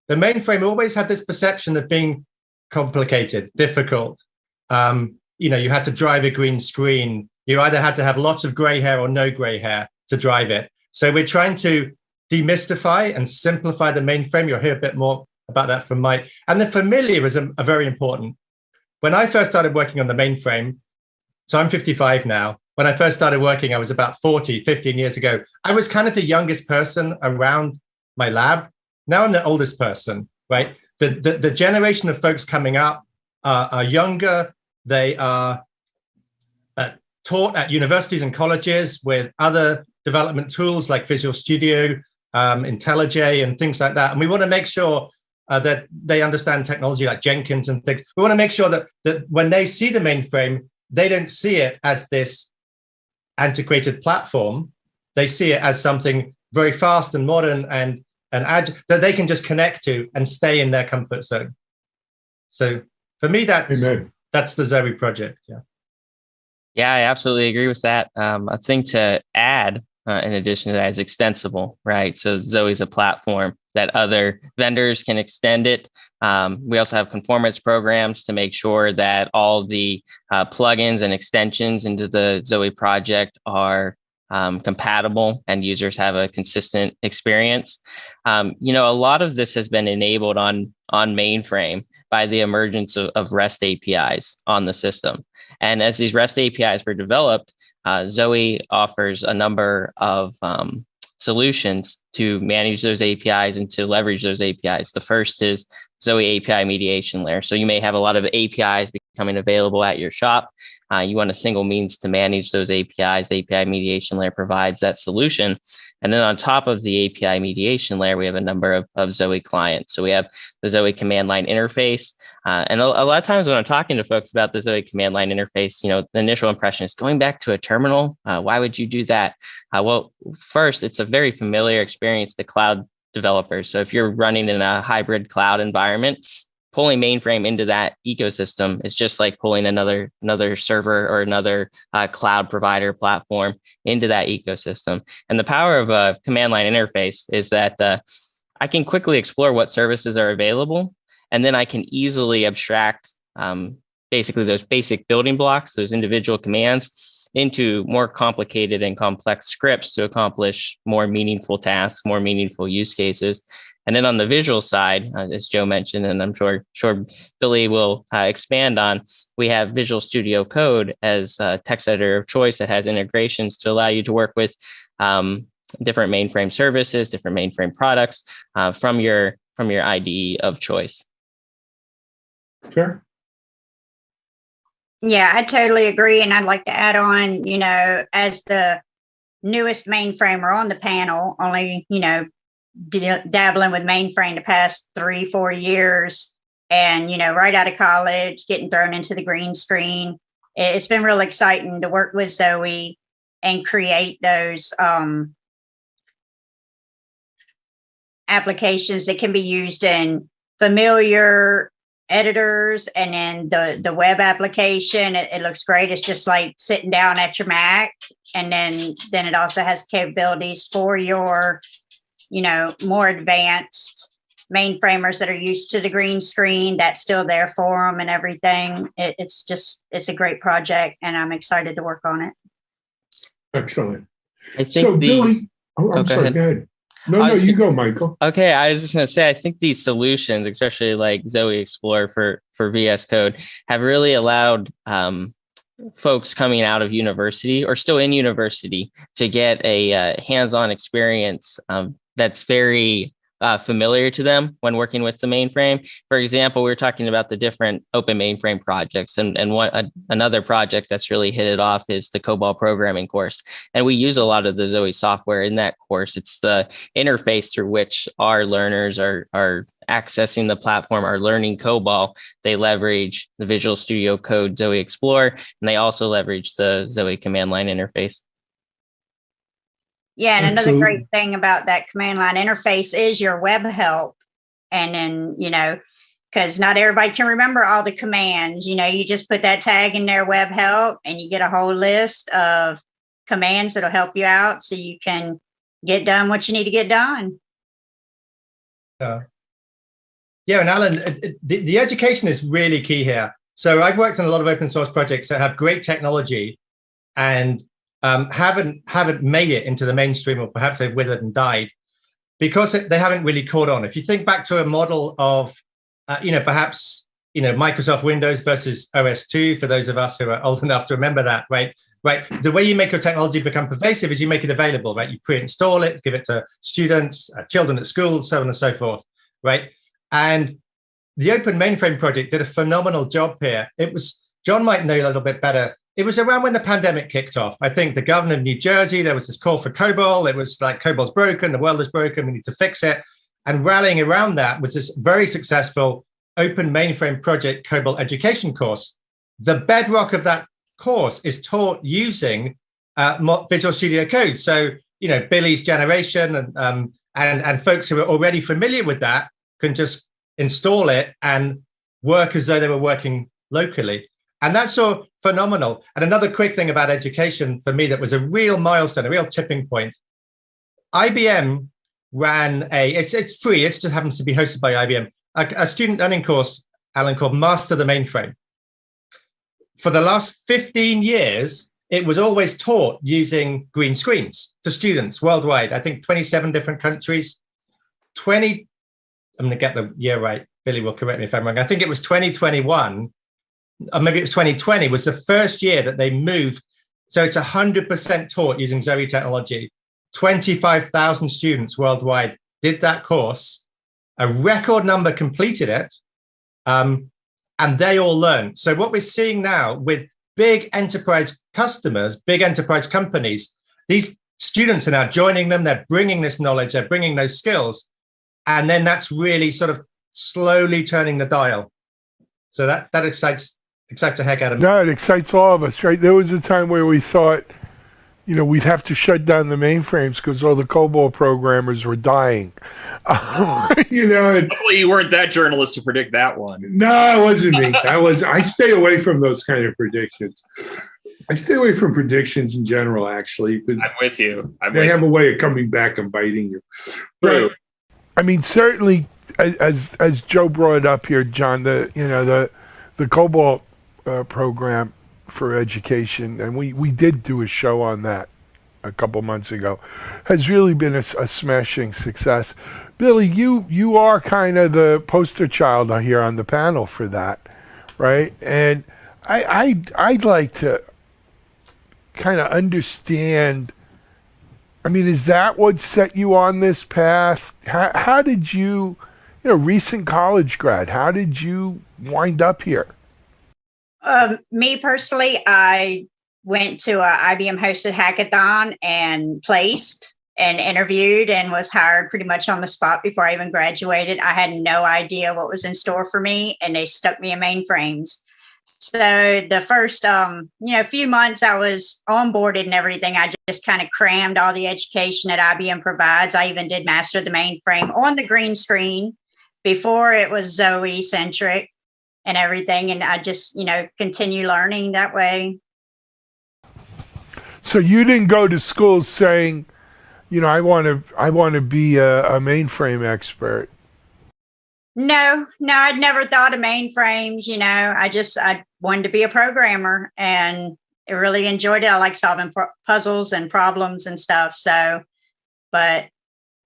The mainframe always had this perception of being complicated, difficult. You had to drive a green screen. You either had to have lots of gray hair or no gray hair to drive it. So we're trying to demystify and simplify the mainframe. You'll hear a bit more about that from Mike. And the familiar is a very important. When I first started working on the mainframe, so I'm 55 now. When I first started working, I was about 15 years ago. I was kind of the youngest person around my lab. Now I'm the oldest person, right? The generation of folks coming up are younger. They are taught at universities and colleges with other development tools like Visual Studio, IntelliJ, and things like that. And we want to make sure that they understand technology like Jenkins and things. We want to make sure that when they see the mainframe, they don't see it as this antiquated platform. They see it as something very fast and modern and that they can just connect to and stay in their comfort zone. So for me, that's the Zoe project. Yeah, I absolutely agree with that. I think to add, in addition to that, is extensible, right? So Zoe's a platform that other vendors can extend it. We also have conformance programs to make sure that all the plugins and extensions into the Zoe project are compatible and users have a consistent experience. A lot of this has been enabled on mainframe by the emergence of REST APIs on the system. And as these REST APIs were developed, Zoe offers a number of solutions to manage those APIs and to leverage those APIs. The first is Zoe API mediation layer. So you may have a lot of APIs becoming available at your shop. You want a single means to manage those APIs. The API mediation layer provides that solution. And then on top of the API mediation layer, we have a number of Zoe clients. So we have the Zoe command line interface. And a lot of times when I'm talking to folks about the Zoe command line interface, the initial impression is going back to a terminal. Why would you do that? Well, first, it's a very familiar experience to cloud developers. So if you're running in a hybrid cloud environment, pulling mainframe into that ecosystem is just like pulling another server or another cloud provider platform into that ecosystem. And the power of a command line interface is that I can quickly explore what services are available, and then I can easily abstract basically those basic building blocks, those individual commands, into more complicated and complex scripts to accomplish more meaningful tasks, more meaningful use cases. And then on the visual side, as Joe mentioned, and I'm sure Billy will expand on, we have Visual Studio Code as a text editor of choice that has integrations to allow you to work with different mainframe services, different mainframe products from your IDE of choice. Sure. Yeah, I totally agree. And I'd like to add on, as the newest mainframer on the panel, only, dabbling with mainframe the past 3-4 years, and, right out of college, getting thrown into the green screen. It's been real exciting to work with Zoe and create those applications that can be used in familiar editors, and then the web application. It looks great. It's just like sitting down at your Mac, and then it also has capabilities for your more advanced mainframers that are used to the green screen. That's still there for them and everything. It's a great project, and I'm excited to work on it. Excellent. I think Billy, I'm sorry, go ahead. No, you go, Michael. Okay, I was just going to say, I think these solutions, especially like Zoe Explorer for VS Code, have really allowed folks coming out of university or still in university to get a hands-on experience that's very familiar to them when working with the mainframe. For example, we were talking about the different open mainframe projects, and another project that's really hit it off is the COBOL programming course. And we use a lot of the Zoe software in that course. It's the interface through which our learners are accessing the platform, are learning COBOL. They leverage the Visual Studio Code Zoe Explorer, and they also leverage the Zoe command line interface. Yeah, and another great thing about that command line interface is your web help. And then, because not everybody can remember all the commands, you just put that tag in their web help, and you get a whole list of commands that'll help you out so you can get done what you need to get done. Yeah, and Alan, the education is really key here. So I've worked on a lot of open source projects that have great technology and haven't made it into the mainstream, or perhaps they've withered and died because they haven't really caught on. If you think back to a model of, perhaps, Microsoft Windows versus OS2, for those of us who are old enough to remember that, right? The way you make your technology become pervasive is you make it available, right? You pre-install it, give it to students, children at school, so on and so forth, right? And the Open Mainframe project did a phenomenal job here. John might know a little bit better. It was around when the pandemic kicked off. I think the governor of New Jersey, there was this call for COBOL. It was like, COBOL's broken, the world is broken, we need to fix it. And rallying around that was this very successful Open Mainframe Project COBOL education course. The bedrock of that course is taught using Visual Studio Code. So, Billy's generation and folks who are already familiar with that can just install it and work as though they were working locally. And that's so phenomenal. And another quick thing about education for me that was a real milestone, a real tipping point. IBM ran it's free, it just happens to be hosted by IBM, a student learning course, Alan, called Master the Mainframe. For the last 15 years, it was always taught using green screens to students worldwide. I think 27 different countries, I'm going to get the year right. Billy will correct me if I'm wrong. I think it was 2021. Or maybe it was 2020, was the first year that they moved. So it's 100% taught using Zoe technology. 25,000 students worldwide did that course. A record number completed it, and they all learned. So what we're seeing now with big enterprise customers, big enterprise companies, these students are now joining them. They're bringing this knowledge, they're bringing those skills. And then that's really sort of slowly turning the dial. So that excites the heck out of me. No, it excites all of us, right? There was a time where we thought, we'd have to shut down the mainframes because all the COBOL programmers were dying. Hopefully you weren't that journalist to predict that one. No, it wasn't me. I stay away from those kind of predictions. I stay away from predictions in general, actually, because I'm with you. They have a way of coming back and biting you. True. But, certainly, as Joe brought it up here, John, the COBOL program for education, and we did do a show on that a couple months ago, has really been a smashing success. Billy, you are kind of the poster child here on the panel for that, right? And I'd like to kind of understand. I mean, is that what set you on this path? How did you, recent college grad, how did you wind up here? Me personally, I went to a IBM hosted hackathon and placed and interviewed and was hired pretty much on the spot before I even graduated. I had no idea what was in store for me, and they stuck me in mainframes. So the first, few months I was onboarded and everything, I just kind of crammed all the education that IBM provides. I even did master the mainframe on the green screen before it was Zoe centric and everything. And I just, continue learning that way. So you didn't go to school saying, I want to be a mainframe expert. No, I'd never thought of mainframes. I wanted to be a programmer, and I really enjoyed it. I like solving puzzles and problems and stuff. So, but,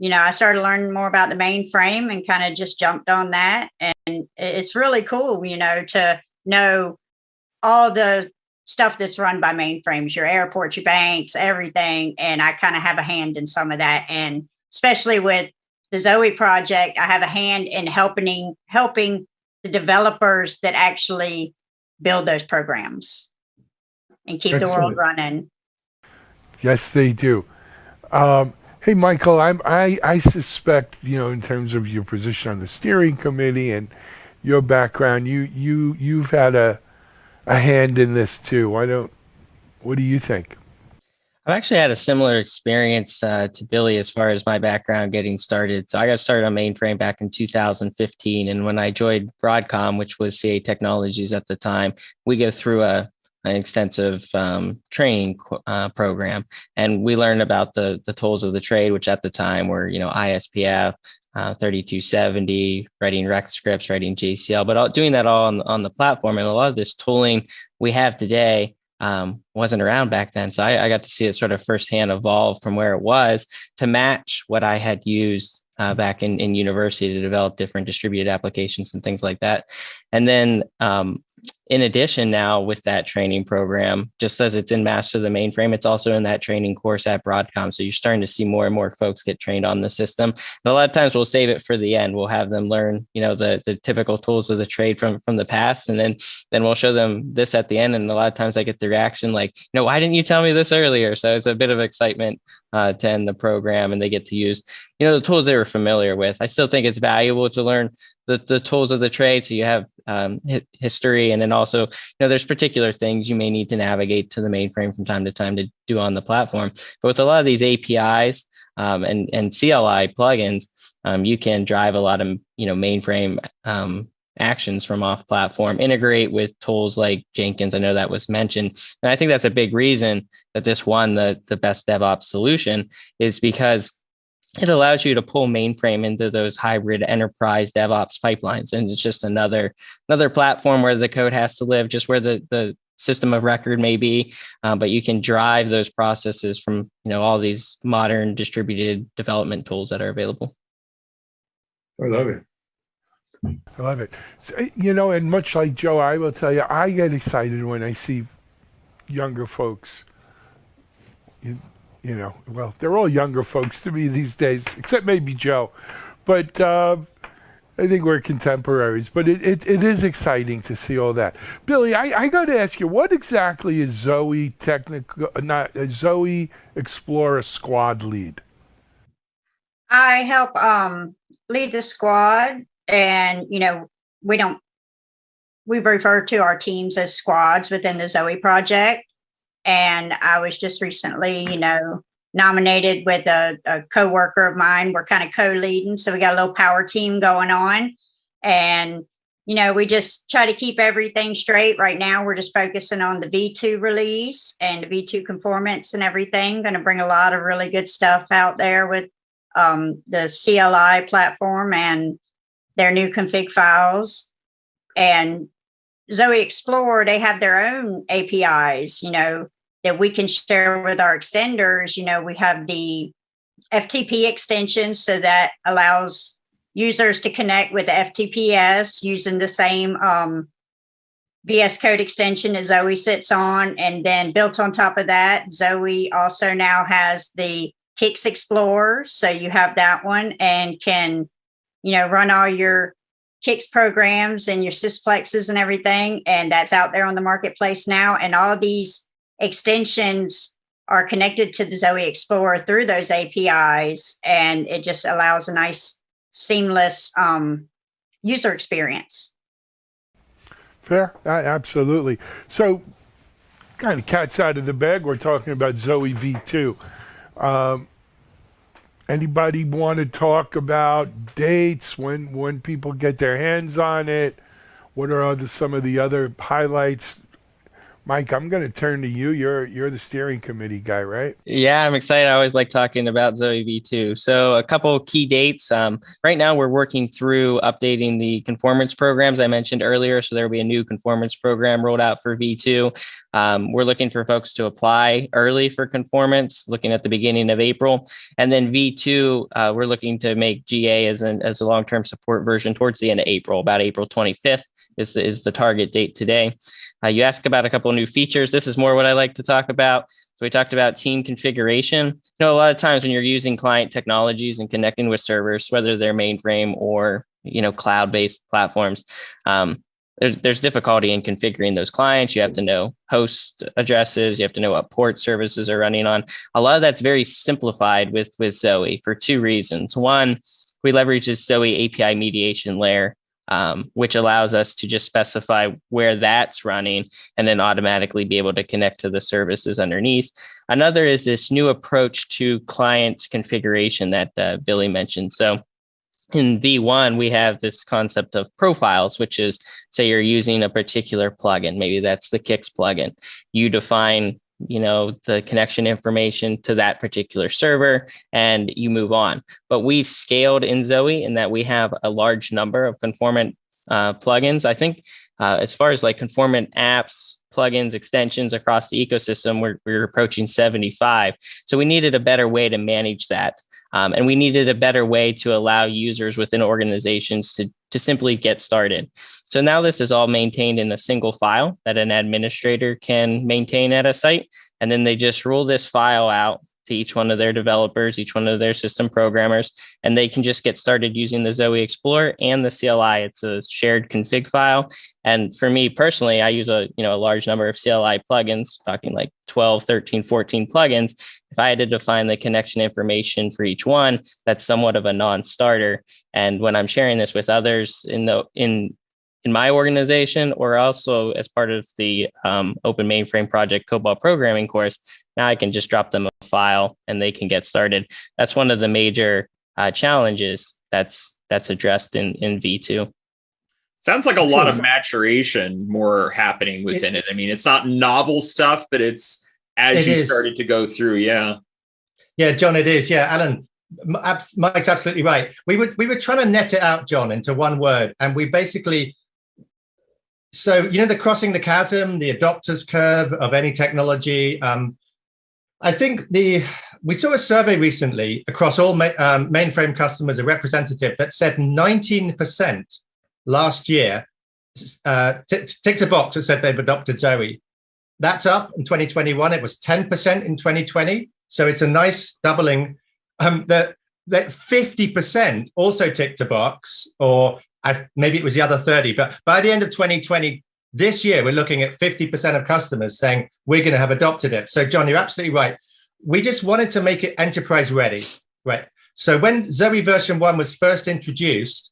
I started learning more about the mainframe and kind of just jumped on that. And it's really cool, to know all the stuff that's run by mainframes, your airports, your banks, everything. And I kind of have a hand in some of that. And especially with the Zoe project, I have a hand in helping the developers that actually build those programs and keep the world running. Yes, they do. Hey, Michael, I suspect, in terms of your position on the steering committee and your background, you've had a hand in this too. What do you think? I've actually had a similar experience to Billy as far as my background getting started. So I got started on mainframe back in 2015. And when I joined Broadcom, which was CA Technologies at the time, we go through an extensive training program. And we learned about the tools of the trade, which at the time were, ISPF, 3270, writing rec scripts, writing JCL, but doing that all on the platform. And a lot of this tooling we have today wasn't around back then. So I got to see it sort of firsthand evolve from where it was to match what I had used back in university to develop different distributed applications and things like that. And then in addition, now with that training program, just as it's in Master the Mainframe, it's also in that training course at Broadcom. So you're starting to see more and more folks get trained on the system. And a lot of times we'll save it for the end. We'll have them learn, the typical tools of the trade from the past, and then we'll show them this at the end. And a lot of times I get the reaction like, why didn't you tell me this earlier? So it's a bit of excitement to end the program, and they get to use, the tools they were familiar with. I still think it's valuable to learn the tools of the trade, so you have history, and then also there's particular things you may need to navigate to the mainframe from time to time to do on the platform. But with a lot of these APIs and CLI plugins, you can drive a lot of mainframe actions from off platform, integrate with tools like Jenkins. I know that was mentioned, and I think that's a big reason that this won the best DevOps solution, is because it allows you to pull mainframe into those hybrid enterprise DevOps pipelines. And it's just another platform where the code has to live, just where the system of record may be. But you can drive those processes from, all these modern distributed development tools that are available. I love it. So, and much like Joe, I will tell you, I get excited when I see younger folks. Well, they're all younger folks to me these days, except maybe Joe. But I think we're contemporaries. But it is exciting to see all that. Billy, I got to ask you, what exactly is Zoe Zoe Explorer Squad lead? I help lead the squad, and we refer to our teams as squads within the Zoe project. And I was just recently, nominated with a coworker of mine. We're kind of co-leading. So we got a little power team going on. And, we just try to keep everything straight. Right now, we're just focusing on the V2 release and the V2 conformance and everything. Going to bring a lot of really good stuff out there with the CLI platform and their new config files. And Zoe Explorer, they have their own APIs, that we can share with our extenders. We have the FTP extension, so that allows users to connect with the FTPS using the same VS Code extension that Zoe sits on. And then built on top of that, Zoe also now has the Kix Explorer. So you have that one and can, run all your Kix programs and your Sysplexes and everything. And that's out there on the marketplace now. And all these extensions are connected to the Zoe Explorer through those APIs. And it just allows a nice, seamless user experience. Fair, absolutely. So, kind of cat's out of the bag. We're talking about Zoe V2. Anybody want to talk about dates, when people get their hands on it? What are some of the other highlights? Mike, I'm going to turn to you. You're the steering committee guy, right? Yeah, I'm excited. I always like talking about Zoe V2. So a couple key dates. Right now, we're working through updating the conformance programs I mentioned earlier. So there will be a new conformance program rolled out for V2. We're looking for folks to apply early for conformance, looking at the beginning of April. And then V2, we're looking to make GA as a long-term support version towards the end of April, about April 25th is the target date today. You asked about a couple of new features. This is more what I like to talk about. So we talked about team configuration. A lot of times when you're using client technologies and connecting with servers, whether they're mainframe or cloud-based platforms, there's difficulty in configuring those clients. You have to know host addresses. You have to know what port services are running on. A lot of that's very simplified with Zoe for two reasons. One, we leverage this Zoe API mediation layer, which allows us to just specify where that's running and then automatically be able to connect to the services underneath. Another is this new approach to client configuration that Billy mentioned. So in V1, we have this concept of profiles, which is, say you're using a particular plugin, maybe that's the Kix plugin. You define the connection information to that particular server and you move on. But we've scaled in Zoe in that we have a large number of conformant plugins. I think as far as like conformant apps, plugins, extensions across the ecosystem, we're approaching 75. So we needed a better way to manage that. And we needed a better way to allow users within organizations to simply get started. So now this is all maintained in a single file that an administrator can maintain at a site. And then they just roll this file out to each one of their developers, each one of their system programmers, and they can just get started using the Zoe Explorer and the CLI. It's a shared config file. And for me personally, I use a large number of CLI plugins, talking like 12, 13, 14 plugins. If I had to define the connection information for each one, that's somewhat of a non-starter. And when I'm sharing this with others in my organization, or also as part of the Open Mainframe Project COBOL programming course, now I can just drop them a file and they can get started. That's one of the major challenges that's addressed in V2. Sounds like a lot of maturation more happening within it. I mean, it's not novel stuff, but it's as you started to go through. Yeah. Yeah, John, it is. Yeah, Alan, Mike's absolutely right. We were trying to net it out, John, into one word. And we basically, so, the crossing the chasm, the adopters curve of any technology. I think we saw a survey recently across all mainframe customers, a representative that said 19% last year ticked a box that said they've adopted Zoe. That's up in 2021. It was 10% in 2020. So it's a nice doubling. That 50% also ticked a box, or maybe it was the other 30. But by the end of 2020, this year, we're looking at 50% of customers saying we're going to have adopted it. So, John, you're absolutely right. We just wanted to make it enterprise ready, right? So when Zoe version 1 was first introduced,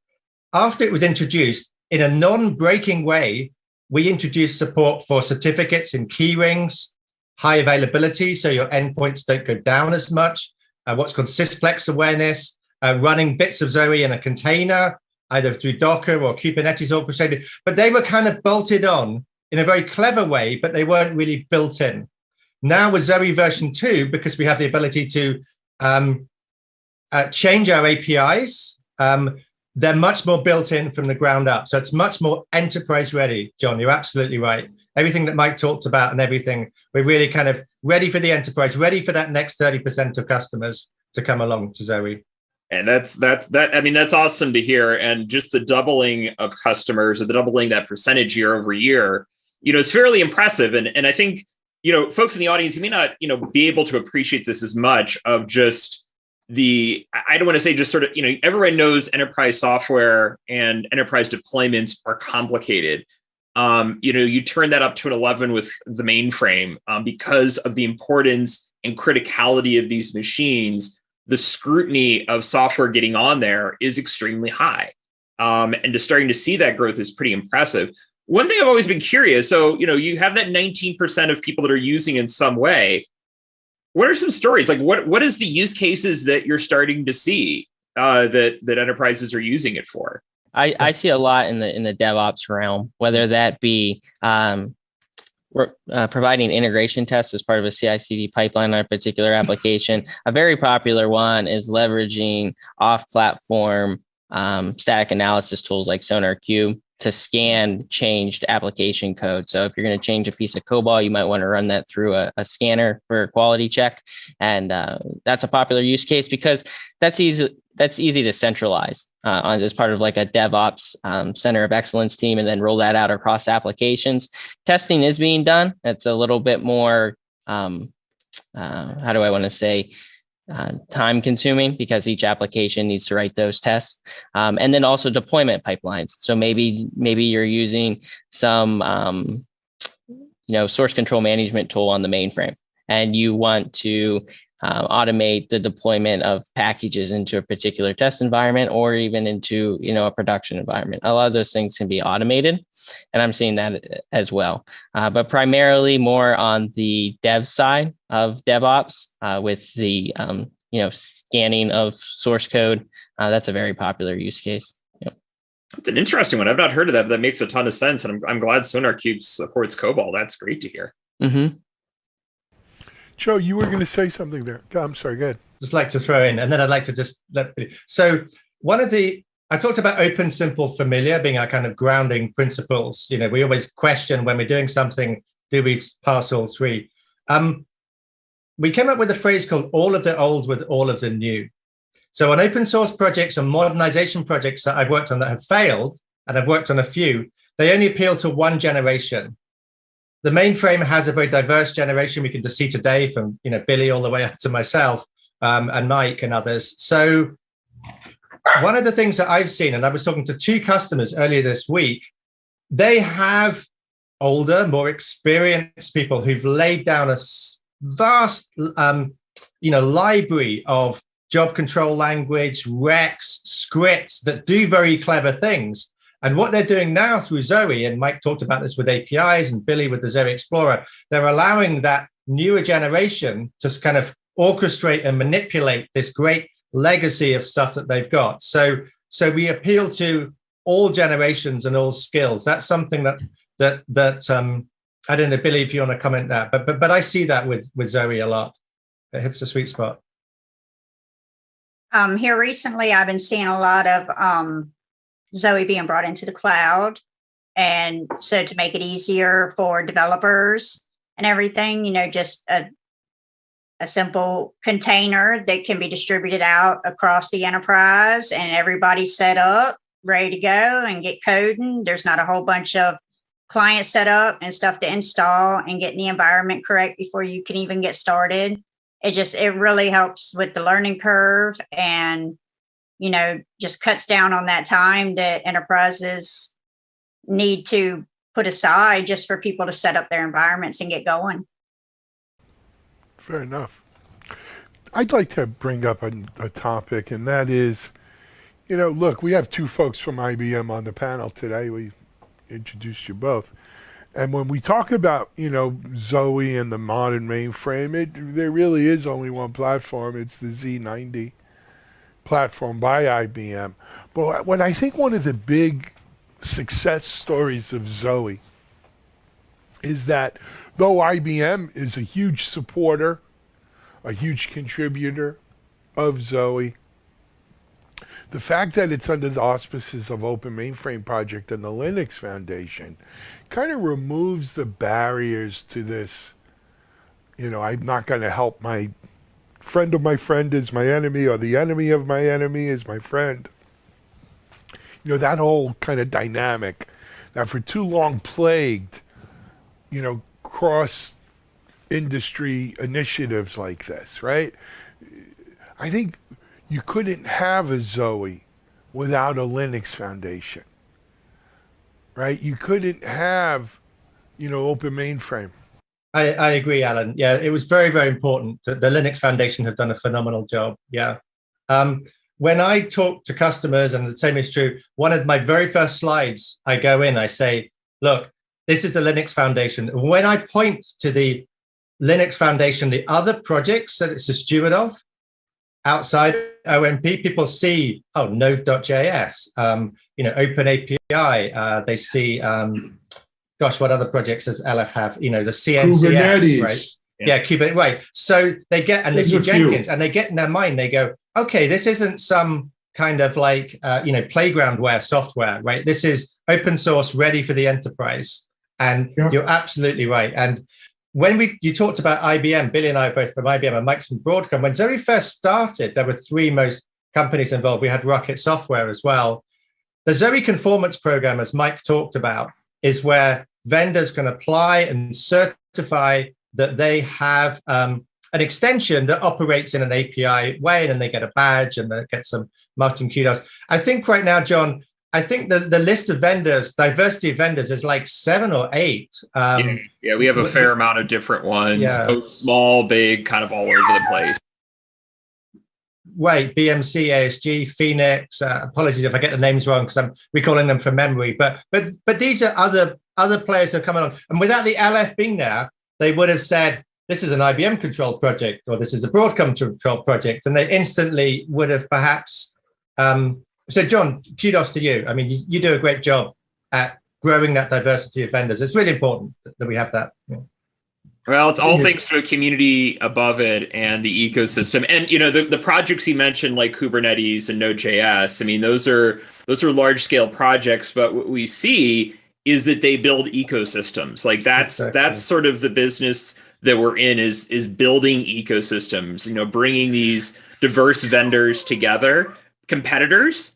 after it was introduced in a non-breaking way, we introduced support for certificates and key rings, high availability, so your endpoints don't go down as much, what's called Sysplex awareness, running bits of Zoe in a container, either through Docker or Kubernetes orchestrated, but they were kind of bolted on in a very clever way, but they weren't really built in. Now with Zoe version 2, because we have the ability to change our APIs, they're much more built in from the ground up. So it's much more enterprise ready. John, you're absolutely right. Everything that Mike talked about and everything, we're really kind of ready for the enterprise, ready for that next 30% of customers to come along to Zoe. And that's awesome to hear. And just the doubling of customers, or the doubling that percentage year over year, is fairly impressive. And I think, folks in the audience, you may not, be able to appreciate this as much of just I don't want to say just sort of, everyone knows enterprise software and enterprise deployments are complicated. You turn that up to an 11 with the mainframe because of the importance and criticality of these machines. The scrutiny of software getting on there is extremely high. And just starting to see that growth is pretty impressive. One thing I've always been curious, so, you have that 19% of people that are using in some way. What are some stories? Like what is the use cases that you're starting to see that enterprises are using it for? I see a lot in the DevOps realm, whether that be providing integration tests as part of a CI/CD pipeline on a particular application. A very popular one is leveraging off-platform static analysis tools like SonarQube to scan changed application code. So if you're going to change a piece of COBOL, you might want to run that through a scanner for a quality check. And that's a popular use case because that's easy to centralize as part of like a DevOps center of excellence team, and then roll that out across applications. Testing is being done. It's a little bit more, how do I want to say, time consuming because each application needs to write those tests. And then also deployment pipelines. So maybe you're using some, source control management tool on the mainframe, and you want to automate the deployment of packages into a particular test environment or even into, a production environment. A lot of those things can be automated, and I'm seeing that as well. But primarily more on the dev side of DevOps with the, scanning of source code. That's a very popular use case. It's an interesting one. I've not heard of that, but that makes a ton of sense. And I'm glad SonarQube supports COBOL. That's great to hear. Mm-hmm. Joe, you were going to say something there. I'm sorry, go ahead. Just like to throw in, and then I'd like to just so I talked about open, simple, familiar being our kind of grounding principles. We always question when we're doing something, do we pass all three? We came up with a phrase called all of the old with all of the new. So on open source projects and modernization projects that I've worked on that have failed, and I've worked on a few, they only appeal to one generation. The mainframe has a very diverse generation. We can just see today from Billy all the way up to myself and Mike and others. So one of the things that I've seen, and I was talking to 2 customers earlier this week, they have older, more experienced people who've laid down a vast, library of job control language, recs, scripts that do very clever things. And what they're doing now through Zoe, and Mike talked about this with APIs and Billy with the Zoe Explorer, they're allowing that newer generation to kind of orchestrate and manipulate this great legacy of stuff that they've got. So we appeal to all generations and all skills. That's something that I don't know, Billy, if you want to comment that, but I see that with Zoe a lot. It hits the sweet spot. Here recently, I've been seeing a lot of Zoe being brought into the cloud. And so to make it easier for developers and everything, just a simple container that can be distributed out across the enterprise, and everybody's set up, ready to go and get coding. There's not a whole bunch of clients set up and stuff to install and getting the environment correct before you can even get started. It really helps with the learning curve, and just cuts down on that time that enterprises need to put aside just for people to set up their environments and get going. Fair enough. I'd like to bring up a topic, and that is, look, we have 2 folks from IBM on the panel today. We introduced you both. And when we talk about, Zoe and the modern mainframe, there really is only one platform. It's the Z90 platform by IBM. But what I think one of the big success stories of Zoe is that though IBM is a huge supporter, a huge contributor of Zoe, the fact that it's under the auspices of Open Mainframe Project and the Linux Foundation kind of removes the barriers to this. I'm not going to help my friend of my friend is my enemy, or the enemy of my enemy is my friend. That whole kind of dynamic that for too long plagued, cross-industry initiatives like this, right? I think you couldn't have a Zoe without a Linux Foundation, right? You couldn't have, Open Mainframe. I agree, Alan. Yeah, it was very, very important. The Linux Foundation have done a phenomenal job. Yeah. When I talk to customers, and the same is true, one of my very first slides, I go in, I say, look, this is the Linux Foundation. When I point to the Linux Foundation, the other projects that it's a steward of outside OMP, people see, Node.js, OpenAPI, they see, what other projects does LF have? The CNCF, Kubernetes. Right? Yeah, Kubernetes, right. So they get, and they see Jenkins, and they get in their mind, they go, okay, this isn't some kind of like, playgroundware software, right? This is open source, ready for the enterprise. And you're absolutely right. And when you talked about IBM, Billy and I are both from IBM and Mike's from Broadcom. When Zoe first started, there were 3 most companies involved. We had Rocket Software as well. The Zoe Conformance Program, as Mike talked about, is where vendors can apply and certify that they have an extension that operates in an API way, and then they get a badge and they get some marketing kudos. I think right now, John, the list of vendors, diversity of vendors, is like 7 or 8. Yeah, we have a fair amount of different ones, both small, big, kind of all over the place. Right, BMC, ASG, Phoenix. Apologies if I get the names wrong because I'm recalling them from memory. But these are other players that have come along. And without the LF being there, they would have said, this is an IBM controlled project, or this is a Broadcom controlled project. And they instantly would have perhaps... So John, kudos to you. I mean, you do a great job at growing that diversity of vendors. It's really important that we have that. Yeah. Well, it's all thanks to a community above it and the ecosystem. And, the projects you mentioned, like Kubernetes and Node.js, I mean, those are large scale projects, but what we see is that they build ecosystems. Like that's sort of the business that we're in is building ecosystems, bringing these diverse vendors together, competitors,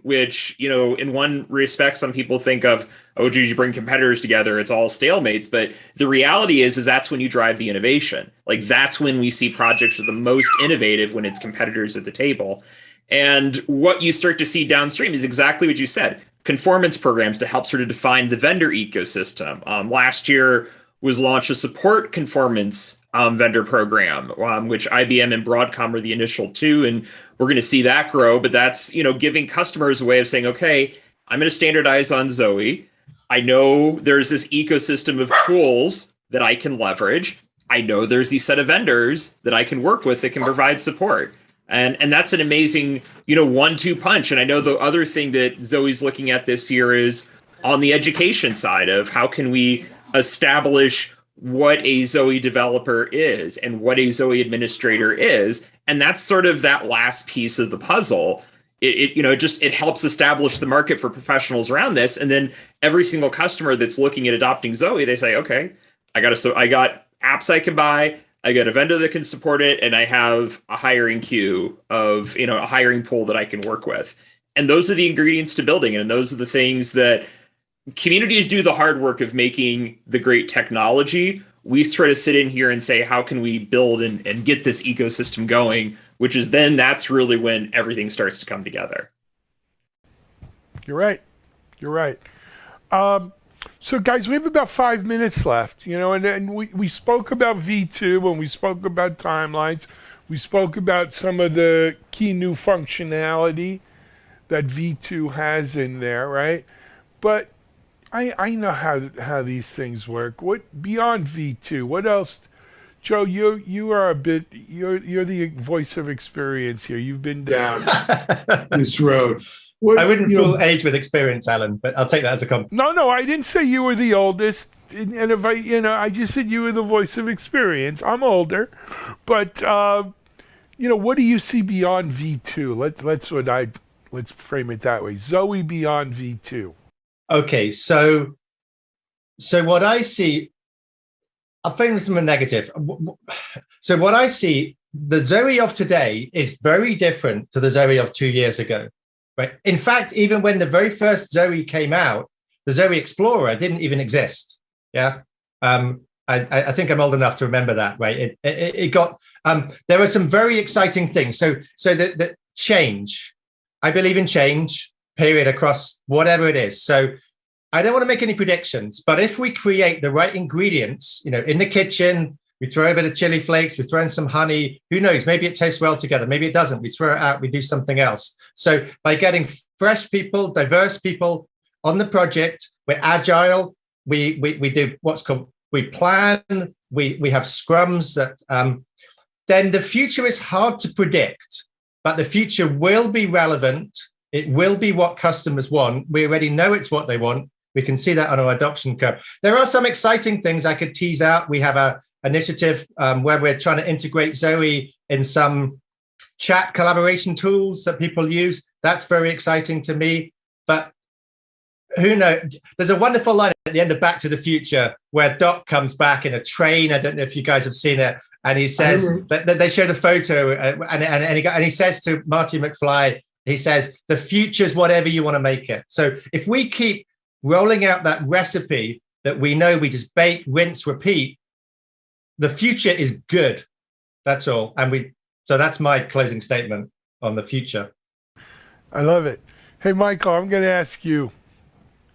which, in one respect, some people think of, geez, you bring competitors together, it's all stalemates. But the reality is that's when you drive the innovation. Like that's when we see projects are the most innovative, when it's competitors at the table. And what you start to see downstream is exactly what you said, conformance programs to help sort of define the vendor ecosystem. Last year was launched a support conformance vendor program, which IBM and Broadcom were the initial 2, and we're going to see that grow. But that's, giving customers a way of saying, okay, I'm going to standardize on Zoe. I know there's this ecosystem of tools that I can leverage. I know there's these set of vendors that I can work with that can provide support. And that's an amazing, 1-2 punch. And I know the other thing that Zoe's looking at this year is on the education side of how can we establish what a Zoe developer is and what a Zoe administrator is. And that's sort of that last piece of the puzzle. It helps establish the market for professionals around this. And then every single customer that's looking at adopting Zoe, they say, okay, I got apps I can buy, I got a vendor that can support it, and I have a hiring queue of, a hiring pool that I can work with. And those are the ingredients to building it. And those are the things that communities do the hard work of making the great technology. We try to sit in here and say, how can we build and get this ecosystem going, which is then that's really when everything starts to come together. You're right. So guys, we have about 5 minutes left, and we spoke about V2 and we spoke about timelines. We spoke about some of the key new functionality that V2 has in there, right? But I know how these things work. What beyond V2? What else? Joe, you are you're the voice of experience here. You've been down this road. I wouldn't fool age with experience, Alan, but I'll take that as a compliment. No, I didn't say you were the oldest. And if I just said you were the voice of experience. I'm older, but what do you see beyond V2? Let's frame it that way. Zoe beyond V2. Okay, so what I see, I'll frame this from a negative. So what I see, the Zoe of today is very different to the Zoe of 2 years ago. Right. In fact, even when the very first Zoe came out, the Zoe Explorer didn't even exist. Yeah. I think I'm old enough to remember that. Right. It got. There are some very exciting things. So the change. I believe in change. Period. Across whatever it is. So I don't want to make any predictions, but if we create the right ingredients, in the kitchen. We throw a bit of chili flakes, we throw in some honey, who knows, maybe it tastes well together, maybe it doesn't, we throw it out, we do something else. So by getting fresh people, diverse people on the project, we're agile, we do what's called, we plan, we have scrums that, then the future is hard to predict, but the future will be relevant, it will be what customers want, we already know it's what they want, we can see that on our adoption curve. There are some exciting things I could tease out, we have a initiative where we're trying to integrate Zoe in some chat collaboration tools that people use. That's very exciting to me. But who knows? There's a wonderful line at the end of Back to the Future where Doc comes back in a train. I don't know if you guys have seen it. And he says, that they show the photo and he says to Marty McFly, he says, the future's whatever you want to make it. So if we keep rolling out that recipe that we know we just bake, rinse, repeat, the future is good. That's all. So that's my closing statement on the future. I love it. Hey, Michael, I'm going to ask you,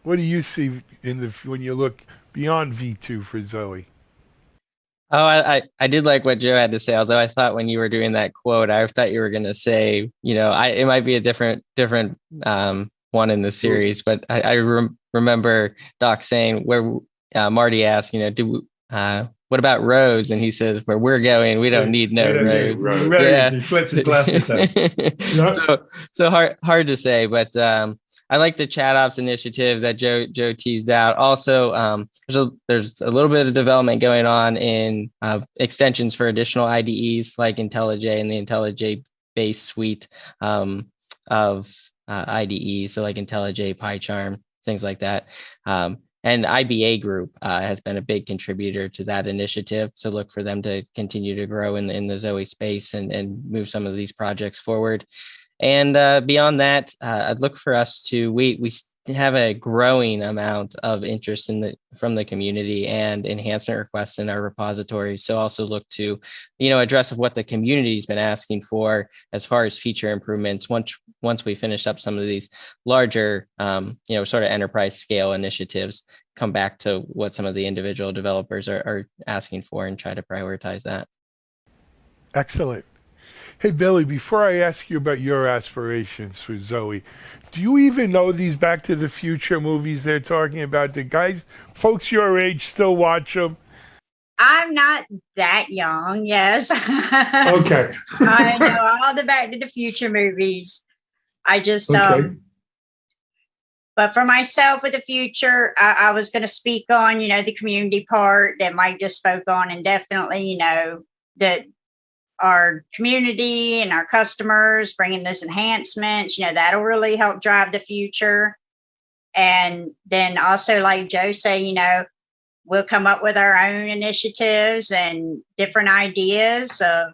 what do you see when you look beyond V2 for Zoe? Oh, I did like what Joe had to say, although I thought when you were doing that quote, I thought you were going to say, it might be a different one in the series, but I remember Doc saying where Marty asked, what about roads? And he says, where we're going, we don't need no roads. Yeah. He flips his glasses down. So hard to say, but I like the chat ops initiative that Joe teased out. Also, there's a little bit of development going on in extensions for additional IDEs like IntelliJ and the IntelliJ base suite of IDEs, so like IntelliJ, PyCharm, things like that. And IBA Group has been a big contributor to that initiative. So look for them to continue to grow in the Zoe space and move some of these projects forward. And beyond that, I'd look for us to, we have a growing amount of interest from the community and enhancement requests in our repository. So also look to, address what the community's been asking for as far as feature improvements. Once we finish up some of these larger, sort of enterprise scale initiatives, come back to what some of the individual developers are asking for and try to prioritize that. Excellent. Hey, Billy, before I ask you about your aspirations for Zoe, do you even know these Back to the Future movies they're talking about? The folks your age still watch them? I'm not that young, yes. Okay. I know all the Back to the Future movies. I just, but for myself with the future, I was going to speak on, the community part that Mike just spoke on, and definitely, that our community and our customers bringing those enhancements, that'll really help drive the future. And then also, like Joe said, we'll come up with our own initiatives and different ideas of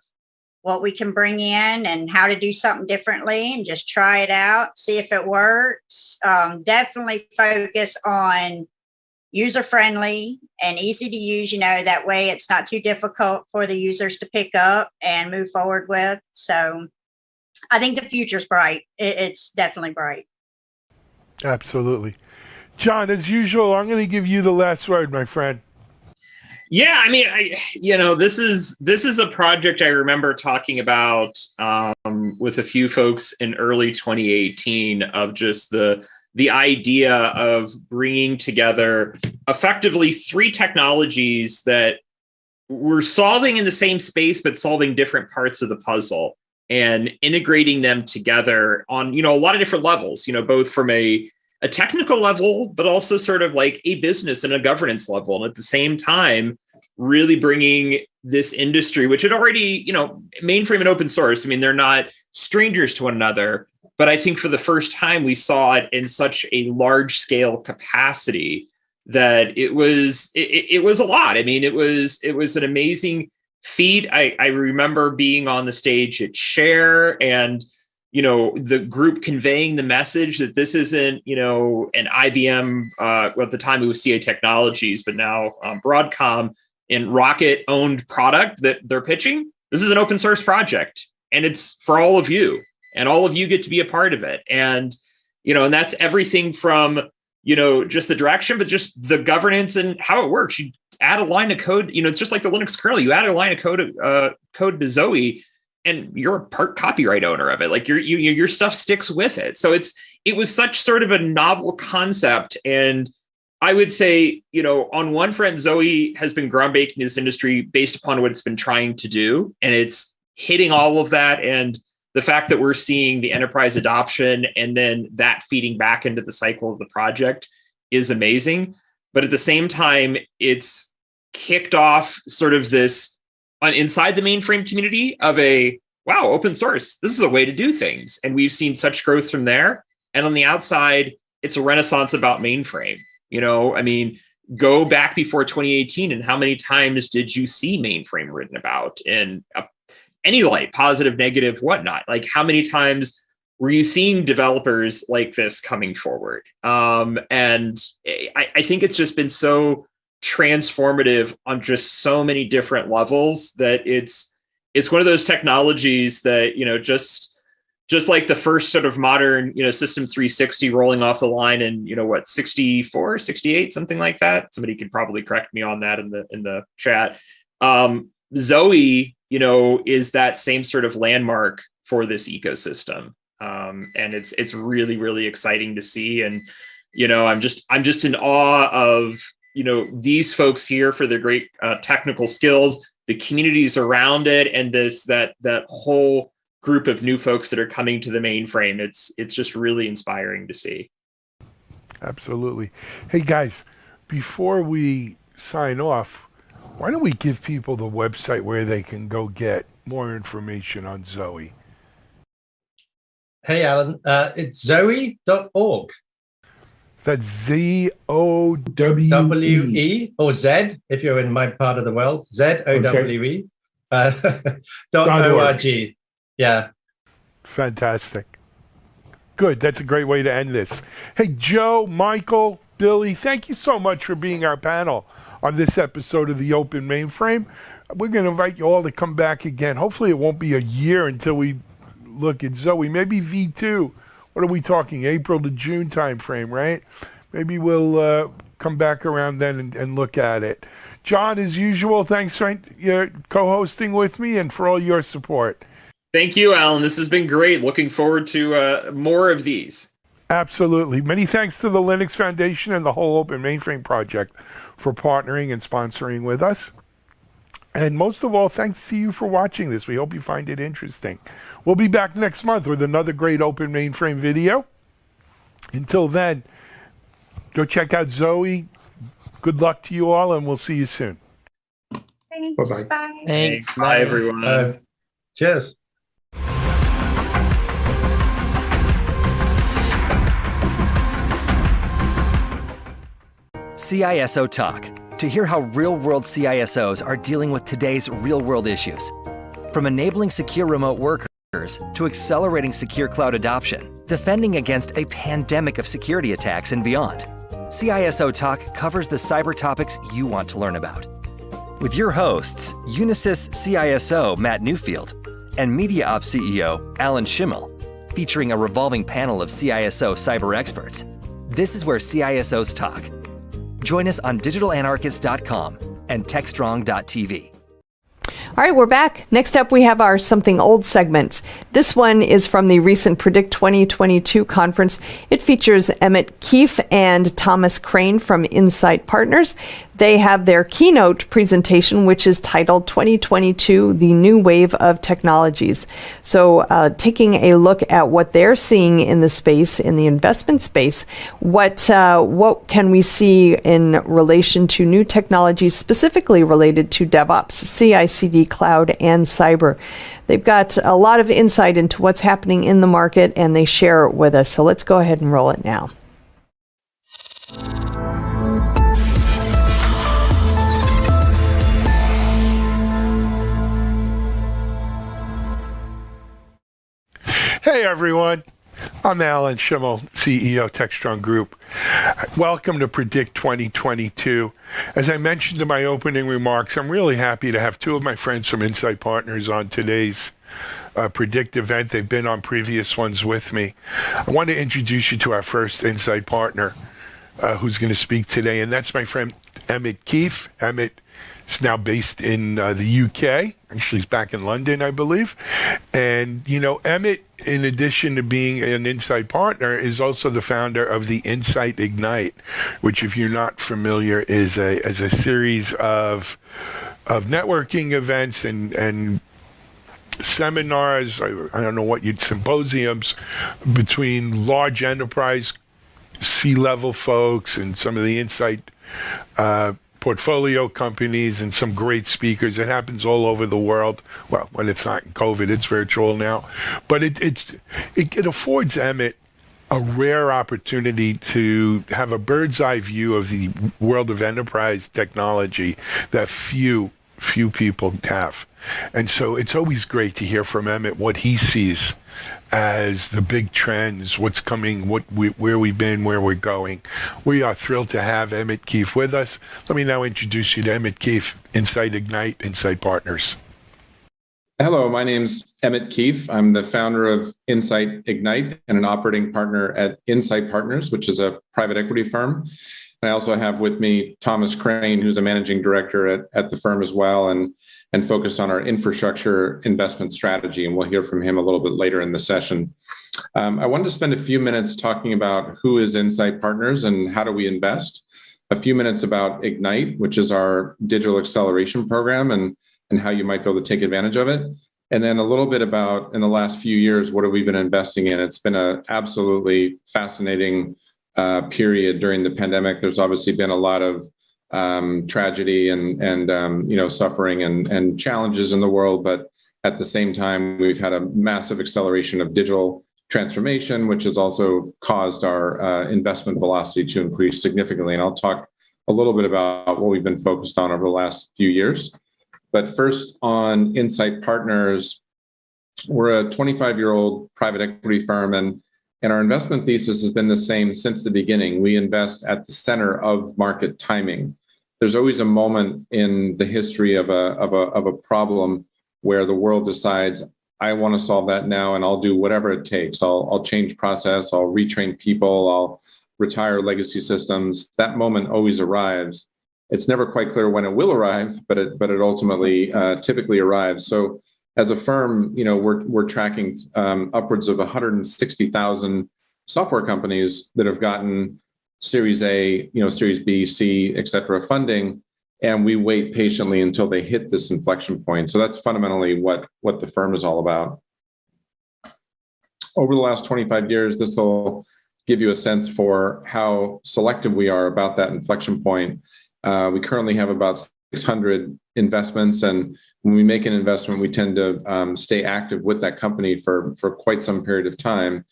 what we can bring in and how to do something differently and just try it out, see if it works. Definitely focus on user-friendly and easy to use, that way it's not too difficult for the users to pick up and move forward with. So I think the future's bright. It's definitely bright. Absolutely. John, as usual, I'm going to give you the last word, my friend. Yeah, I mean, this is a project I remember talking about with a few folks in early 2018 of just the idea of bringing together effectively three technologies that were solving in the same space, but solving different parts of the puzzle and integrating them together on, a lot of different levels, both from a technical level, but also sort of like a business and a governance level. And at the same time, really bringing this industry, which had already, mainframe and open source, I mean, they're not strangers to one another, but I think for the first time we saw it in such a large scale capacity that it was a lot. I mean, it was an amazing feat. I remember being on the stage at Share and, the group conveying the message that this isn't, an IBM, well, at the time it was CA Technologies, but now Broadcom and Rocket owned product that they're pitching. This is an open source project and it's for all of you, and all of you get to be a part of it. And, and that's everything from, just the direction, but just the governance and how it works. You add a line of code, it's just like the Linux kernel. You add a line of code to Zoe, and you're a part copyright owner of it. Like your stuff sticks with it. So it was such sort of a novel concept. And I would say, on one front, Zoe has been groundbreaking this industry based upon what it's been trying to do. And it's hitting all of that. And the fact that we're seeing the enterprise adoption and then that feeding back into the cycle of the project is amazing. But at the same time, it's kicked off sort of this inside the mainframe community of wow, open source, this is a way to do things. And we've seen such growth from there. And on the outside, it's a renaissance about mainframe. I mean, go back before 2018 and how many times did you see mainframe written about in any light, positive, negative, whatnot? Like how many times were you seeing developers like this coming forward? And I think it's just been so transformative on just so many different levels that it's one of those technologies that, just like the first sort of modern, System 360 rolling off the line in, 64, 68, something like that. Somebody could probably correct me on that in the chat. Zoe, is that same sort of landmark for this ecosystem. And it's really, really exciting to see. And, I'm just in awe of, these folks here for their great technical skills, the communities around it, and that whole group of new folks that are coming to the mainframe. It's just really inspiring to see. Absolutely. Hey guys, before we sign off, why don't we give people the website where they can go get more information on Zoe? Hey Alan, it's zoe.org. That's Z-O-W-E or Z if you're in my part of the world. Z-O-W-E. .org. Yeah. Fantastic. Good. That's a great way to end this. Hey, Joe, Michael, Billy, thank you so much for being our panel on this episode of the Open Mainframe. We're going to invite you all to come back again. Hopefully it won't be a year until we look at Zoe. Maybe V2. What are we talking? April to June timeframe, right? Maybe we'll come back around then and look at it. John, as usual, thanks for co-hosting with me and for all your support. Thank you, Alan. This has been great. Looking forward to more of these. Absolutely. Many thanks to the Linux Foundation and the whole Open Mainframe project for partnering and sponsoring with us. And most of all, thanks to you for watching this. We hope you find it interesting. We'll be back next month with another great Open Mainframe video. Until then, go check out Zoe. Good luck to you all, and we'll see you soon. Thanks. Bye-bye. Bye. Thanks. Bye, everyone. Cheers. CISO Talk, to hear how real-world CISOs are dealing with today's real-world issues. From enabling secure remote workers to accelerating secure cloud adoption, defending against a pandemic of security attacks and beyond. CISO Talk covers the cyber topics you want to learn about. With your hosts, Unisys CISO Matt Newfield and MediaOps CEO Alan Schimmel, featuring a revolving panel of CISO cyber experts. This is where CISOs talk. Join us on digitalanarchist.com and techstrong.tv. All right, we're back. Next up, we have our Something Old segment. This one is from the recent Predict 2022 conference. It features Emmett Keefe and Thomas Crane from Insight Partners. They have their keynote presentation, which is titled 2022, The New Wave of Technologies. So taking a look at what they're seeing in the space, in the investment space, what can we see in relation to new technologies, specifically related to DevOps, CI/CD, cloud, and cyber. They've got a lot of insight into what's happening in the market, and they share it with us. So let's go ahead and roll it now. Hey everyone, I'm Alan Schimmel, CEO Techstrong Group. Welcome to Predict 2022. As I mentioned in my opening remarks, I'm really happy to have two of my friends from Insight Partners on today's Predict event. They've been on previous ones with me. I want to introduce you to our first Insight Partner who's going to speak today, and that's my friend Emmett Keefe. Emmett is now based in the UK. Actually, he's back in London, I believe. And, you know, Emmett, in addition to being an Insight Partner, is also the founder of the Insight Ignite, which, if you're not familiar, is a series of networking events and seminars, I don't know what you'd, symposiums between large enterprise C-level folks and some of the Insight portfolio companies and some great speakers. It happens all over the world. Well, when it's not COVID, it's virtual now. But it affords Emmett a rare opportunity to have a bird's eye view of the world of enterprise technology that few people have. And so it's always great to hear from Emmett what he sees as the big trends, what's coming, where we've been, where we're going. We are thrilled to have Emmett Keefe with us. Let me now introduce you to Emmett Keefe, Insight Ignite, Insight Partners. Hello, my name's Emmett Keefe. I'm the founder of Insight Ignite and an operating partner at Insight Partners, which is a private equity firm. And I also have with me Thomas Crane, who's a managing director at the firm as well, and focused on our infrastructure investment strategy. And we'll hear from him a little bit later in the session. I wanted to spend a few minutes talking about who is Insight Partners and how do we invest. A few minutes about Ignite, which is our digital acceleration program, and how you might be able to take advantage of it. And then a little bit about, in the last few years, what have we been investing in? It's been an absolutely fascinating period during the pandemic. There's obviously been a lot of tragedy and suffering and challenges in the world, but at the same time, we've had a massive acceleration of digital transformation, which has also caused our investment velocity to increase significantly. And I'll talk a little bit about what we've been focused on over the last few years. But first, on Insight Partners, we're a 25-year-old private equity firm, and our investment thesis has been the same since the beginning. We invest at the center of market timing. There's always a moment in the history of a problem where the world decides, I want to solve that now, and I'll do whatever it takes. I'll change process, I'll retrain people, I'll retire legacy systems. That moment always arrives. It's never quite clear when it will arrive, but it ultimately typically arrives. So as a firm, we're tracking upwards of 160,000 software companies that have gotten Series A, Series B, C, et cetera, funding, and we wait patiently until they hit this inflection point. So that's fundamentally what the firm is all about. Over the last 25 years, this will give you a sense for how selective we are about that inflection point. We currently have about 600 investments, and when we make an investment, we tend to stay active with that company for quite some period of time.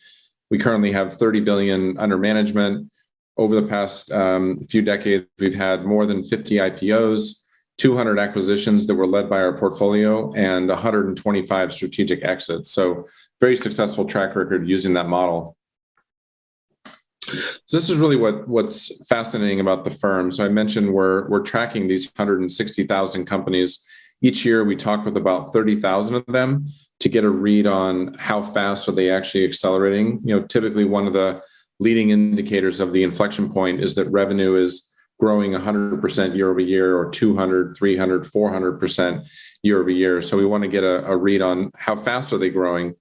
We currently have 30 billion under management. Over the past few decades, we've had more than 50 IPOs, 200 acquisitions that were led by our portfolio, and 125 strategic exits. So very successful track record using that model. So this is really what's fascinating about the firm. So I mentioned we're tracking these 160,000 companies. Each year we talk with about 30,000 of them to get a read on how fast are they actually accelerating. Typically one of the leading indicators of the inflection point is that revenue is growing 100% year over year, or 200, 300, 400% year over year. So we want to get a read on how fast are they growing.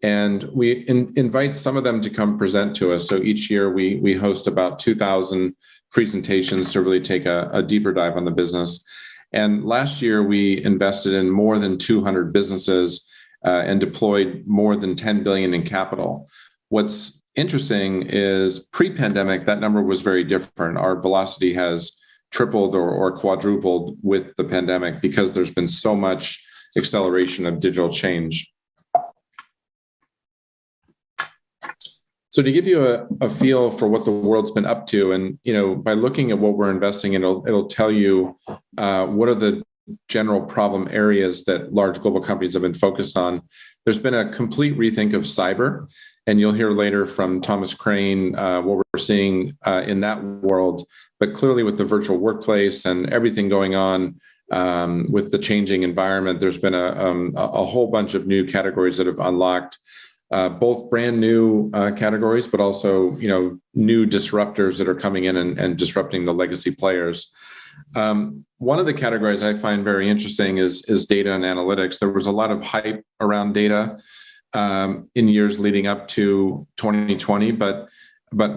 And we invite some of them to come present to us. So each year we host about 2,000 presentations to really take a deeper dive on the business. And last year, we invested in more than 200 businesses and deployed more than 10 billion in capital. What's interesting is pre-pandemic, that number was very different. Our velocity has tripled or quadrupled with the pandemic because there's been so much acceleration of digital change. So to give you a feel for what the world's been up to, and by looking at what we're investing in, it'll tell you what are the general problem areas that large global companies have been focused on. There's been a complete rethink of cyber, and you'll hear later from Thomas Crane what we're seeing in that world. But clearly, with the virtual workplace and everything going on with the changing environment, there's been a whole bunch of new categories that have unlocked. Both brand new categories, but also new disruptors that are coming in and disrupting the legacy players. One of the categories I find very interesting is data and analytics. There was a lot of hype around data in years leading up to 2020, but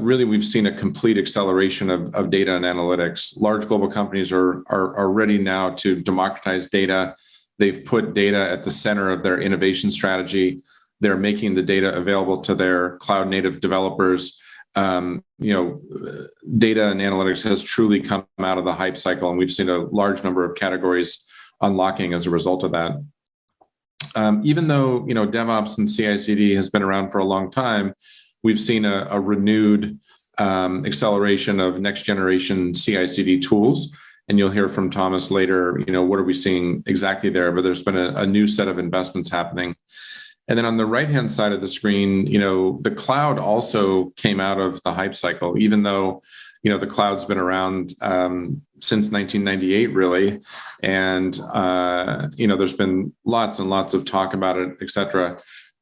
really we've seen a complete acceleration of data and analytics. Large global companies are ready now to democratize data. They've put data at the center of their innovation strategy. They're making the data available to their cloud native developers. Data and analytics has truly come out of the hype cycle, and we've seen a large number of categories unlocking as a result of that. Even though DevOps and CI/CD has been around for a long time, we've seen a renewed acceleration of next generation CI/CD tools. And you'll hear from Thomas later, what are we seeing exactly there? But there's been a new set of investments happening. And then on the right-hand side of the screen, the cloud also came out of the hype cycle, even though, the cloud's been around since 1998, really. And, there's been lots and lots of talk about it, et cetera.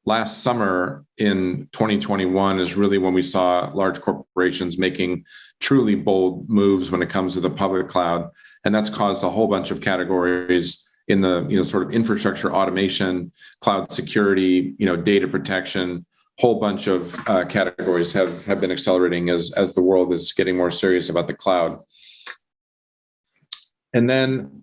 Last summer in 2021 is really when we saw large corporations making truly bold moves when it comes to the public cloud. And that's caused a whole bunch of categories in the sort of infrastructure automation, cloud security, data protection. Whole bunch of categories have been accelerating as the world is getting more serious about the cloud. And then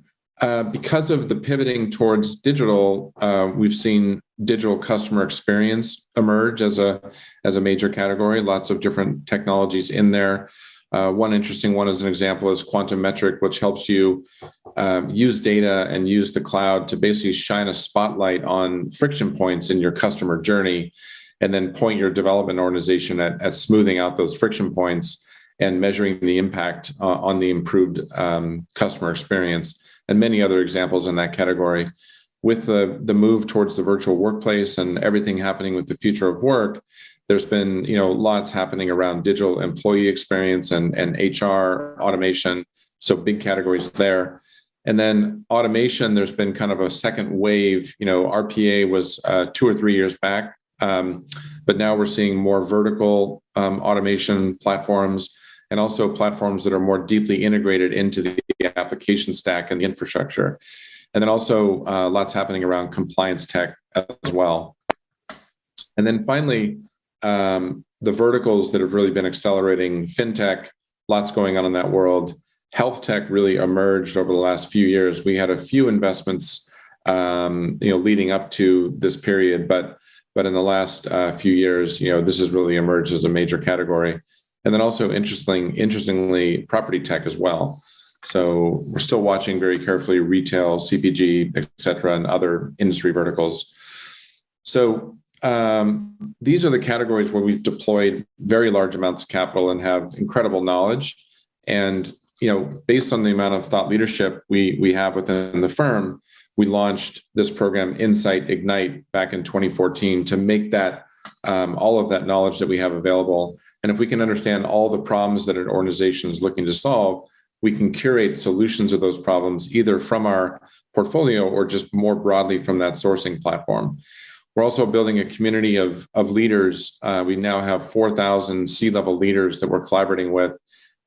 because of the pivoting towards digital, we've seen digital customer experience emerge as a major category. Lots of different technologies in there. One interesting one as an example is quantum metric, which helps you use data and use the cloud to basically shine a spotlight on friction points in your customer journey, and then point your development organization at smoothing out those friction points and measuring the impact on the improved customer experience, and many other examples in that category. With the move towards the virtual workplace and everything happening with the future of work, there's been lots happening around digital employee experience and HR automation. So big categories there. And then automation, there's been kind of a second wave. RPA was 2 or 3 years back, but now we're seeing more vertical automation platforms, and also platforms that are more deeply integrated into the application stack and the infrastructure. And then also lots happening around compliance tech as well. And then finally, the verticals that have really been accelerating: fintech, lots going on in that world. Health tech really emerged over the last few years. We had a few investments, leading up to this period, but in the last few years, this has really emerged as a major category. And then also interestingly, property tech as well. So we're still watching very carefully retail, CPG, et cetera, and other industry verticals. So these are the categories where we've deployed very large amounts of capital and have incredible knowledge. And based on the amount of thought leadership we have within the firm, we launched this program, Insight Ignite, back in 2014 to make that all of that knowledge that we have available. And if we can understand all the problems that an organization is looking to solve, we can curate solutions of those problems either from our portfolio or just more broadly from that sourcing platform. We're also building a community of leaders. We now have 4,000 C-level leaders that we're collaborating with,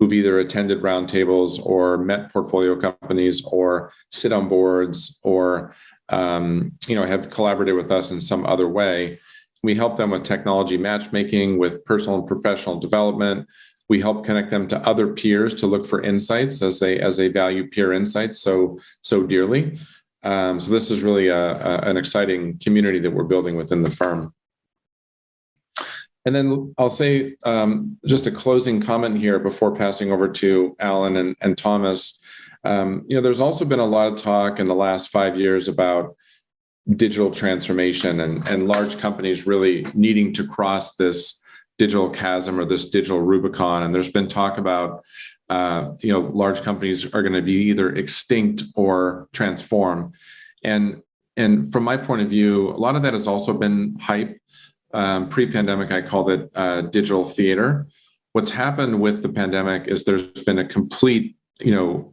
who've either attended roundtables or met portfolio companies or sit on boards or have collaborated with us in some other way. We help them with technology matchmaking, with personal and professional development, We help connect them to other peers to look for insights as they value peer insights so dearly. So this is really an exciting community that we're building within the firm. And then I'll say just a closing comment here before passing over to Alan and Thomas. There's also been a lot of talk in the last 5 years about digital transformation and large companies really needing to cross this digital chasm or this digital Rubicon. And there's been talk about, large companies are going to be either extinct or transform. And from my point of view, a lot of that has also been hype. Pre-pandemic, I called it digital theater. What's happened with the pandemic is there's been a complete,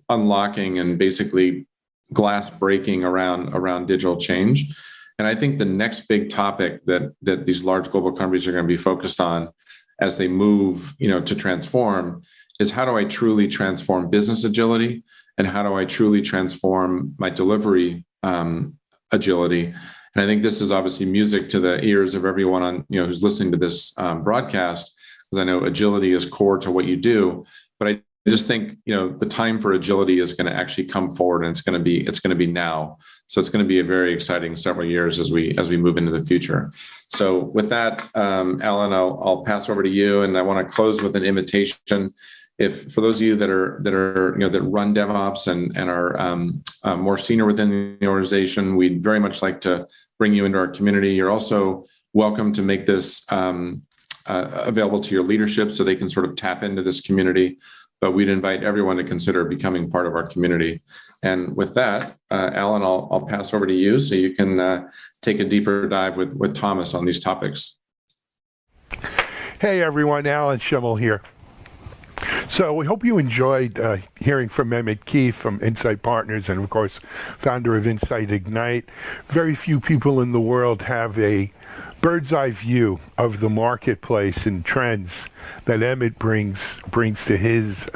unlocking and basically glass breaking around digital change. And I think the next big topic that these large global companies are going to be focused on as they move, to transform is how do I truly transform business agility and how do I truly transform my delivery agility. And I think this is obviously music to the ears of everyone on, who's listening to this broadcast, because I know agility is core to what you do. But I just think, the time for agility is going to actually come forward, and it's going to be now. So it's going to be a very exciting several years as we move into the future. So with that, Alan, I'll pass over to you, and I want to close with an invitation. If for those of you that run DevOps and are more senior within the organization, we'd very much like to bring you into our community. You're also welcome to make this available to your leadership so they can sort of tap into this community. But we'd invite everyone to consider becoming part of our community. And with that, Alan, I'll pass over to you so you can take a deeper dive with Thomas on these topics. Hey everyone, Alan Schimmel here. So we hope you enjoyed hearing from Emmett Keefe from Insight Partners and, of course, founder of Insight Ignite. Very few people in the world have a bird's eye view of the marketplace and trends that Emmett brings to his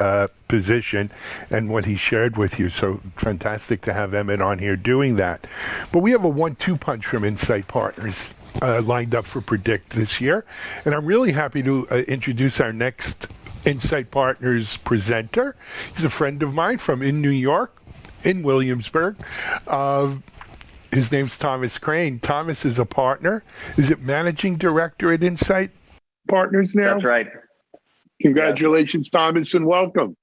position and what he shared with you. So fantastic to have Emmett on here doing that. But we have a 1-2 punch from Insight Partners lined up for Predict this year. And I'm really happy to introduce our next Insight Partners presenter. He's a friend of mine from in New York, in Williamsburg. His name's Thomas Crane. Thomas is a partner. Is it managing director at Insight Partners now? That's right. Congratulations, yeah. Thomas, and welcome.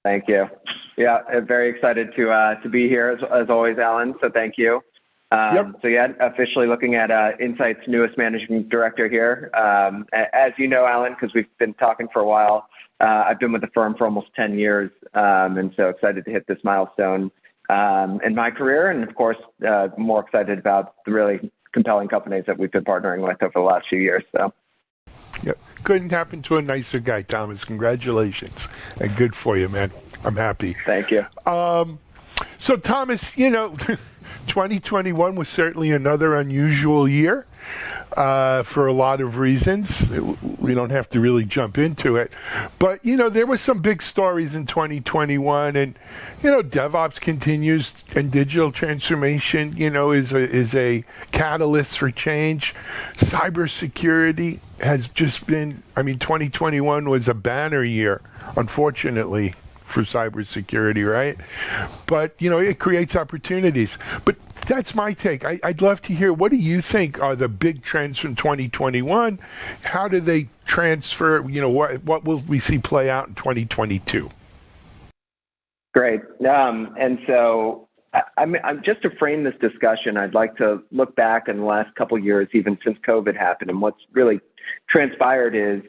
Thank you. Yeah, very excited to be here as always, Alan. So thank you. So yeah, officially looking at Insight's newest managing director here. As you know, Alan, because we've been talking for a while, I've been with the firm for almost 10 years, and so excited to hit this milestone in my career, and of course, more excited about the really compelling companies that we've been partnering with over the last few years. So, yep, couldn't happen to a nicer guy, Thomas. Congratulations, and good for you, man. I'm happy. Thank you. So, Thomas, 2021 was certainly another unusual year for a lot of reasons. We don't have to really jump into it. But, there were some big stories in 2021. And, DevOps continues and digital transformation, is a catalyst for change. Cybersecurity has just been, 2021 was a banner year, unfortunately, for cybersecurity, right? But, it creates opportunities. But that's my take. I'd love to hear, what do you think are the big trends from 2021? How do they transfer? What will we see play out in 2022? Great. And so, I'm just to frame this discussion, I'd like to look back in the last couple of years, even since COVID happened. And what's really transpired is,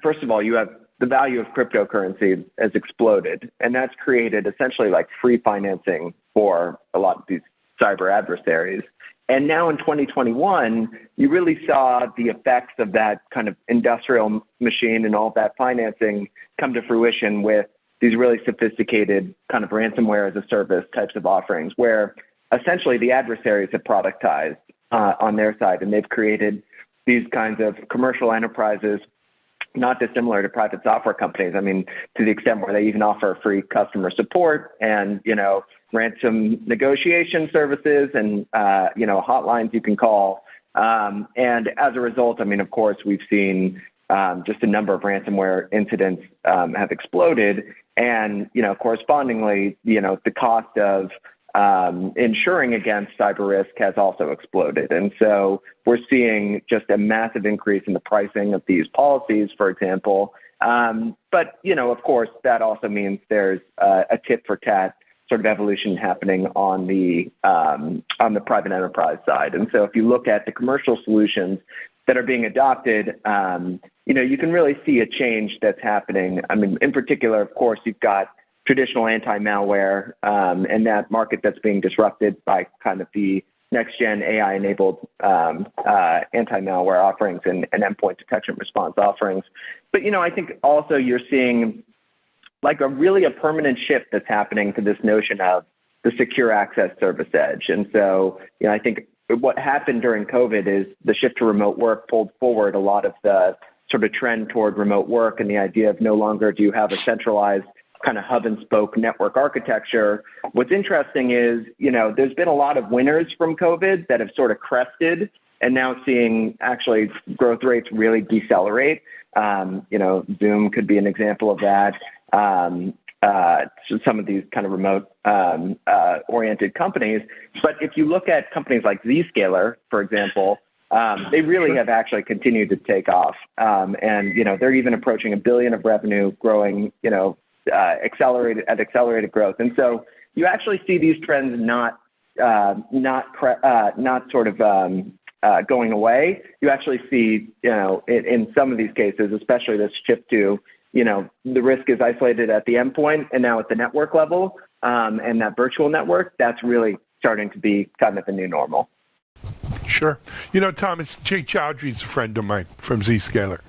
first of all, you have the value of cryptocurrency has exploded, and that's created essentially like free financing for a lot of these cyber adversaries. And now in 2021, you really saw the effects of that kind of industrial machine and all that financing come to fruition with these really sophisticated kind of ransomware as a service types of offerings, where essentially the adversaries have productized on their side, and they've created these kinds of commercial enterprises not dissimilar to private software companies. To the extent where they even offer free customer support and, ransom negotiation services and, hotlines you can call. And as a result, of course, we've seen just a number of ransomware incidents have exploded. And, correspondingly, the cost of insuring against cyber risk has also exploded. And so we're seeing just a massive increase in the pricing of these policies, for example. But, of course, that also means there's a tit for tat sort of evolution happening on the private enterprise side. And so if you look at the commercial solutions that are being adopted, you can really see a change that's happening. I mean, in particular, of course, you've got traditional anti-malware and that market that's being disrupted by kind of the next-gen AI-enabled anti-malware offerings and endpoint detection response offerings. But, I think also you're seeing like a permanent shift that's happening to this notion of the secure access service edge. And so, I think what happened during COVID is the shift to remote work pulled forward a lot of the sort of trend toward remote work and the idea of no longer do you have a centralized kind of hub and spoke network architecture. What's interesting is, there's been a lot of winners from COVID that have sort of crested and now seeing actually growth rates really decelerate. Zoom could be an example of that. So some of these kind of remote oriented companies. But if you look at companies like Zscaler, for example, they really have actually continued to take off. And, they're even approaching $1 billion of revenue growing, accelerated growth. And so you actually see these trends not sort of going away. You actually see, in some of these cases, especially this shift to, the risk is isolated at the endpoint and now at the network level, and that virtual network, that's really starting to be kind of the new normal. Sure. Thomas, Jay Chowdhury's a friend of mine from Zscaler.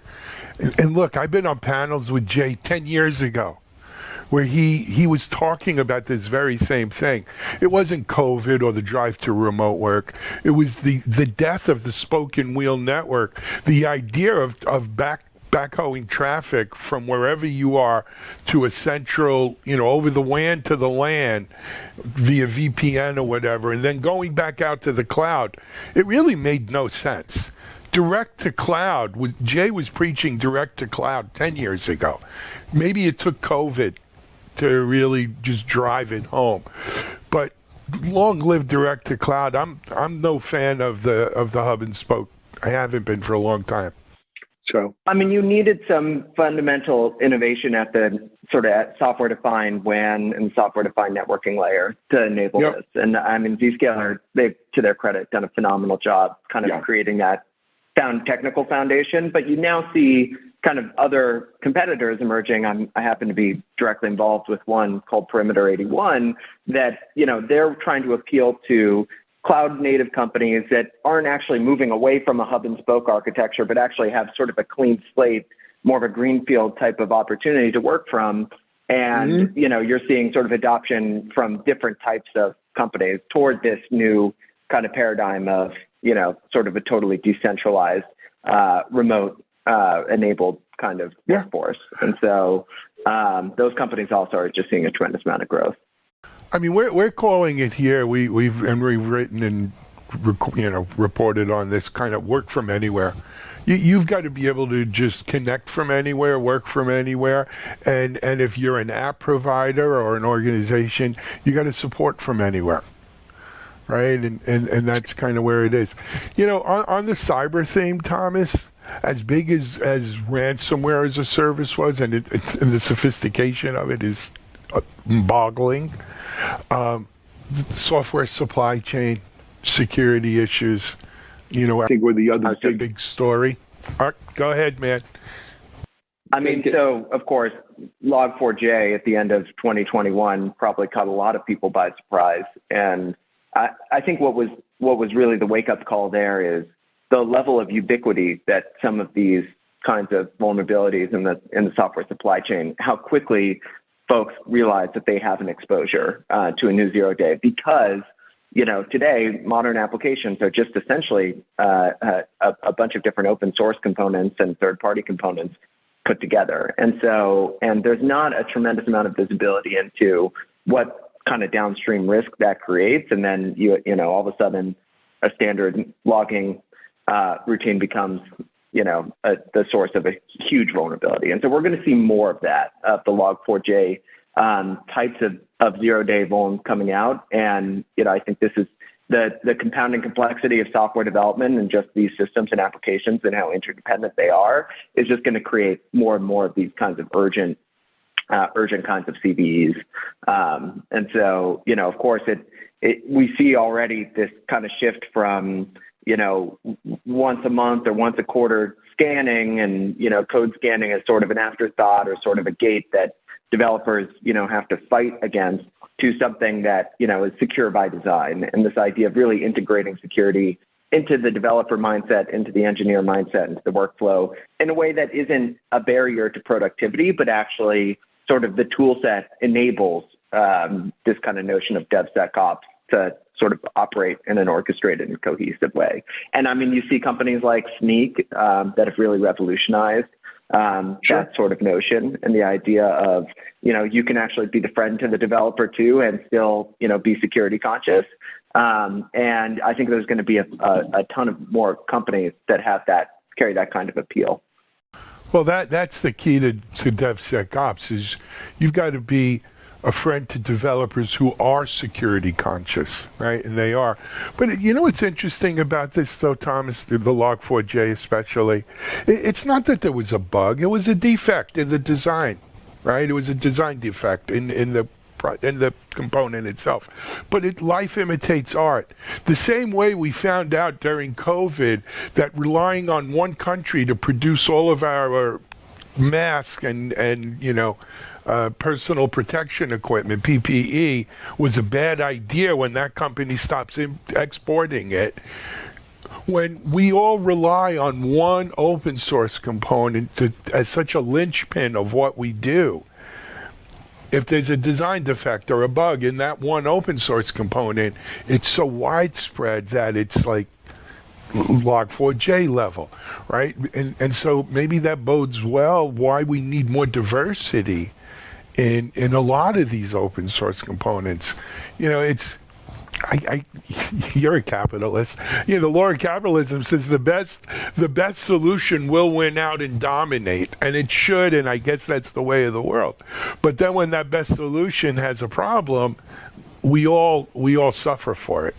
And look, I've been on panels with Jay 10 years ago where he was talking about this very same thing. It wasn't COVID or the drive to remote work. It was the death of the spoken wheel network, the idea of backhoeing traffic from wherever you are to a central, over the WAN to the LAN via VPN or whatever, and then going back out to the cloud. It really made no sense. Direct to cloud, Jay was preaching direct to cloud 10 years ago. Maybe it took COVID to really just drive it home. But long live direct to cloud. I'm no fan of the hub and spoke. I haven't been for a long time. So, you needed some fundamental innovation at the sort of software-defined WAN and software-defined networking layer to enable this. And Zscaler, they've, to their credit, done a phenomenal job kind of creating that technical foundation. But you now see kind of other competitors emerging. I happen to be directly involved with one called Perimeter 81 that, they're trying to appeal to cloud native companies that aren't actually moving away from a hub and spoke architecture, but actually have sort of a clean slate, more of a greenfield type of opportunity to work from. And, you're seeing sort of adoption from different types of companies toward this new kind of paradigm of, sort of a totally decentralized, remote enabled kind of workforce. And so those companies also are just seeing a tremendous amount of growth. We're calling it here. We've written and reported on this kind of work from anywhere. You've got to be able to just connect from anywhere, work from anywhere, and if you're an app provider or an organization, you got to support from anywhere, right? And that's kind of where it is. On the cyber theme, Thomas, as big as ransomware as a service was, and the sophistication of it is boggling. Software supply chain, security issues, I think were the other big story. Go ahead, man. So of course, Log4j at the end of 2021 probably caught a lot of people by surprise. And I think what was really the wake up call there is the level of ubiquity that some of these kinds of vulnerabilities in the software supply chain, how quickly folks realize that they have an exposure to a new zero-day because, today modern applications are just essentially a bunch of different open source components and third-party components put together. And there's not a tremendous amount of visibility into what kind of downstream risk that creates. And then, all of a sudden a standard logging routine becomes, the source of a huge vulnerability. And so we're going to see more of that, of the Log4j types of zero-day vulns coming out. And, I think this is the compounding complexity of software development and just these systems and applications and how interdependent they are is just going to create more and more of these kinds of urgent kinds of CVEs. And so, of course, we see already this kind of shift from, once a month or once a quarter scanning and, code scanning as sort of an afterthought or sort of a gate that developers, have to fight against, to something that, is secure by design. And this idea of really integrating security into the developer mindset, into the engineer mindset, into the workflow in a way that isn't a barrier to productivity, but actually sort of the tool set enables this kind of notion of DevSecOps to sort of operate in an orchestrated and cohesive way. And I mean, you see companies like Sneak that have really revolutionized that sort of notion, and the idea of, you can actually be the friend to the developer too, and still, be security conscious. And I think there's going to be a ton of more companies that have carry that kind of appeal. Well, that's the key to DevSecOps is you've got to be a friend to developers who are security conscious, right? And they are. But what's interesting about this, though, Thomas, the Log4j especially, it's not that there was a bug. It was a defect in the design, right? It was a design defect in the component itself. But life imitates art. The same way we found out during COVID that relying on one country to produce all of our masks and personal protection equipment, PPE, was a bad idea when that company stops exporting it. When we all rely on one open source component as such a linchpin of what we do, if there's a design defect or a bug in that one open source component, it's so widespread that it's like Log4j level, right? And so maybe that bodes well why we need more diversity in a lot of these open source components. You're a capitalist. The law of capitalism says the best solution will win out and dominate, and it should, and I guess that's the way of the world. But then when that best solution has a problem, we all suffer for it.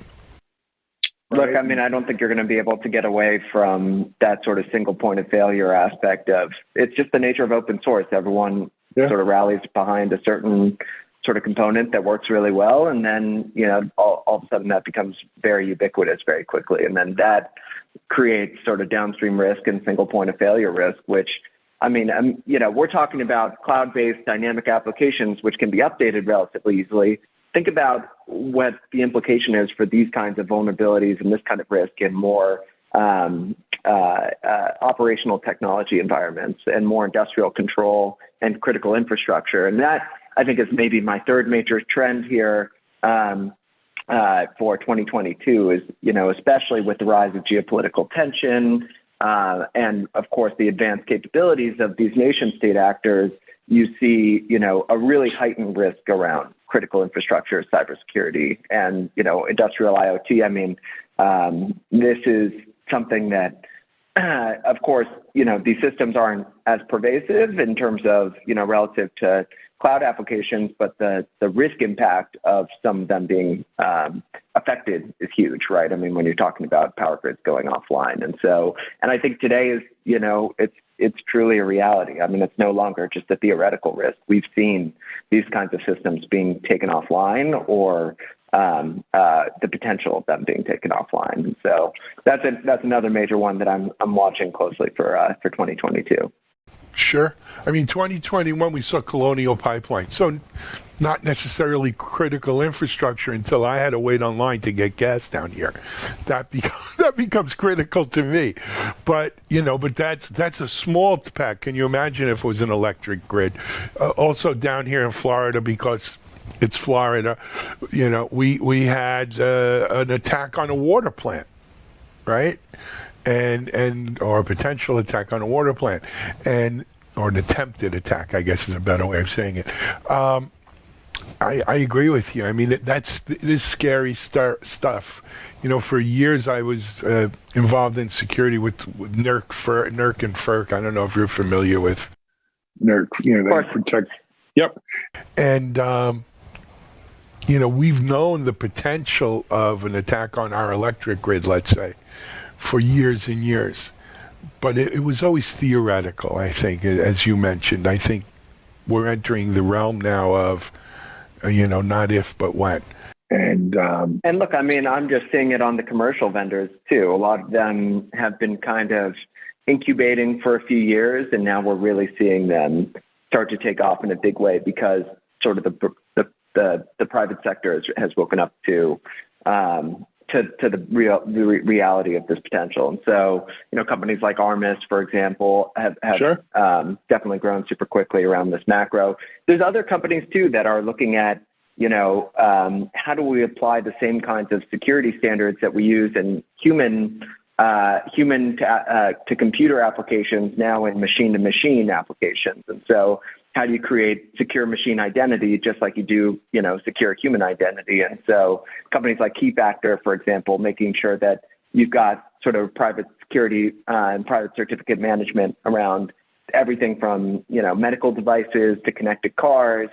Look, I mean, I don't think you're going to be able to get away from that sort of single point of failure aspect of, it's just the nature of open source. Everyone sort of rallies behind a certain sort of component that works really well. And then, all of a sudden that becomes very ubiquitous very quickly. And then that creates sort of downstream risk and single point of failure risk, which, I mean, we're talking about cloud-based dynamic applications, which can be updated relatively easily. Think about what the implication is for these kinds of vulnerabilities and this kind of risk in more operational technology environments and more industrial control and critical infrastructure. And that, I think, is maybe my third major trend here for 2022 is, especially with the rise of geopolitical tension and, of course, the advanced capabilities of these nation-state actors, you see, a really heightened risk around critical infrastructure, cybersecurity, and, industrial IoT. I mean, this is something that, of course, these systems aren't as pervasive in terms of, relative to cloud applications, but the risk impact of some of them being affected is huge, right? I mean, when you're talking about power grids going offline. And I think today is, it's truly a reality. I mean, it's no longer just a theoretical risk. We've seen these kinds of systems being taken offline or the potential of them being taken offline. And so that's another major one that I'm watching closely for 2022. Sure. I mean, 2021, we saw Colonial Pipeline. So not necessarily critical infrastructure until I had to wait online to get gas down here. That becomes critical to me. But, but that's a small pack. Can you imagine if it was an electric grid? Also down here in Florida, because it's Florida, we had an attack on a water plant, right? Or a potential attack on a water plant, or an attempted attack, I guess is a better way of saying it. I agree with you. I mean, that's this scary stuff. You know, for years I was involved in security with NERC and FERC. I don't know if you're familiar with NERC. You know, they protect. Yep. And you know, we've known the potential of an attack on our electric grid, let's say, for years and years. But it was always theoretical, I think, as you mentioned. I think we're entering the realm now of, you know, not if, but when. And look, I mean, I'm just seeing it on the commercial vendors too. A lot of them have been kind of incubating for a few years, and now we're really seeing them start to take off in a big way because sort of the private sector has woken up to the reality of this potential. And so, you know, companies like Armis, for example, have definitely grown super quickly around this macro. There's other companies too that are looking at, you know, how do we apply the same kinds of security standards that we use in human to computer applications now in machine to machine applications. And so how do you create secure machine identity just like you do, you know, secure human identity? And so companies like KeyFactor, for example, making sure that you've got sort of private security and private certificate management around everything from, you know, medical devices to connected cars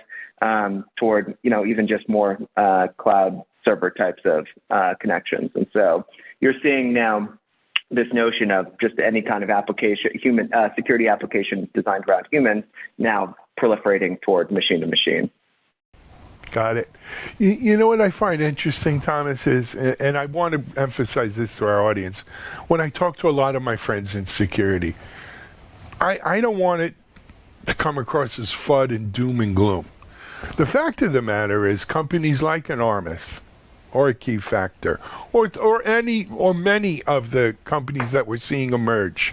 toward, you know, even just more cloud server types of connections. And so you're seeing now this notion of just any kind of application, human security application designed around humans, now proliferating toward machine to machine. Got it. You know what I find interesting, Thomas, is, and I want to emphasize this to our audience, when I talk to a lot of my friends in security, I don't want it to come across as FUD and doom and gloom. The fact of the matter is companies like an Armis or a KeyFactor or many of the companies that we're seeing emerge,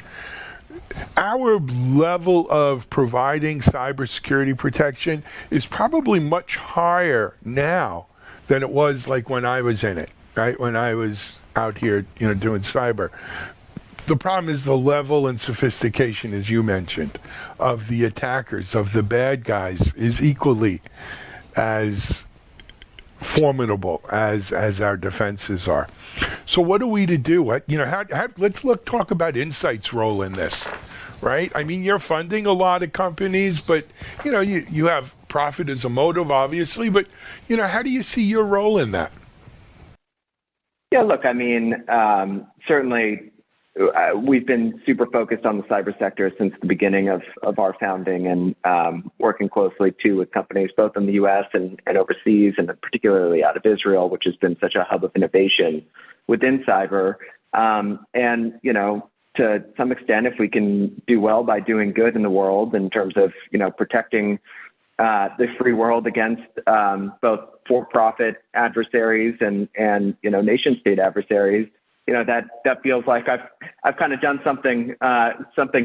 our level of providing cybersecurity protection is probably much higher now than it was like when I was in it, right? When I was out here, you know, doing cyber. The problem is the level and sophistication, as you mentioned, of the attackers, of the bad guys, is equally as formidable as our defenses are. So what are we to do? Let's talk about Insight's role in this, right? I mean, you're funding a lot of companies, but you know, you have profit as a motive, obviously, but you know, how do you see your role in that? Yeah, look, I mean, certainly we've been super focused on the cyber sector since the beginning of our founding, and working closely too with companies both in the US and overseas, and particularly out of Israel, which has been such a hub of innovation within cyber. And, you know, to some extent, if we can do well by doing good in the world in terms of, you know, protecting the free world against both for-profit adversaries and you know, nation state adversaries, you know, that feels like I've kind of done something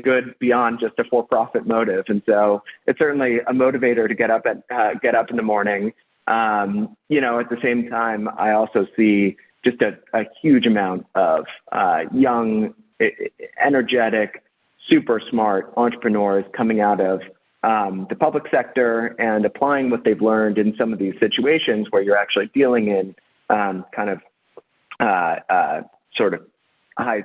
good beyond just a for-profit motive. And so it's certainly a motivator to get up in the morning. You know, at the same time, I also see just a huge amount of young, energetic, super smart entrepreneurs coming out of the public sector and applying what they've learned in some of these situations where you're actually dealing in kind of sort of high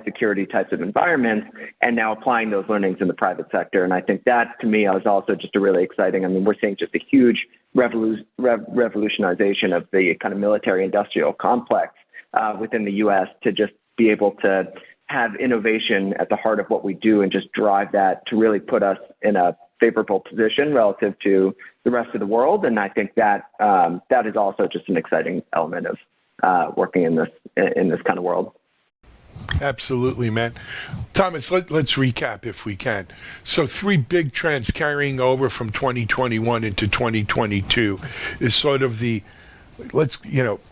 security types of environments, and now applying those learnings in the private sector. And I think that, to me, is also just a really exciting. I mean, we're seeing just a huge revolutionization of the kind of military industrial complex within the U.S. to just be able to have innovation at the heart of what we do and just drive that to really put us in a favorable position relative to the rest of the world. And I think that that is also just an exciting element of working in this kind of world. Absolutely, man. Thomas, let's recap if we can. So 3 big trends carrying over from 2021 into 2022 is sort of the,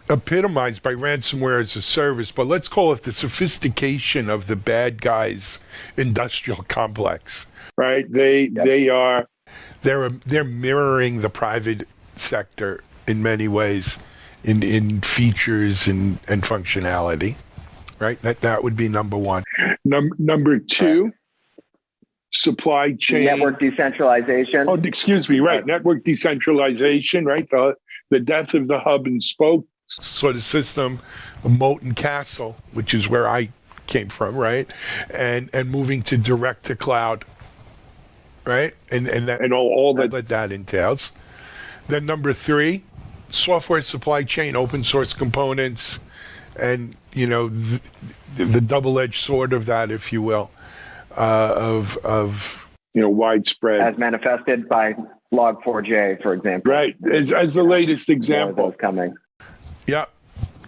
epitomized by ransomware as a service, but let's call it the sophistication of the bad guys' industrial complex. Right. They're mirroring the private sector in many ways in features and functionality. Right? That would be number one. Number two, supply chain. Network decentralization. Oh, excuse me, right. Network decentralization, right? The death of the hub and spoke sort of system, a moat and castle, which is where I came from, right? And moving to direct to cloud, right? And all that entails. Then number 3, software supply chain, open source components, and the double-edged sword of that, if you will, of widespread, as manifested by Log4j, for example. Right, as the latest example coming. Yeah,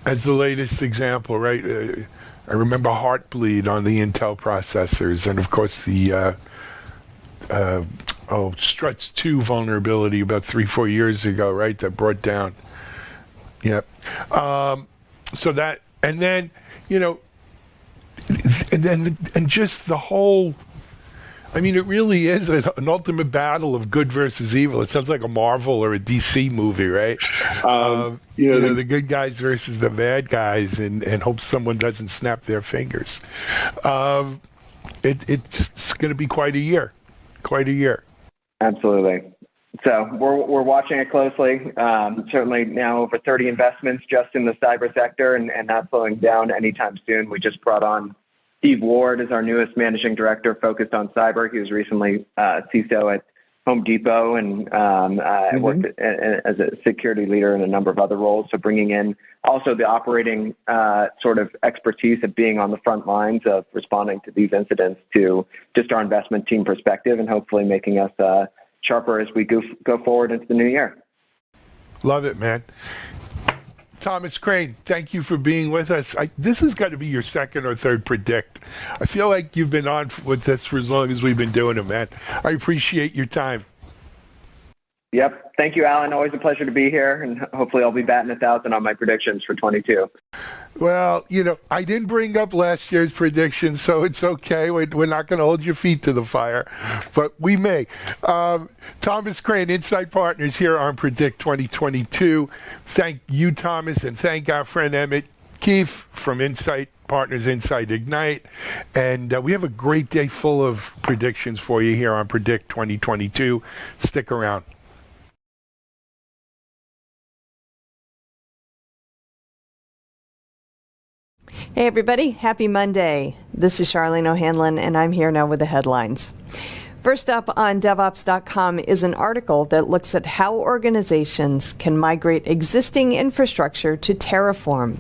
as the latest example, right? I remember Heartbleed on the Intel processors, and of course the Struts 2 vulnerability about 3-4 years ago, right? That brought down. Yeah. So that, and then and just the whole. I mean, it really is an ultimate battle of good versus evil. It sounds like a Marvel or a DC movie, right? The good guys versus the bad guys, and hope someone doesn't snap their fingers. It's going to be quite a year. Quite a year. Absolutely. So we're watching it closely. Certainly now over 30 investments just in the cyber sector, and not slowing down anytime soon. We just brought on Steve Ward as our newest managing director focused on cyber. He was recently CISO at Home Depot and worked as a security leader in a number of other roles. So bringing in also the operating sort of expertise of being on the front lines of responding to these incidents to just our investment team perspective, and hopefully making us sharper as we go forward into the new year. Love it, man. Thomas Crane, thank you for being with us. This has got to be your second or third Predict. I feel like you've been on with this for as long as we've been doing it, man. I appreciate your time. Yep. Thank you, Alan. Always a pleasure to be here, and hopefully I'll be batting 1,000 on my predictions for 22. Well, I didn't bring up last year's predictions, so it's okay. We're not going to hold your feet to the fire, but we may. Thomas Crane, Insight Partners here on Predict 2022. Thank you, Thomas, and thank our friend Emmett Keefe from Insight Partners, Insight Ignite. And we have a great day full of predictions for you here on Predict 2022. Stick around. Hey everybody, happy Monday. This is Charlene O'Hanlon, and I'm here now with the headlines. First up on DevOps.com is an article that looks at how organizations can migrate existing infrastructure to Terraform.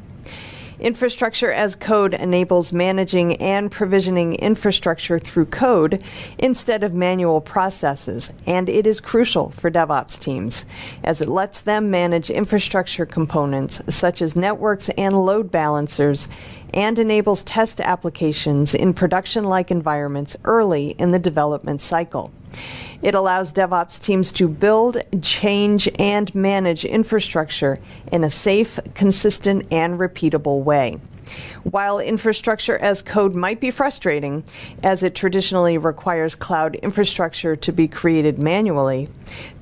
Infrastructure as code enables managing and provisioning infrastructure through code instead of manual processes, and it is crucial for DevOps teams as it lets them manage infrastructure components such as networks and load balancers, and enables test applications in production-like environments early in the development cycle. It allows DevOps teams to build, change, and manage infrastructure in a safe, consistent, and repeatable way. While infrastructure as code might be frustrating, as it traditionally requires cloud infrastructure to be created manually,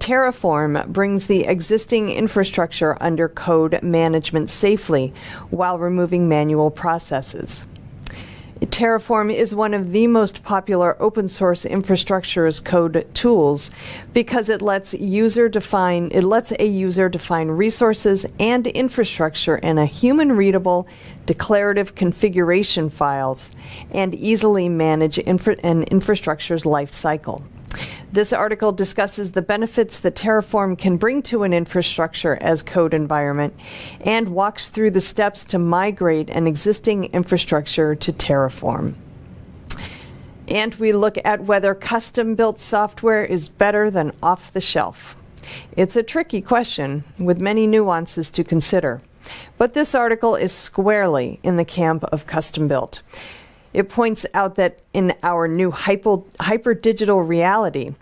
Terraform brings the existing infrastructure under code management safely while removing manual processes. Terraform is one of the most popular open source infrastructure as code tools because it lets a user define resources and infrastructure in a human-readable, declarative configuration files and easily manage an infrastructure's life cycle. This article discusses the benefits that Terraform can bring to an infrastructure as code environment and walks through the steps to migrate an existing infrastructure to Terraform. And we look at whether custom-built software is better than off-the-shelf. It's a tricky question with many nuances to consider, but this article is squarely in the camp of custom-built. It points out that in our new hyper-digital reality,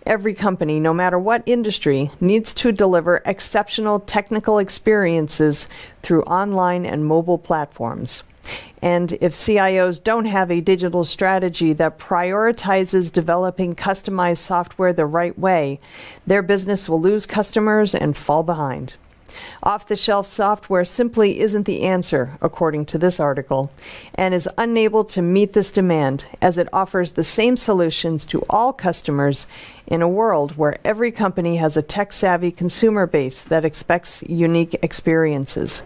every company, no matter what industry, needs to deliver exceptional technical experiences through online and mobile platforms. And if CIOs don't have a digital strategy that prioritizes developing customized software the right way, their business will lose customers and fall behind. Off-the-shelf software simply isn't the answer, according to this article, and is unable to meet this demand as it offers the same solutions to all customers in a world where every company has a tech-savvy consumer base that expects unique experiences.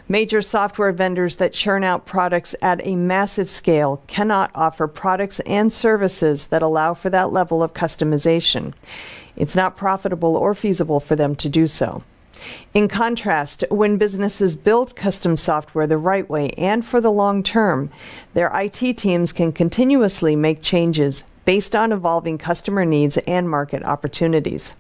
Major software vendors that churn out products at a massive scale cannot offer products and services that allow for that level of customization. It's not profitable or feasible for them to do so. In contrast, when businesses build custom software the right way and for the long term, their IT teams can continuously make changes based on evolving customer needs and market opportunities.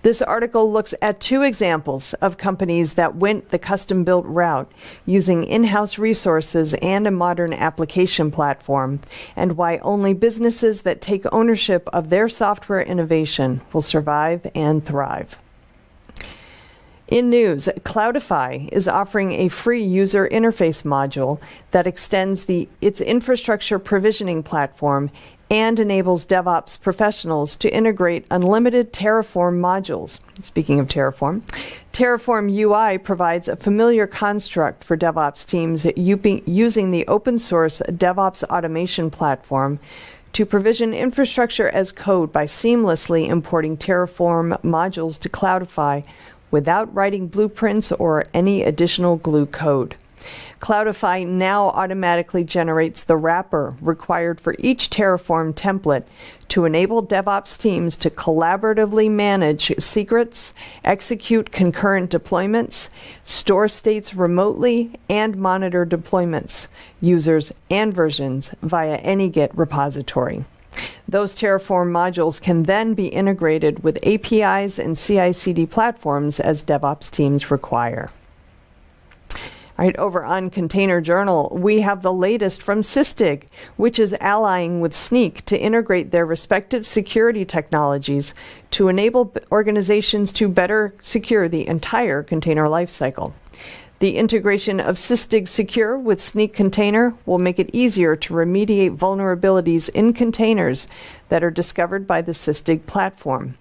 This article looks at two examples of companies that went the custom-built route using in-house resources and a modern application platform, and why only businesses that take ownership of their software innovation will survive and thrive. In news, Cloudify is offering a free user interface module that extends its infrastructure provisioning platform and enables DevOps professionals to integrate unlimited Terraform modules. Speaking of Terraform, Terraform UI provides a familiar construct for DevOps teams using the open source DevOps automation platform to provision infrastructure as code by seamlessly importing Terraform modules to Cloudify without writing blueprints or any additional glue code. Cloudify now automatically generates the wrapper required for each Terraform template to enable DevOps teams to collaboratively manage secrets, execute concurrent deployments, store states remotely, and monitor deployments, users, and versions via any Git repository. Those Terraform modules can then be integrated with APIs and CI/CD platforms as DevOps teams require. All right, over on Container Journal, we have the latest from Sysdig, which is allying with Snyk to integrate their respective security technologies to enable organizations to better secure the entire container lifecycle. The integration of Sysdig Secure with Snyk Container will make it easier to remediate vulnerabilities in containers that are discovered by the Sysdig platform.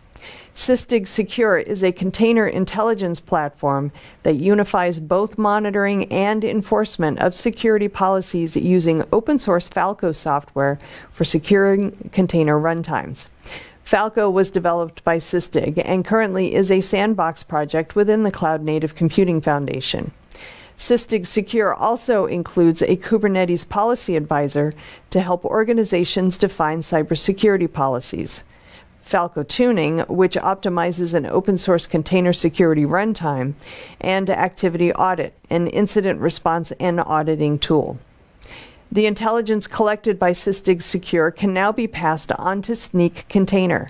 Sysdig Secure is a container intelligence platform that unifies both monitoring and enforcement of security policies using open source Falco software for securing container runtimes. Falco was developed by Sysdig and currently is a sandbox project within the Cloud Native Computing Foundation. Sysdig Secure also includes a Kubernetes policy advisor to help organizations define cybersecurity policies. Falco Tuning, which optimizes an open source container security runtime, and Activity Audit, an incident response and auditing tool. The intelligence collected by Sysdig Secure can now be passed on to Snyk Container,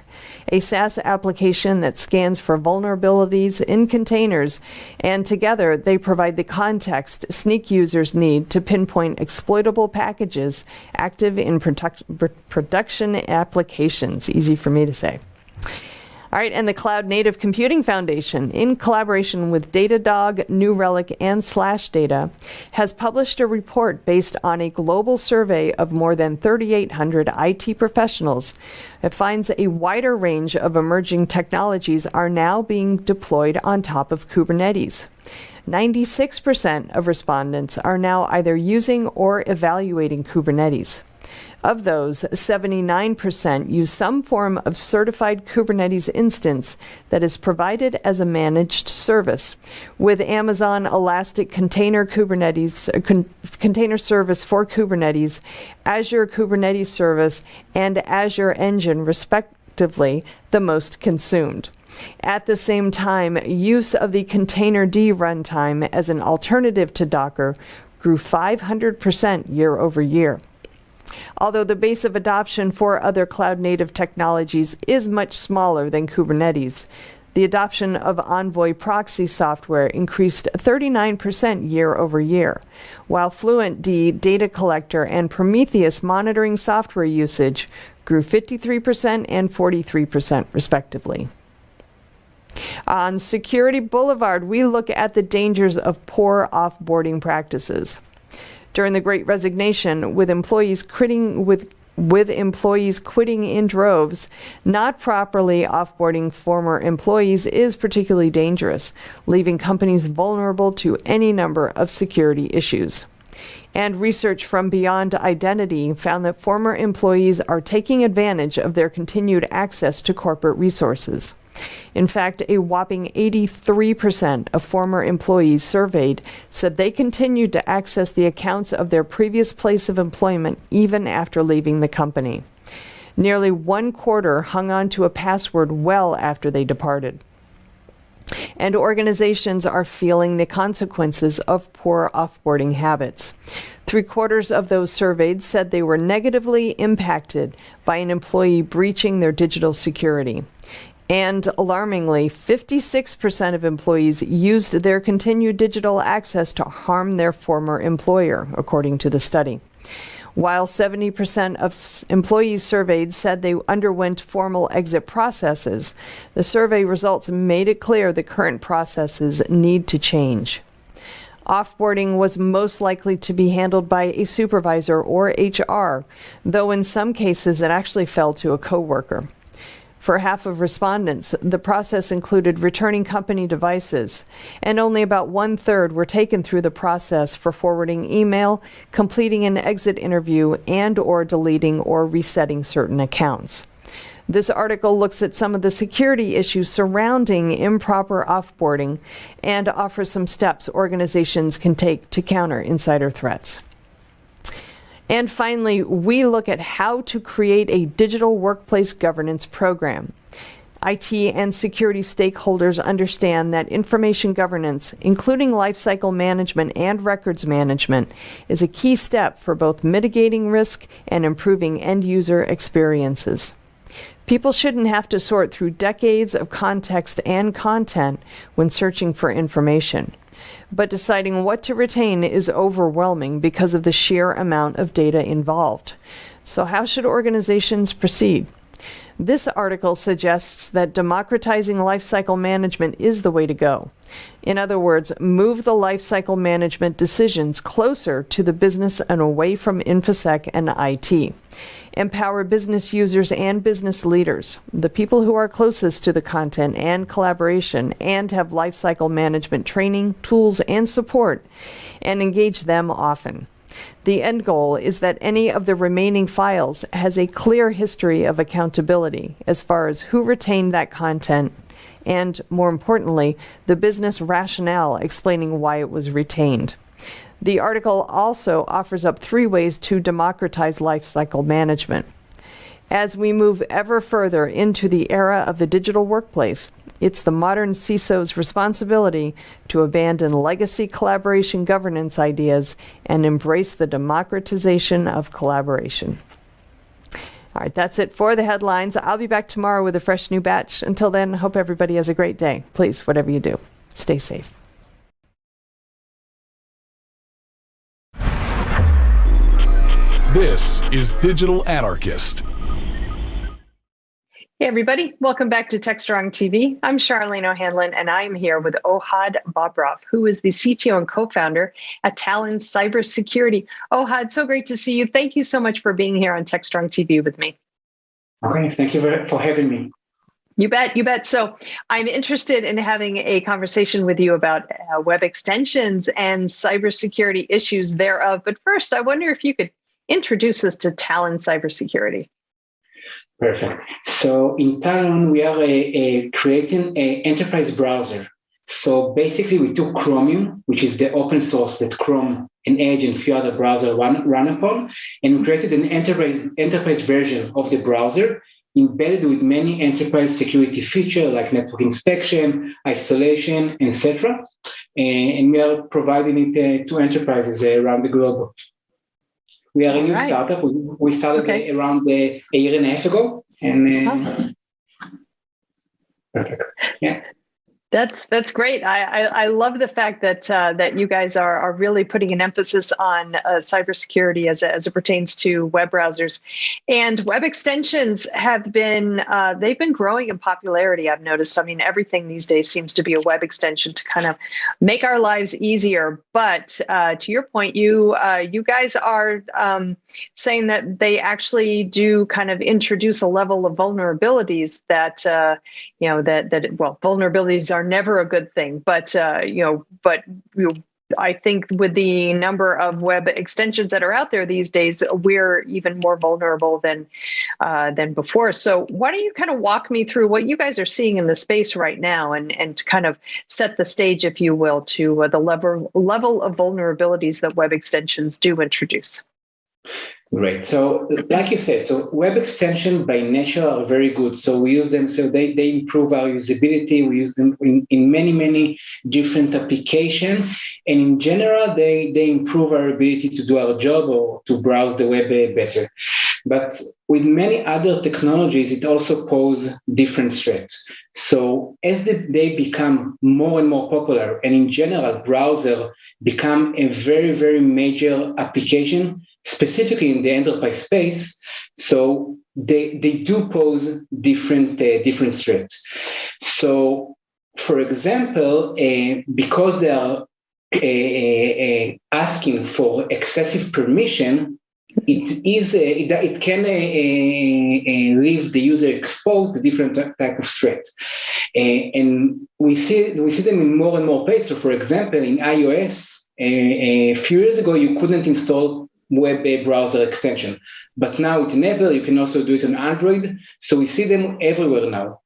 a SaaS application that scans for vulnerabilities in containers, and together they provide the context Snyk users need to pinpoint exploitable packages active in production applications. Easy for me to say. All right, and the Cloud Native Computing Foundation, in collaboration with Datadog, New Relic, and Slashdata, has published a report based on a global survey of more than 3,800 IT professionals that finds a wider range of emerging technologies are now being deployed on top of Kubernetes. 96% of respondents are now either using or evaluating Kubernetes. Of those, 79% use some form of certified Kubernetes instance that is provided as a managed service, with Amazon Elastic Container Kubernetes Container Service for Kubernetes, Azure Kubernetes Service, and Azure Engine, respectively, the most consumed. At the same time, use of the Containerd runtime as an alternative to Docker grew 500% year over year. Although the base of adoption for other cloud-native technologies is much smaller than Kubernetes, the adoption of Envoy proxy software increased 39% year over year, while FluentD data collector and Prometheus monitoring software usage grew 53% and 43% respectively. On Security Boulevard, we look at the dangers of poor offboarding practices. During the Great Resignation, with employees quitting with employees quitting in droves, not properly offboarding former employees is particularly dangerous, leaving companies vulnerable to any number of security issues. And research from Beyond Identity found that former employees are taking advantage of their continued access to corporate resources. In fact, a whopping 83% of former employees surveyed said they continued to access the accounts of their previous place of employment even after leaving the company. Nearly 1/4 hung on to a password well after they departed. And organizations are feeling the consequences of poor offboarding habits. 3/4 of those surveyed said they were negatively impacted by an employee breaching their digital security. And alarmingly, 56% of employees used their continued digital access to harm their former employer, according to the study. While 70% of employees surveyed said they underwent formal exit processes, the survey results made it clear the current processes need to change. Offboarding was most likely to be handled by a supervisor or HR, though in some cases it actually fell to a coworker. For half of respondents, the process included returning company devices, and only about 1/3 were taken through the process for forwarding email, completing an exit interview, and/or deleting or resetting certain accounts. This article looks at some of the security issues surrounding improper offboarding and offers some steps organizations can take to counter insider threats. And finally, we look at how to create a digital workplace governance program. IT and security stakeholders understand that information governance, including lifecycle management and records management, is a key step for both mitigating risk and improving end-user experiences. People shouldn't have to sort through decades of context and content when searching for information. But deciding what to retain is overwhelming because of the sheer amount of data involved. So how should organizations proceed? This article suggests that democratizing lifecycle management is the way to go. In other words, move the lifecycle management decisions closer to the business and away from InfoSec and IT. Empower business users and business leaders, the people who are closest to the content and collaboration and have lifecycle management training, tools, and support, and engage them often. The end goal is that any of the remaining files has a clear history of accountability as far as who retained that content and, more importantly, the business rationale explaining why it was retained. The article also offers up 3 ways to democratize lifecycle management. As we move ever further into the era of the digital workplace, it's the modern CISO's responsibility to abandon legacy collaboration governance ideas and embrace the democratization of collaboration. All right, that's it for the headlines. I'll be back tomorrow with a fresh new batch. Until then, hope everybody has a great day. Please, whatever you do, stay safe. This is Digital Anarchist. Hey, everybody. Welcome back to Techstrong TV. I'm Charlene O'Hanlon, and I'm here with Ohad Bobrov, who is the CTO and co-founder at Talon Cybersecurity. Ohad, so great to see you. Thank you so much for being here on Techstrong TV with me. Okay, thank you for having me. You bet, you bet. So I'm interested in having a conversation with you about web extensions and cybersecurity issues thereof. But first, I wonder if you could introduce us to Talon Cybersecurity. Perfect. So in Talon, we are creating an enterprise browser. So basically, we took Chromium, which is the open source that Chrome and Edge and a few other browsers run upon, and we created an enterprise version of the browser embedded with many enterprise security features like network inspection, isolation, etc. And we are providing it to enterprises around the globe. We are a new startup. We started around a year and a half ago. And perfect. Yeah. That's great. I love the fact that that you guys are really putting an emphasis on cybersecurity as it pertains to web browsers, and web extensions have been they've been growing in popularity. I've noticed. I mean, everything these days seems to be a web extension to kind of make our lives easier. But to your point, you guys are saying that they actually do kind of introduce a level of vulnerabilities that vulnerabilities are never a good thing, but I think with the number of web extensions that are out there these days, we're even more vulnerable than before. So why don't you kind of walk me through what you guys are seeing in the space right now, and kind of set the stage, if you will, to the level of vulnerabilities that web extensions do introduce. Great. So like you said, so web extensions by nature are very good. So we use them, so they improve our usability. We use them in many different applications. And in general, they improve our ability to do our job or to browse the web better. But with many other technologies, it also poses different threats. So as they become more and more popular, and in general, browser become a very major application, specifically in the enterprise space, so they do pose different threats. So, for example, because they are asking for excessive permission, it can leave the user exposed to different type of threats, and we see them in more and more places. So, for example, in iOS, a few years ago, you couldn't install web browser extension, but now it enables. You can also do it on Android. So we see them everywhere now.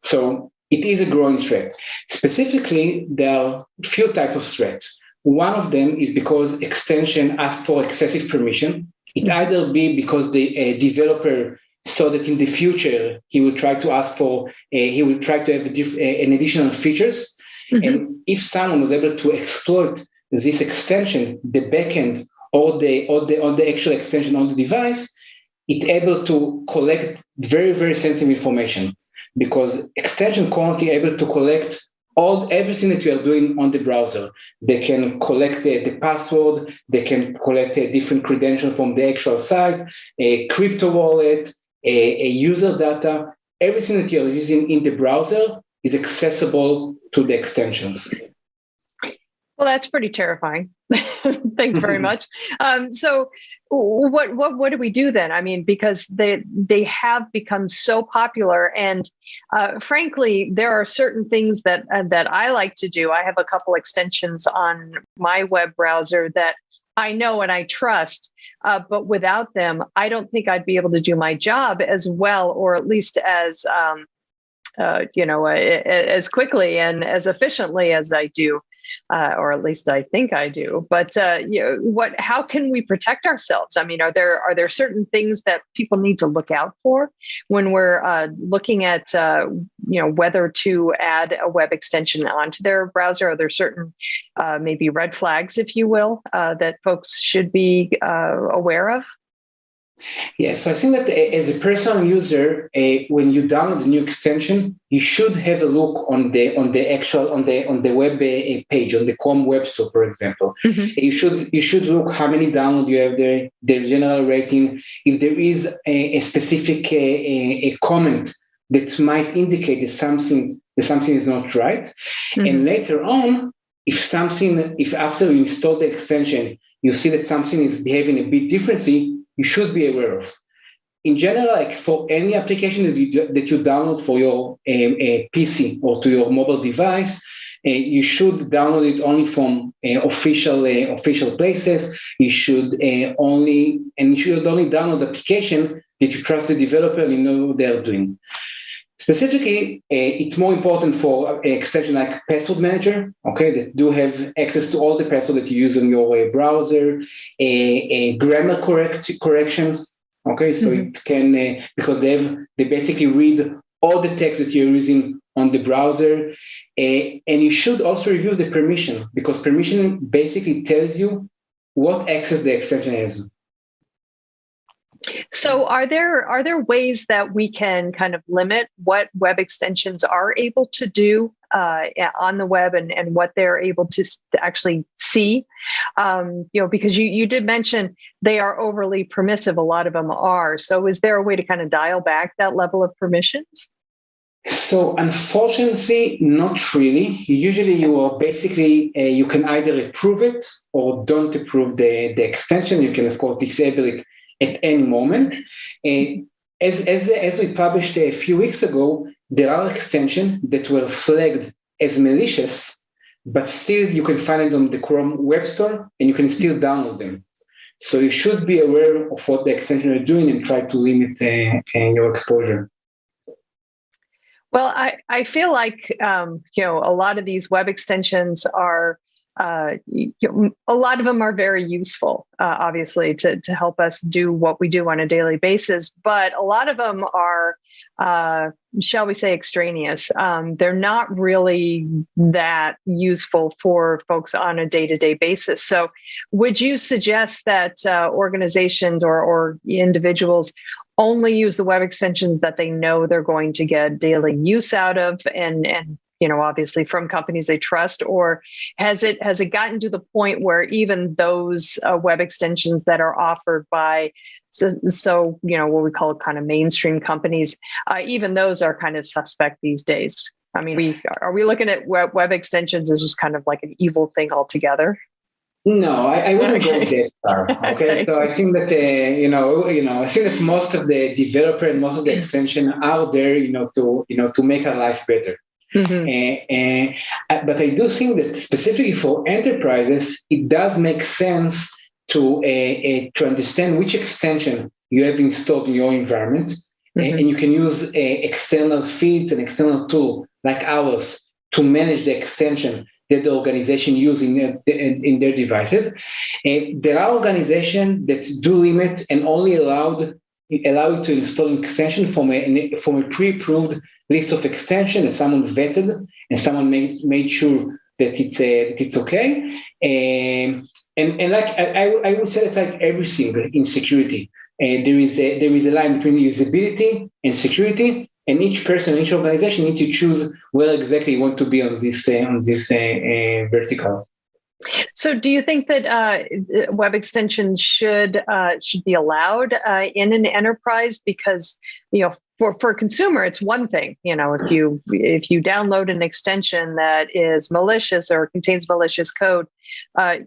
So it is a growing threat. Specifically, there are few types of threats. One of them is because extension asks for excessive permission. It either be because the developer saw that in the future he will try to ask for, he will try to have an additional features. And if someone was able to exploit this extension, the backend or the actual extension on the device, it's able to collect very sensitive information, because extension currently able to collect everything that you are doing on the browser. They can collect the password, they can collect different credentials from the actual site, a crypto wallet, a user data. Everything that you are using in the browser is accessible to the extensions. Well, that's pretty terrifying. Thanks very much. So what do we do then? I mean, because they have become so popular, and frankly, there are certain things that I like to do. I have a couple extensions on my web browser that I know and I trust, but without them, I don't think I'd be able to do my job as well, or at least as as quickly and as efficiently as I do, or at least I think I do. But how can we protect ourselves? I mean, are there certain things that people need to look out for when we're looking at whether to add a web extension onto their browser? Are there certain maybe red flags, if you will, that folks should be aware of? Yes, so I think that as a personal user, when you download a new extension, you should have a look on the web page, on the Chrome Web Store, for example. You should look how many downloads you have there, their general rating. If there is a specific a comment that might indicate that something is not right, and later on, if after you install the extension, you see that something is behaving a bit differently, you should be aware of. In general, like for any application that you download for your PC or to your mobile device, you should download it only from official places. You should only download the application that you trust the developer and you know what they're doing. Specifically, it's more important for an extension like Password Manager, that do have access to all the passwords that you use on your browser, grammar corrections, so it can, because they basically read all the text that you're using on the browser, and you should also review the permission, because permission basically tells you what access the extension has. So are there ways that we can kind of limit what web extensions are able to do on the web and what they're able to actually see? Because you did mention they are overly permissive. A lot of them are. So is there a way to kind of dial back that level of permissions? So unfortunately, not really. Usually you are basically, you can either approve it or don't approve the extension. You can, of course, disable it at any moment. As we published a few weeks ago, there are extensions that were flagged as malicious, but still you can find it on the Chrome Web Store and you can still download them. So you should be aware of what the extension are doing and try to limit your exposure. Well, I feel like, a lot of these web extensions are, a lot of them are very useful, obviously, to help us do what we do on a daily basis. But a lot of them are, shall we say, extraneous. They're not really that useful for folks on a day-to-day basis. So would you suggest that organizations or individuals only use the web extensions that they know they're going to get daily use out of and obviously from companies they trust? Or has it gotten to the point where even those web extensions that are offered by what we call kind of mainstream companies, even those are kind of suspect these days? I mean, are we looking at web extensions as just kind of like an evil thing altogether? No, I wouldn't go that far. Okay, so I think that I think that most of the developer and most of the extension are there, to make our life better. But I do think that specifically for enterprises, it does make sense to understand which extension you have installed in your environment, and you can use external feeds and external tool like ours to manage the extension that the organization uses in their devices. There are organizations that do limit and only allow you to install an extension from a pre-approved list of extensions that someone vetted and someone made sure that it's okay. And like I would say it's like everything in security. There is a line between usability and security. And each person, each organization needs to choose where exactly you want to be on this vertical. So, do you think that web extensions should be allowed in an enterprise? Because for a consumer, it's one thing. If you download an extension that is malicious or contains malicious code,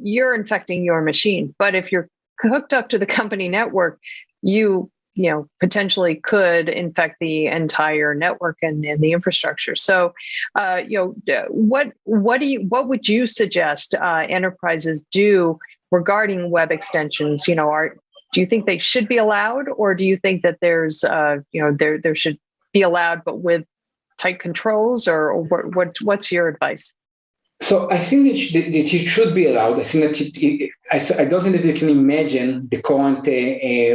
you're infecting your machine. But if you're hooked up to the company network, you potentially could infect the entire network and the infrastructure. So, what would you suggest enterprises do regarding web extensions? Do you think they should be allowed, or do you think that there's there should be allowed but with tight controls, or what's your advice? So I think that it should be allowed. I think that I don't think that you can imagine the current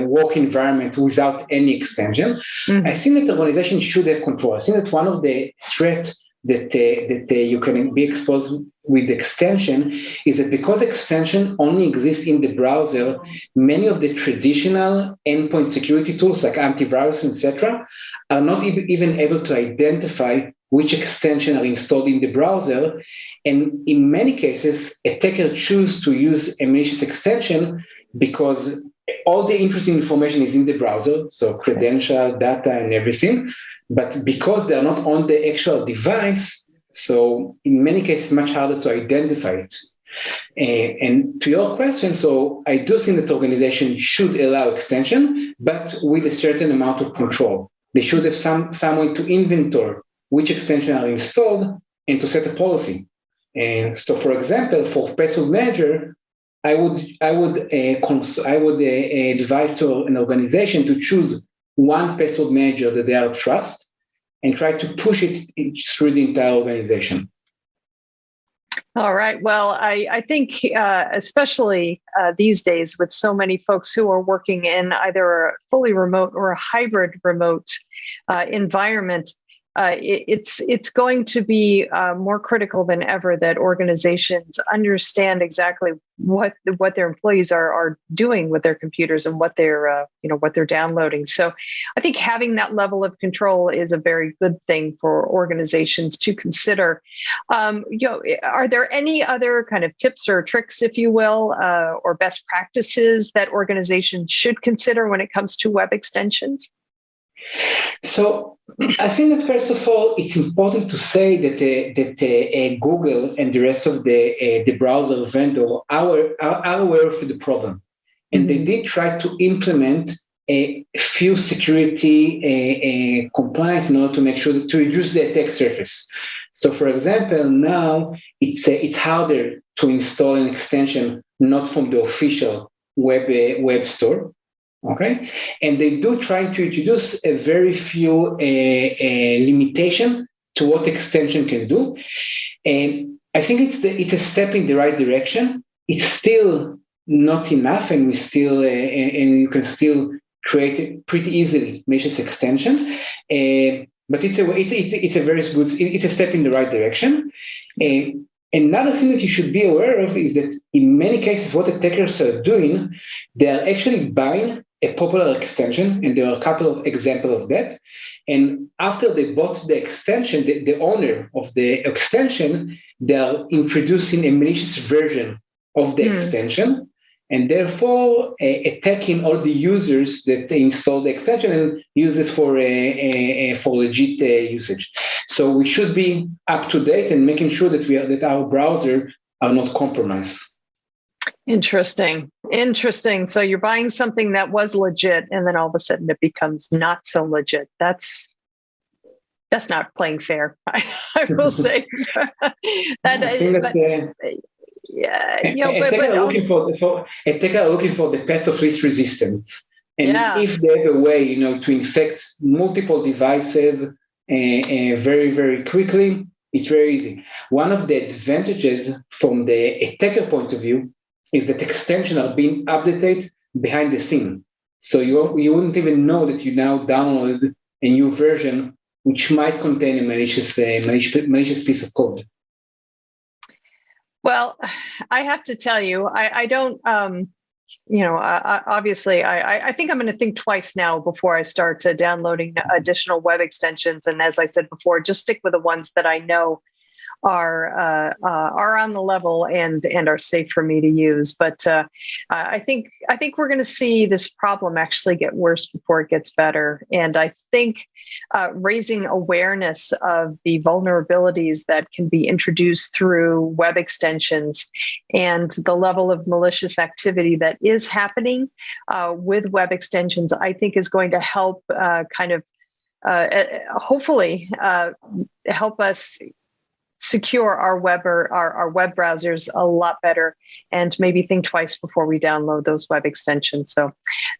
work environment without any extension. I think that the organization should have control. I think that one of the threats that you can be exposed with the extension is that because extension only exists in the browser, many of the traditional endpoint security tools like antivirus, etc., are not even able to identify which extension are installed in the browser. And in many cases, attackers choose to use a malicious extension because all the interesting information is in the browser, so credential, data, and everything. But because they are not on the actual device, so in many cases, it's much harder to identify it. And to your question, so I do think that organizations should allow extension, but with a certain amount of control. They should have some way to inventory which extensions are installed and to set a policy. And so, for example, for password manager, I would advise to an organization to choose one password manager that they are trust and try to push it through the entire organization. All right. Well, I think especially these days with so many folks who are working in either a fully remote or a hybrid remote environment, it's going to be more critical than ever that organizations understand exactly what their employees are doing with their computers and what they're what they're downloading. So I think having that level of control is a very good thing for organizations to consider. Are there any other kind of tips or tricks, if you will, or best practices that organizations should consider when it comes to web extensions? So I think that first of all, it's important to say that Google and the rest of the browser vendor are aware of the problem, and they did try to implement a few security compliance in order to make sure to reduce the attack surface. So, for example, now it's harder to install an extension not from the official web store. Okay, and they do try to introduce a very few limitation to what extension can do, and I think it's a step in the right direction. It's still not enough, and we still and you can still create it pretty easily malicious extension, but it's a very good. It's a step in the right direction. Another thing that you should be aware of is that in many cases, what attackers are doing, they are actually buying a popular extension, and there are a couple of examples of that. And after they bought the extension, the owner of the extension, they are introducing a malicious version of the extension, and therefore attacking all the users that install the extension and use it for legit usage. So we should be up to date and making sure that our browser are not compromised. Interesting. So you're buying something that was legit, and then all of a sudden it becomes not so legit. That's not playing fair. I will say attackers are looking for the path of least resistance, and if they have a way, to infect multiple devices very, very quickly, it's very easy. One of the advantages from the attacker point of view is that extensions are being updated behind the scene. So you wouldn't even know that you now downloaded a new version, which might contain a malicious piece of code. Well, I have to tell you, I don't, obviously, I think I'm going to think twice now before I start downloading additional web extensions. And as I said before, just stick with the ones that I know are on the level and are safe for me to use. But I think we're going to see this problem actually get worse before it gets better. And I think raising awareness of the vulnerabilities that can be introduced through web extensions and the level of malicious activity that is happening with web extensions, I think is going to help hopefully help us secure our web browsers a lot better, and maybe think twice before we download those web extensions. So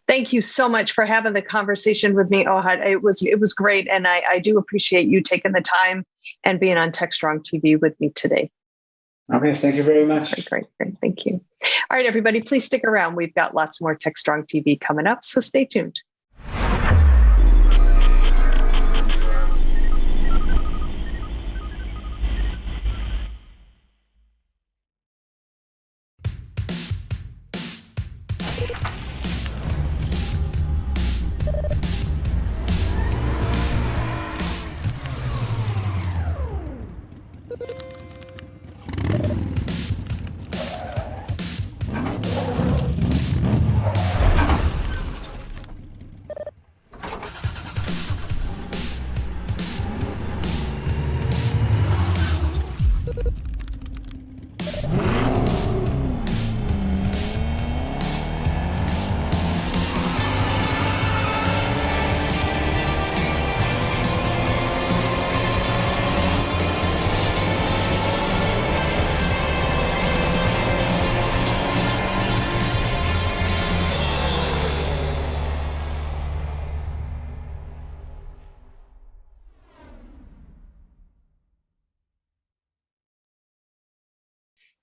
thank you so much for having the conversation with me, Ohad. It was great, and I do appreciate you taking the time and being on Techstrong TV with me today. Okay, thank you very much. Great. Thank you. All right, everybody, please stick around. We've got lots more Techstrong TV coming up, so stay tuned.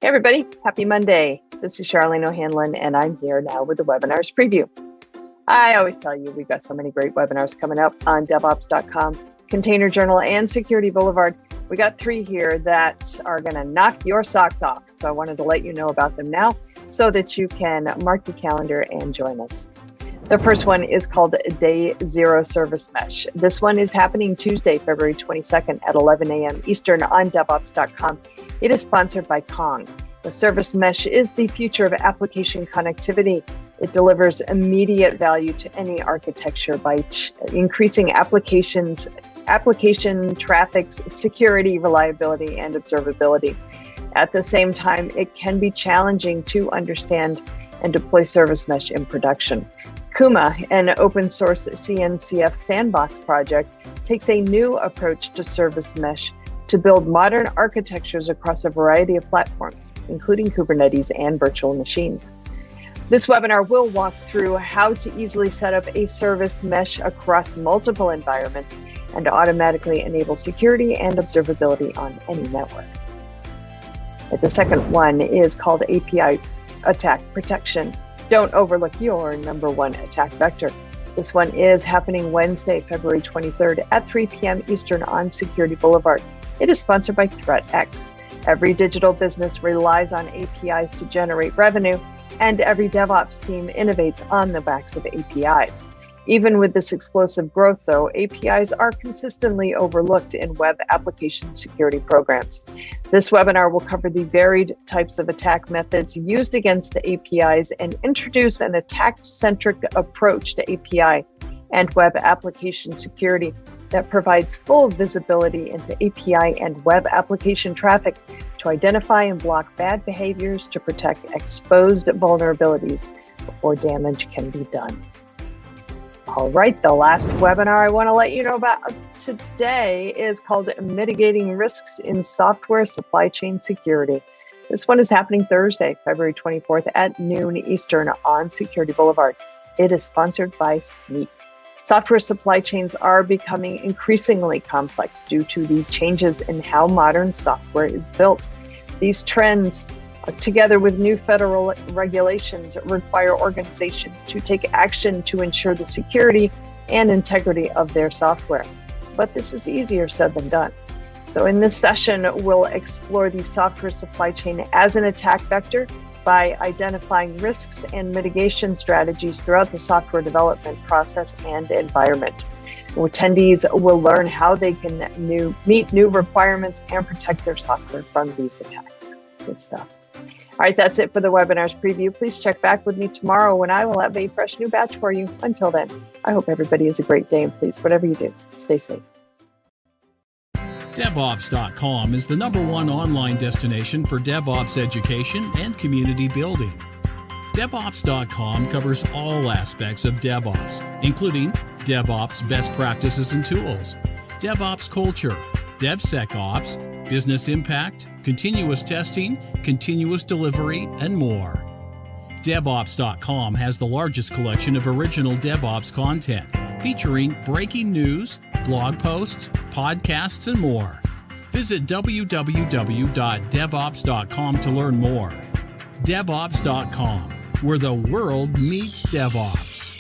Hey everybody, happy Monday. This is Charlene O'Hanlon, and I'm here now with the webinars preview. I always tell you we've got so many great webinars coming up on DevOps.com. Container Journal, and Security Boulevard. We got 3 here that are going to knock your socks off. So I wanted to let you know about them now so that you can mark your calendar and join us. The first one is called Day Zero Service Mesh. This one is happening Tuesday, February 22nd at 11 a.m. Eastern on DevOps.com. It is sponsored by Kong. The service mesh is the future of application connectivity. It delivers immediate value to any architecture by increasing application traffic's security, reliability, and observability. At the same time, it can be challenging to understand and deploy service mesh in production. Kuma, an open source CNCF sandbox project, takes a new approach to service mesh to build modern architectures across a variety of platforms, including Kubernetes and virtual machines. This webinar will walk through how to easily set up a service mesh across multiple environments and automatically enable security and observability on any network. The second one is called API Attack Protection. Don't overlook your number one attack vector. This one is happening Wednesday, February 23rd at 3 p.m. Eastern on Security Boulevard. It is sponsored by ThreatX. Every digital business relies on APIs to generate revenue, and every DevOps team innovates on the backs of APIs. Even with this explosive growth, though, APIs are consistently overlooked in web application security programs. This webinar will cover the varied types of attack methods used against the APIs and introduce an attack-centric approach to API and web application security that provides full visibility into API and web application traffic to identify and block bad behaviors to protect exposed vulnerabilities before damage can be done. All right, the last webinar I want to let you know about today is called Mitigating Risks in Software Supply Chain Security. This one is happening Thursday, February 24th at noon Eastern on Security Boulevard. It is sponsored by Sneak. Software supply chains are becoming increasingly complex due to the changes in how modern software is built. These trends, together with new federal regulations, require organizations to take action to ensure the security and integrity of their software. But this is easier said than done. So in this session, we'll explore the software supply chain as an attack vector by identifying risks and mitigation strategies throughout the software development process and environment. Attendees will learn how they can meet new requirements and protect their software from these attacks. Good stuff. All right, that's it for the webinar's preview. Please check back with me tomorrow when I will have a fresh new batch for you. Until then, I hope everybody has a great day, and please, whatever you do, stay safe. DevOps.com is the #1 online destination for DevOps education and community building. DevOps.com covers all aspects of DevOps, including DevOps best practices and tools, DevOps culture, DevSecOps, business impact, continuous testing, continuous delivery, and more. DevOps.com has the largest collection of original DevOps content, featuring breaking news, blog posts, podcasts, and more. Visit www.devops.com to learn more. DevOps.com, where the world meets DevOps.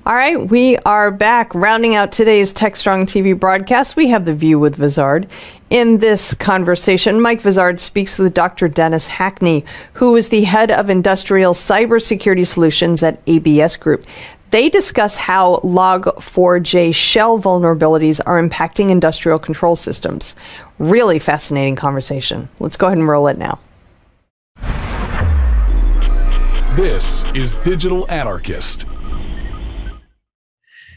All right, we are back. Rounding out today's Techstrong TV broadcast, we have The View with Vizard. In this conversation, Mike Vizard speaks with Dr. Dennis Hackney, who is the head of industrial cybersecurity solutions at ABS Group. They discuss how Log4j shell vulnerabilities are impacting industrial control systems. Really fascinating conversation. Let's go ahead and roll it now. This is Digital Anarchist.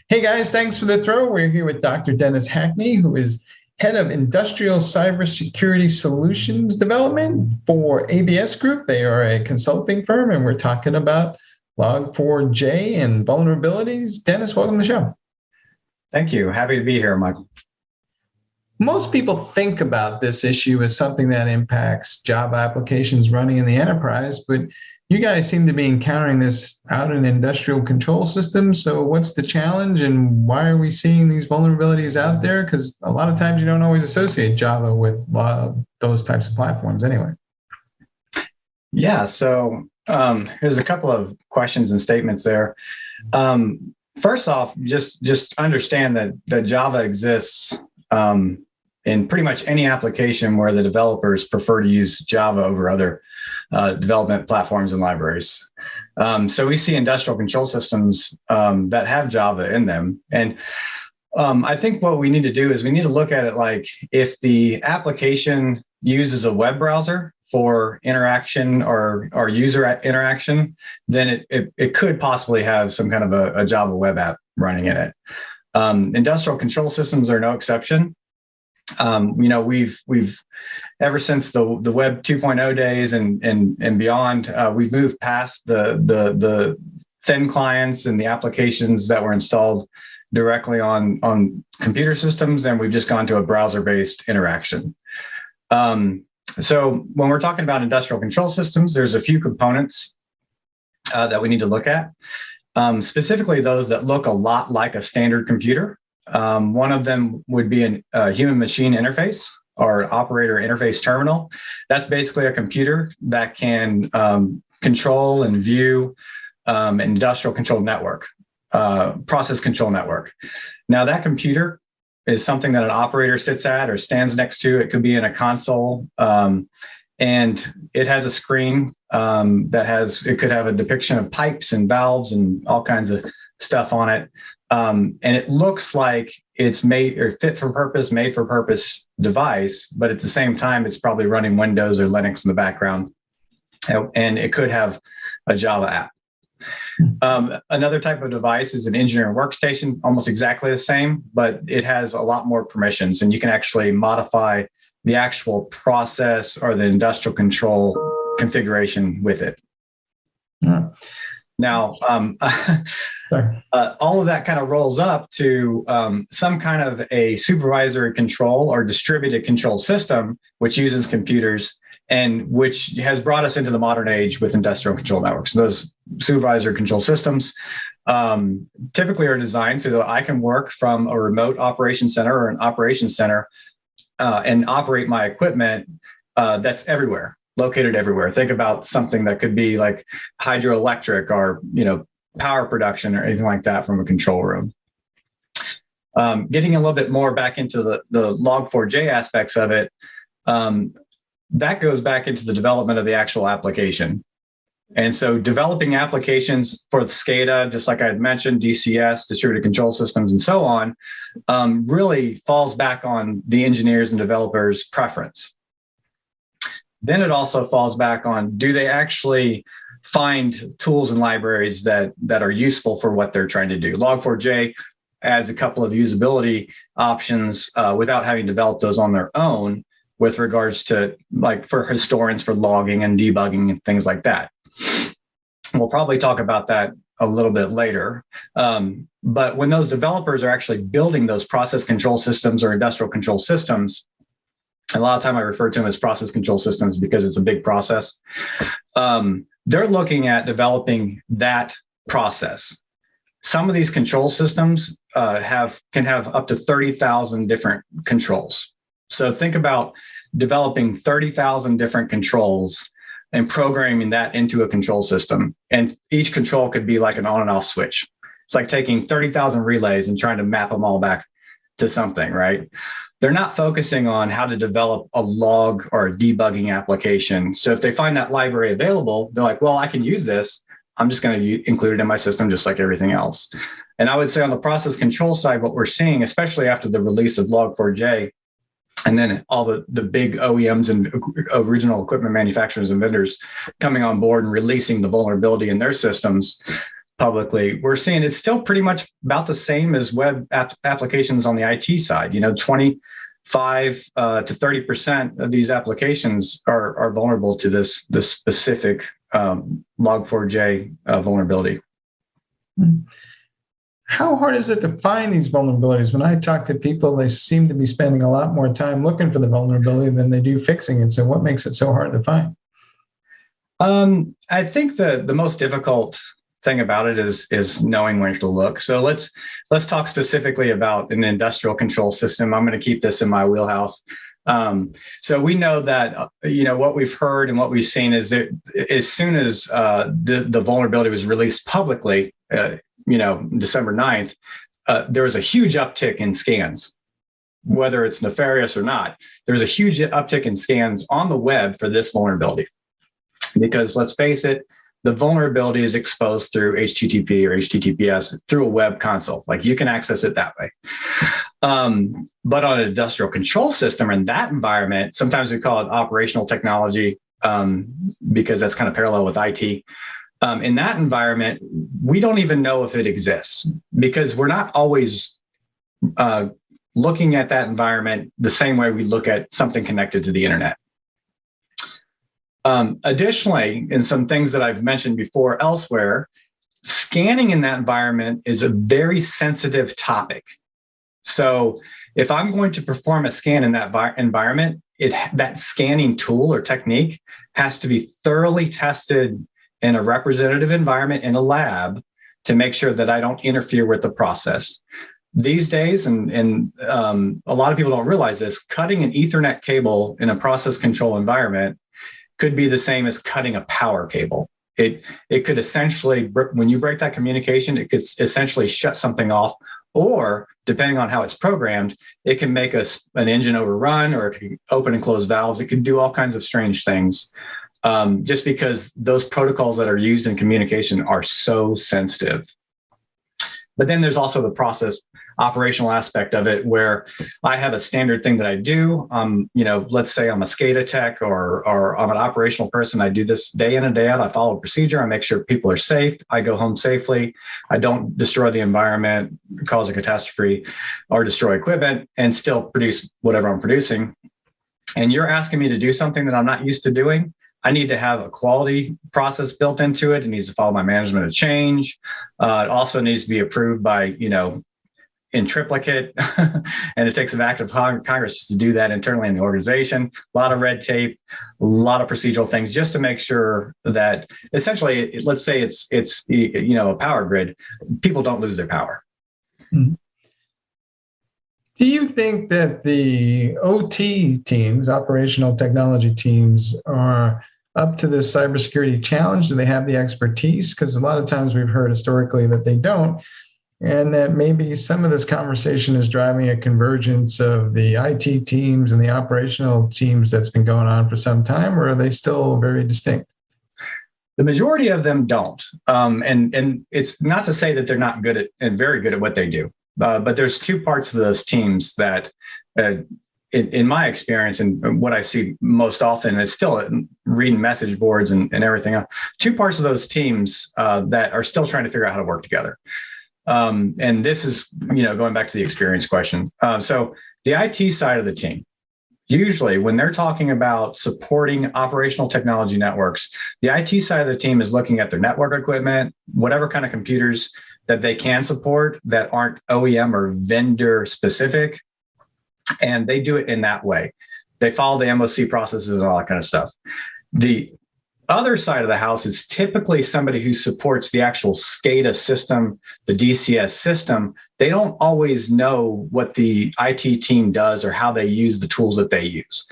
Hey guys, thanks for the throw. We're here with Dr. Dennis Hackney, who is head of industrial cybersecurity solutions development for ABS Group. They are a consulting firm, and we're talking about Log4j and vulnerabilities. Dennis, welcome to the show. Thank you. Happy to be here, Michael. Most people think about this issue as something that impacts Java applications running in the enterprise, but you guys seem to be encountering this out in industrial control systems. So what's the challenge, and why are we seeing these vulnerabilities out there? Because a lot of times you don't always associate Java with those types of platforms anyway. Yeah, so there's a couple of questions and statements there. first off, just understand that Java exists in pretty much any application where the developers prefer to use Java over other development platforms and libraries. So we see industrial control systems that have Java in them. And I think what we need to do is we need to look at it like if the application uses a web browser for interaction or user interaction, then it could possibly have some kind of a Java web app running in it. Industrial control systems are no exception. We've ever since the Web 2.0 days and beyond, we've moved past the thin clients and the applications that were installed directly on computer systems, and we've just gone to a browser-based interaction. So when we're talking about industrial control systems, there's a few components that we need to look at, specifically those that look a lot like a standard computer. One of them would be a human-machine interface or operator interface terminal. That's basically a computer that can control and view an industrial control network, process control network. Now that computer is something that an operator sits at or stands next to. It could be in a console, and it has a screen it could have a depiction of pipes and valves and all kinds of stuff on it. And it looks like it's made for purpose device, but at the same time, it's probably running Windows or Linux in the background, and it could have a Java app. Another type of device is an engineering workstation, almost exactly the same, but it has a lot more permissions, and you can actually modify the actual process or the industrial control configuration with it. Now, all of that kind of rolls up to some kind of a supervisory control or distributed control system, which uses computers and which has brought us into the modern age with industrial control networks. Those supervisory control systems typically are designed so that I can work from a remote operation center or an operations center and operate my equipment that's everywhere, located everywhere. Think about something that could be like hydroelectric or power production or anything like that from a control room. Getting a little bit more back into the Log4j aspects of it, that goes back into the development of the actual application. And so developing applications for the SCADA, just like I had mentioned, DCS, distributed control systems, and so on, really falls back on the engineers and developers' preference. Then it also falls back on, do they actually find tools and libraries that are useful for what they're trying to do? Log4j adds a couple of usability options without having developed those on their own with regards to, like, for historians for logging and debugging and things like that. We'll probably talk about that a little bit later. But when those developers are actually building those process control systems or industrial control systems, a lot of time I refer to them as process control systems because it's a big process. They're looking at developing that process. Some of these control systems can have up to 30,000 different controls. So think about developing 30,000 different controls and programming that into a control system. And each control could be like an on and off switch. It's like taking 30,000 relays and trying to map them all back to something, right? They're not focusing on how to develop a log or a debugging application. So if they find that library available, they're like, well, I can use this. I'm just going to include it in my system just like everything else. And I would say on the process control side, what we're seeing, especially after the release of Log4j, and then all the big OEMs and original equipment manufacturers and vendors coming on board and releasing the vulnerability in their systems publicly, we're seeing it's still pretty much about the same as web applications on the IT side. 25 to 30% of these applications are vulnerable to this specific Log4j vulnerability. How hard is it to find these vulnerabilities? When I talk to people, they seem to be spending a lot more time looking for the vulnerability than they do fixing it. So what makes it so hard to find? I think the most difficult thing about it is knowing where to look. So let's talk specifically about an industrial control system. I'm going to keep this in my wheelhouse. So we know that, what we've heard and what we've seen is that as soon as the vulnerability was released publicly, December 9th, there was a huge uptick in scans, whether it's nefarious or not. There's a huge uptick in scans on the web for this vulnerability. Because let's face it, the vulnerability is exposed through HTTP or HTTPS through a web console. Like you can access it that way. But on an industrial control system in that environment, sometimes we call it operational technology because that's kind of parallel with IT. In that environment, we don't even know if it exists because we're not always looking at that environment the same way we look at something connected to the internet. Additionally, in some things that I've mentioned before elsewhere, scanning in that environment is a very sensitive topic. So if I'm going to perform a scan in that environment, that scanning tool or technique has to be thoroughly tested in a representative environment in a lab to make sure that I don't interfere with the process. These days, and a lot of people don't realize this, cutting an Ethernet cable in a process control environment could be the same as cutting a power cable. It could essentially, when you break that communication, it could essentially shut something off, or depending on how it's programmed, it can make an engine overrun, or it can open and close valves. It can do all kinds of strange things, just because those protocols that are used in communication are so sensitive. But then there's also the process operational aspect of it, where I have a standard thing that I do. Let's say I'm a SCADA tech or I'm an operational person. I do this day in and day out. I follow a procedure. I make sure people are safe. I go home safely. I don't destroy the environment, cause a catastrophe, or destroy equipment, and still produce whatever I'm producing. And you're asking me to do something that I'm not used to doing. I need to have a quality process built into it. It needs to follow my management of change. It also needs to be approved by, in triplicate, and it takes an act of Congress just to do that internally in the organization. A lot of red tape, a lot of procedural things, just to make sure that essentially, let's say it's a power grid, people don't lose their power. Do you think that the OT teams, operational technology teams, are up to this cybersecurity challenge? Do they have the expertise? Because a lot of times we've heard historically that they don't, and that maybe some of this conversation is driving a convergence of the IT teams and the operational teams that's been going on for some time, or are they still very distinct? The majority of them don't. And it's not to say that they're not good at and very good at what they do. But there's two parts of those teams that, in my experience and what I see most often, is still reading message boards and everything else. Two parts of those teams that are still trying to figure out how to work together. And this is, going back to the experience question. So the IT side of the team, usually when they're talking about supporting operational technology networks, the IT side of the team is looking at their network equipment, whatever kind of computers that they can support that aren't OEM or vendor specific. And they do it in that way. They follow the MOC processes and all that kind of stuff. The other side of the house is typically somebody who supports the actual SCADA system, the DCS system. They don't always know what the IT team does or how they use the tools that they use.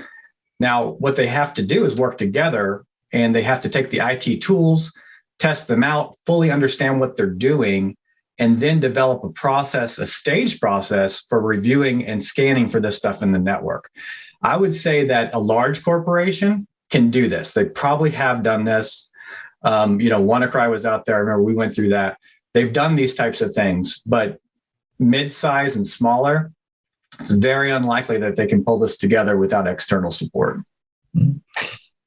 Now, what they have to do is work together, and they have to take the IT tools, test them out, fully understand what they're doing, and then develop a process, a staged process for reviewing and scanning for this stuff in the network. I would say that a large corporation can do this. They probably have done this. WannaCry was out there. I remember we went through that. They've done these types of things, but mid-size and smaller, it's very unlikely that they can pull this together without external support.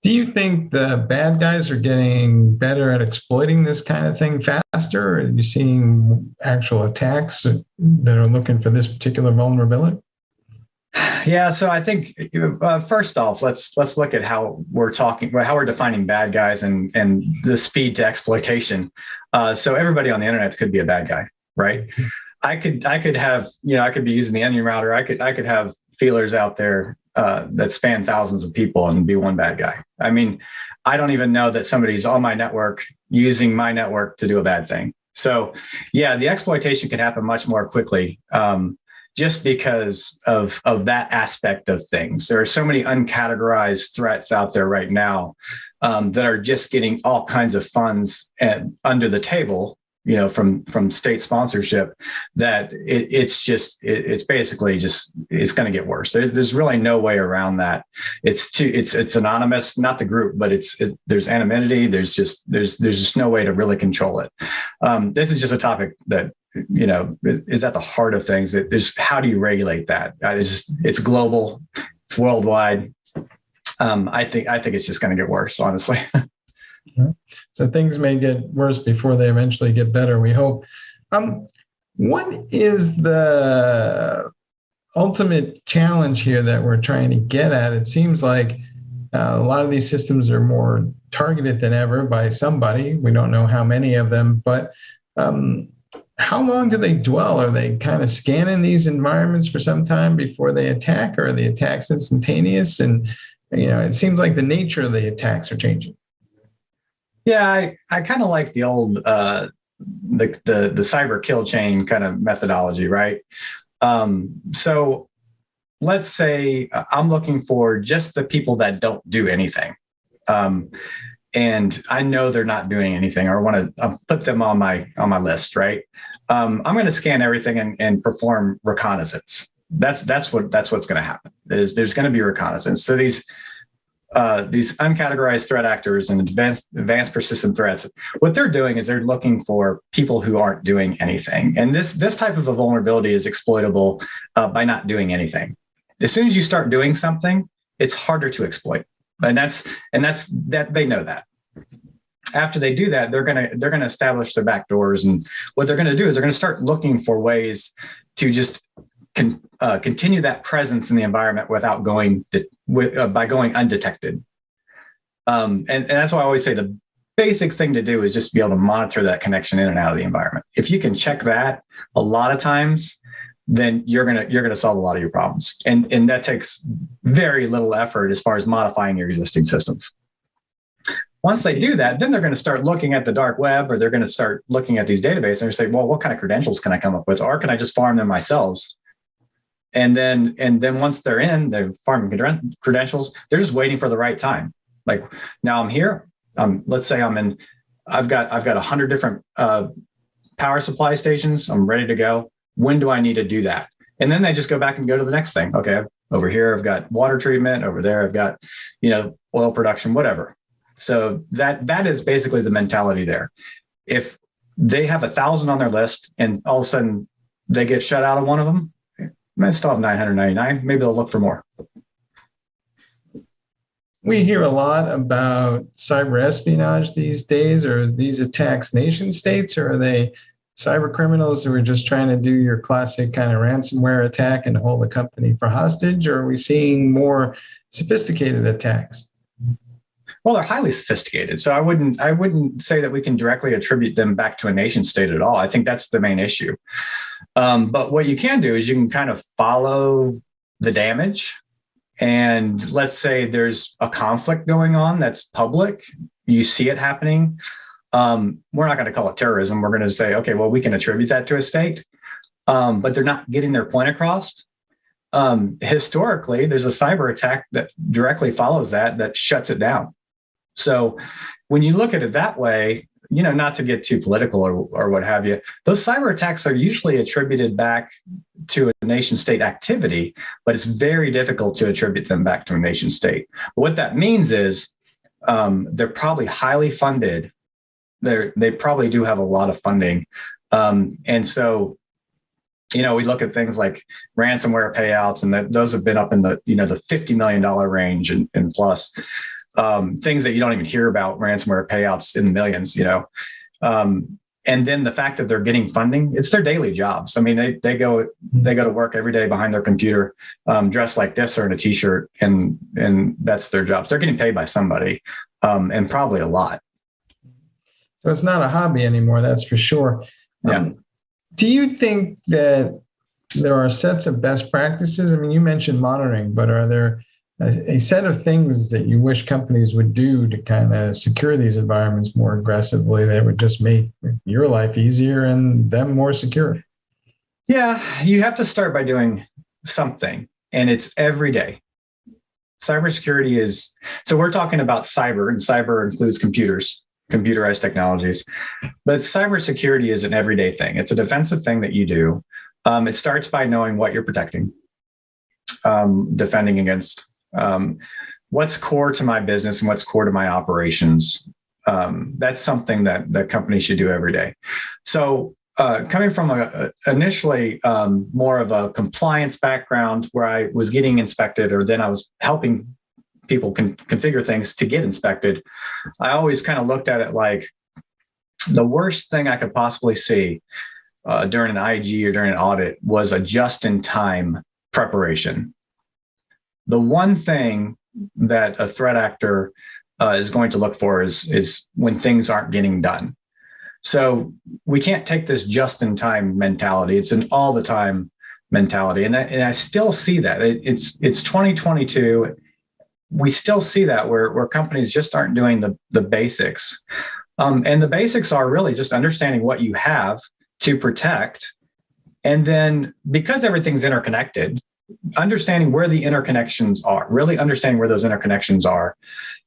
Do you think the bad guys are getting better at exploiting this kind of thing faster? Or are you seeing actual attacks that are looking for this particular vulnerability? Yeah, so I think first off, let's look at how we're defining bad guys and the speed to exploitation. So everybody on the internet could be a bad guy, right? I could be using the onion router. I could have feelers out there that span thousands of people and be one bad guy. I mean, I don't even know that somebody's on my network using my network to do a bad thing. So yeah, the exploitation can happen much more quickly. Just because of that aspect of things. There are so many uncategorized threats out there right now that are just getting all kinds of funds under the table from state sponsorship, that it's basically just, it's going to get worse. There's really no way around that. It's anonymous, not the group, but there's anonymity. There's just no way to really control it. This is just a topic that, is at the heart of things. How do you regulate that? It's global, it's worldwide. I think it's just going to get worse, honestly. So things may get worse before they eventually get better, we hope. What is the ultimate challenge here that we're trying to get at? It seems like a lot of these systems are more targeted than ever by somebody. We don't know how many of them, but how long do they dwell? Are they kind of scanning these environments for some time before they attack, or are the attacks instantaneous? And it seems like the nature of the attacks are changing. Yeah, I kind of like the old the cyber kill chain kind of methodology, right? So let's say I'm looking for just the people that don't do anything, and I know they're not doing anything, or want to put them on my list, right? I'm going to scan everything and perform reconnaissance. That's what's going to happen. There's going to be reconnaissance. So these uncategorized threat actors and advanced persistent threats, what they're doing is they're looking for people who aren't doing anything. And this type of a vulnerability is exploitable by not doing anything. As soon as you start doing something, it's harder to exploit. And that's they know that. After they do that, they're gonna establish their backdoors, and what they're gonna do is they're gonna start looking for ways to just continue that presence in the environment without by going undetected. And that's why I always say the basic thing to do is just be able to monitor that connection in and out of the environment. If you can check that a lot of times, then you're gonna solve a lot of your problems. And that takes very little effort as far as modifying your existing systems. Once they do that, then they're going to start looking at the dark web, or they're going to start looking at these databases and say, well, what kind of credentials can I come up with? Or can I just farm them myself? And then once they're farming credentials, they're just waiting for the right time. Like, now I'm here. Let's say I've got 100 different power supply stations. I'm ready to go. When do I need to do that? And then they just go back and go to the next thing. Okay, over here, I've got water treatment. Over there, I've got, oil production, whatever. So that is basically the mentality there. If they have 1,000 on their list and all of a sudden they get shut out of one of them, they still have 999. Maybe they'll look for more. We hear a lot about cyber espionage these days. Are these attacks nation states, or are they cyber criminals who are just trying to do your classic kind of ransomware attack and hold the company for hostage? Or are we seeing more sophisticated attacks? Well, they're highly sophisticated. So I wouldn't say that we can directly attribute them back to a nation state at all. I think that's the main issue. But what you can do is you can kind of follow the damage. And let's say there's a conflict going on that's public. You see it happening. We're not going to call it terrorism. We're going to say, okay, well, we can attribute that to a state, but they're not getting their point across. Historically, there's a cyber attack that directly follows that shuts it down. So when you look at it that way, not to get too political or what have you, those cyber attacks are usually attributed back to a nation state activity, but it's very difficult to attribute them back to a nation state. But what that means is they're probably highly funded. They probably do have a lot of funding. And so, we look at things like ransomware payouts, and those have been up in the $50 million range and plus. Things that you don't even hear about, ransomware payouts in the millions, and then the fact that they're getting funding, it's their daily jobs. I mean, they go to work every day behind their computer, dressed like this or in a t-shirt, and that's their jobs. They're getting paid by somebody, and probably a lot. So it's not a hobby anymore, that's for sure. Yeah. Do you think that there are sets of best practices? I mean, you mentioned monitoring, but are there a set of things that you wish companies would do to kind of secure these environments more aggressively that would just make your life easier and them more secure? Yeah, you have to start by doing something, and it's every day. Cybersecurity so we're talking about cyber, and cyber includes computers. computerized technologies. But cybersecurity is an everyday thing. It's a defensive thing that you do. It starts by knowing what you're protecting, defending against. What's core to my business and what's core to my operations. That's something that the company should do every day. So coming from initially more of a compliance background where I was getting inspected, or then I was helping people configure things to get inspected, I always kind of looked at it like the worst thing I could possibly see during an IG or during an audit was a just-in-time preparation. The one thing that a threat actor is going to look for is when things aren't getting done. So we can't take this just-in-time mentality. It's an all-the-time mentality, and I still see that. It's 2022. We still see that where companies just aren't doing the basics, and the basics are really just understanding what you have to protect, and then because everything's interconnected, understanding where the interconnections are, really understanding where those interconnections are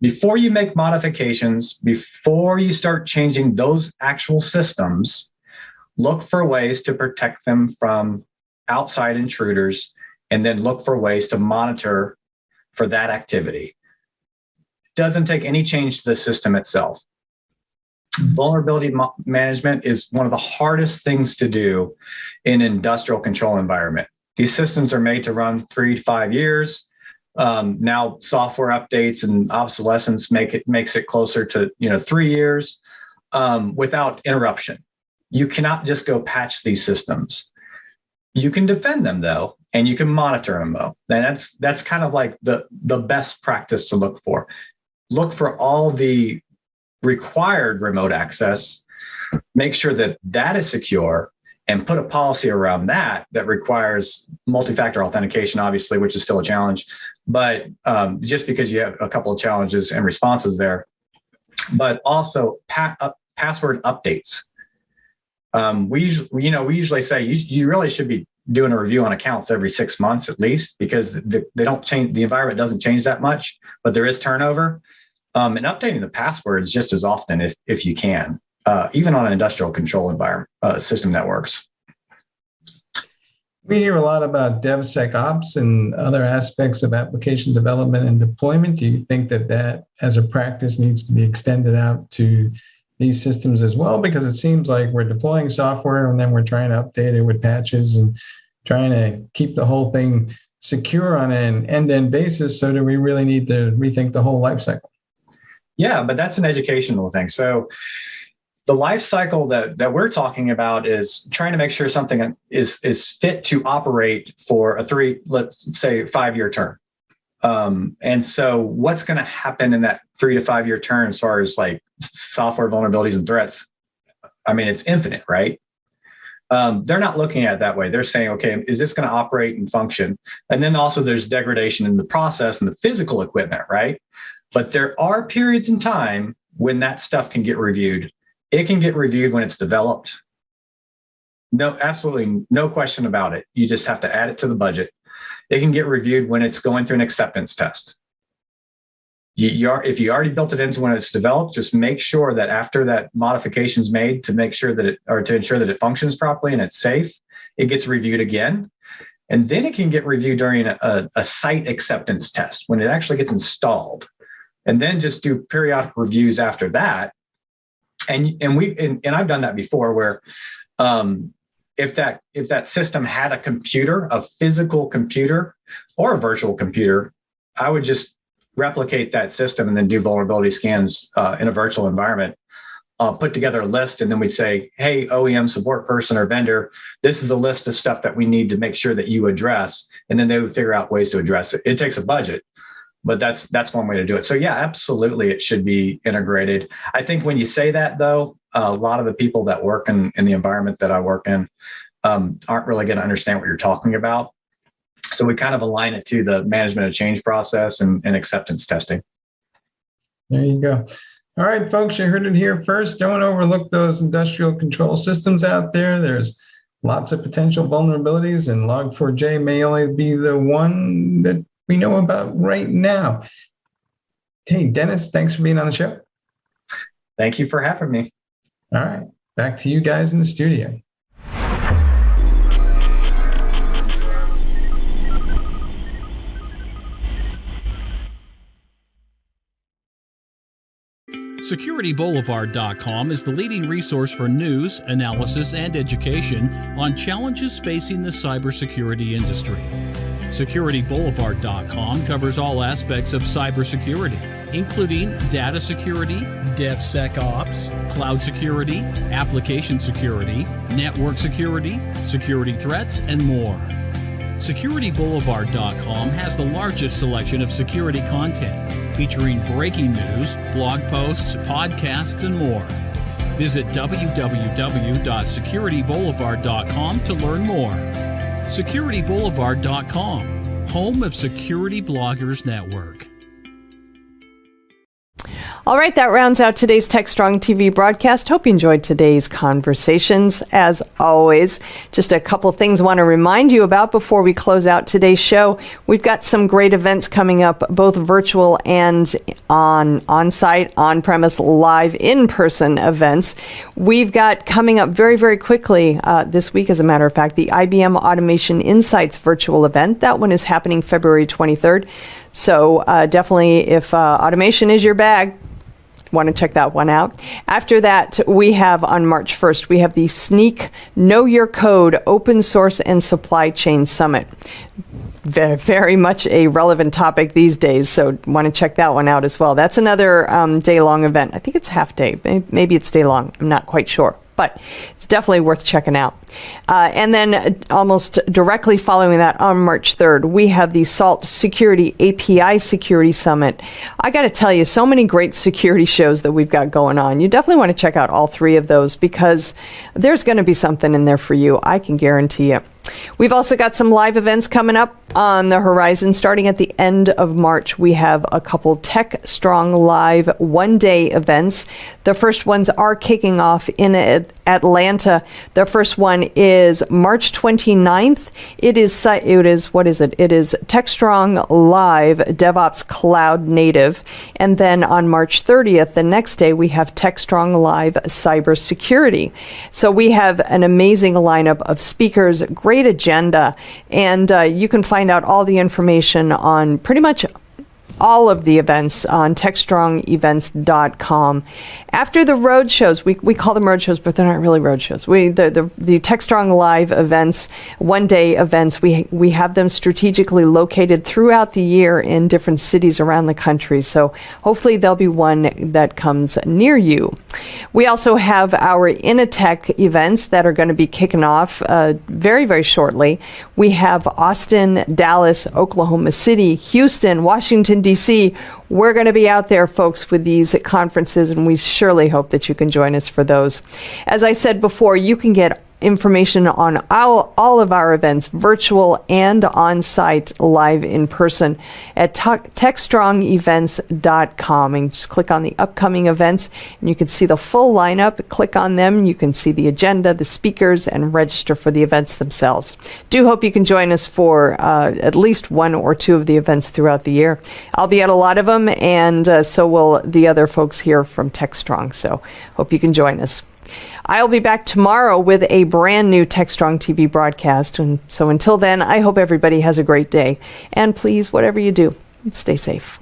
before you make modifications, before you start changing those actual systems. Look for ways to protect them from outside intruders, and then look for ways to monitor for that activity. It doesn't take any change to the system itself. Vulnerability management is one of the hardest things to do in an industrial control environment. These systems are made to run 3 to 5 years. Now software updates and obsolescence makes it closer to 3 years without interruption. You cannot just go patch these systems. You can defend them though, and you can monitor them though. And that's kind of like the best practice to look for. Look for all the required remote access, make sure that is secure, and put a policy around that requires multi-factor authentication, obviously, which is still a challenge. But just because you have a couple of challenges and responses there, but also password updates. We usually say you really should be doing a review on accounts every 6 months at least, because they don't change, the environment doesn't change that much, but there is turnover. And updating the passwords just as often if you can, even on an industrial control environment, system networks. We hear a lot about DevSecOps and other aspects of application development and deployment. Do you think that as a practice needs to be extended out to these systems as well? Because it seems like we're deploying software and then we're trying to update it with patches and trying to keep the whole thing secure on an end-to-end basis. So do we really need to rethink the whole lifecycle? Yeah, but that's an educational thing. So the life cycle that we're talking about is trying to make sure something is fit to operate for let's say 5-year term. And so what's going to happen in that 3 to 5 year term as far as like software vulnerabilities and threats? I mean, it's infinite, right? They're not looking at it that way. They're saying, okay, is this going to operate and function? And then also there's degradation in the process and the physical equipment, right? But there are periods in time when that stuff can get reviewed. It can get reviewed when it's developed. No, absolutely no question about it. You just have to add it to the budget. It can get reviewed when it's going through an acceptance test. If you already built it into when it's developed, just make sure that after that modification is made to ensure that it functions properly and it's safe, it gets reviewed again. And then it can get reviewed during a site acceptance test when it actually gets installed. And then just do periodic reviews after that. And I've done that before where if that system had a computer, a physical computer or a virtual computer, I would just replicate that system and then do vulnerability scans in a virtual environment, put together a list, and then we'd say, hey, OEM support person or vendor, this is the list of stuff that we need to make sure that you address. And then they would figure out ways to address it. It takes a budget, but that's one way to do it. So yeah, absolutely, it should be integrated. I think when you say that, though, a lot of the people that work in the environment that I work in aren't really going to understand what you're talking about. So we kind of align it to the management of change process and acceptance testing. There you go. All right, folks, you heard it here first. Don't overlook those industrial control systems out there. There's lots of potential vulnerabilities, and Log4j may only be the one that we know about right now. Hey, Dennis, thanks for being on the show. Thank you for having me. All right. Back to you guys in the studio. SecurityBoulevard.com is the leading resource for news, analysis, and education on challenges facing the cybersecurity industry. SecurityBoulevard.com covers all aspects of cybersecurity, including data security, DevSecOps, cloud security, application security, network security, security threats, and more. SecurityBoulevard.com has the largest selection of security content, featuring breaking news, blog posts, podcasts, and more. Visit www.securityboulevard.com to learn more. SecurityBoulevard.com, home of Security Bloggers Network. All right, that rounds out today's Techstrong TV broadcast. Hope you enjoyed today's conversations. As always, just a couple things I want to remind you about before we close out today's show. We've got some great events coming up, both virtual and on-site, on-premise, live, in-person events. We've got coming up very, very quickly this week, as a matter of fact, the IBM Automation Insights virtual event. That one is happening February 23rd. So definitely, if automation is your bag, want to check that one out. After that, we have on March 1st, we have the Sneak Know Your Code Open Source and Supply Chain Summit. Very, very much a relevant topic these days, so want to check that one out as well. That's another day-long event. I think it's half day. Maybe it's day-long. I'm not quite sure. But it's definitely worth checking out. And then almost directly following that, on March 3rd, we have the SALT Security API Security Summit. I got to tell you, so many great security shows that we've got going on. You definitely want to check out all three of those because there's going to be something in there for you. I can guarantee you. We've also got some live events coming up on the horizon. Starting at the end of March, we have a couple Techstrong live one-day events. The first ones are kicking off in Atlanta. The first one is March 29th. It is Techstrong Live DevOps Cloud Native. And then on March 30th, the next day, we have Techstrong Live Cybersecurity. So we have an amazing lineup of speakers, great agenda, and you can find out all the information on pretty much all of the events on techstrongevents.com. After the road shows, we call them road shows, but they're not really road shows. The Techstrong Live events, one-day events, we have them strategically located throughout the year in different cities around the country. So hopefully there'll be one that comes near you. We also have our Initech events that are going to be kicking off very, very shortly. We have Austin, Dallas, Oklahoma City, Houston, Washington, D.C. We're going to be out there, folks, with these conferences, and we surely hope that you can join us for those. As I said before, you can get information on all of our events, virtual and on-site, live in person, at techstrongevents.com. And just click on the upcoming events, and you can see the full lineup. Click on them. You can see the agenda, the speakers, and register for the events themselves. Do hope you can join us for at least one or two of the events throughout the year. I'll be at a lot of them, and so will the other folks here from Techstrong. So hope you can join us. I'll be back tomorrow with a brand new Techstrong TV broadcast. And so until then, I hope everybody has a great day. And please, whatever you do, stay safe.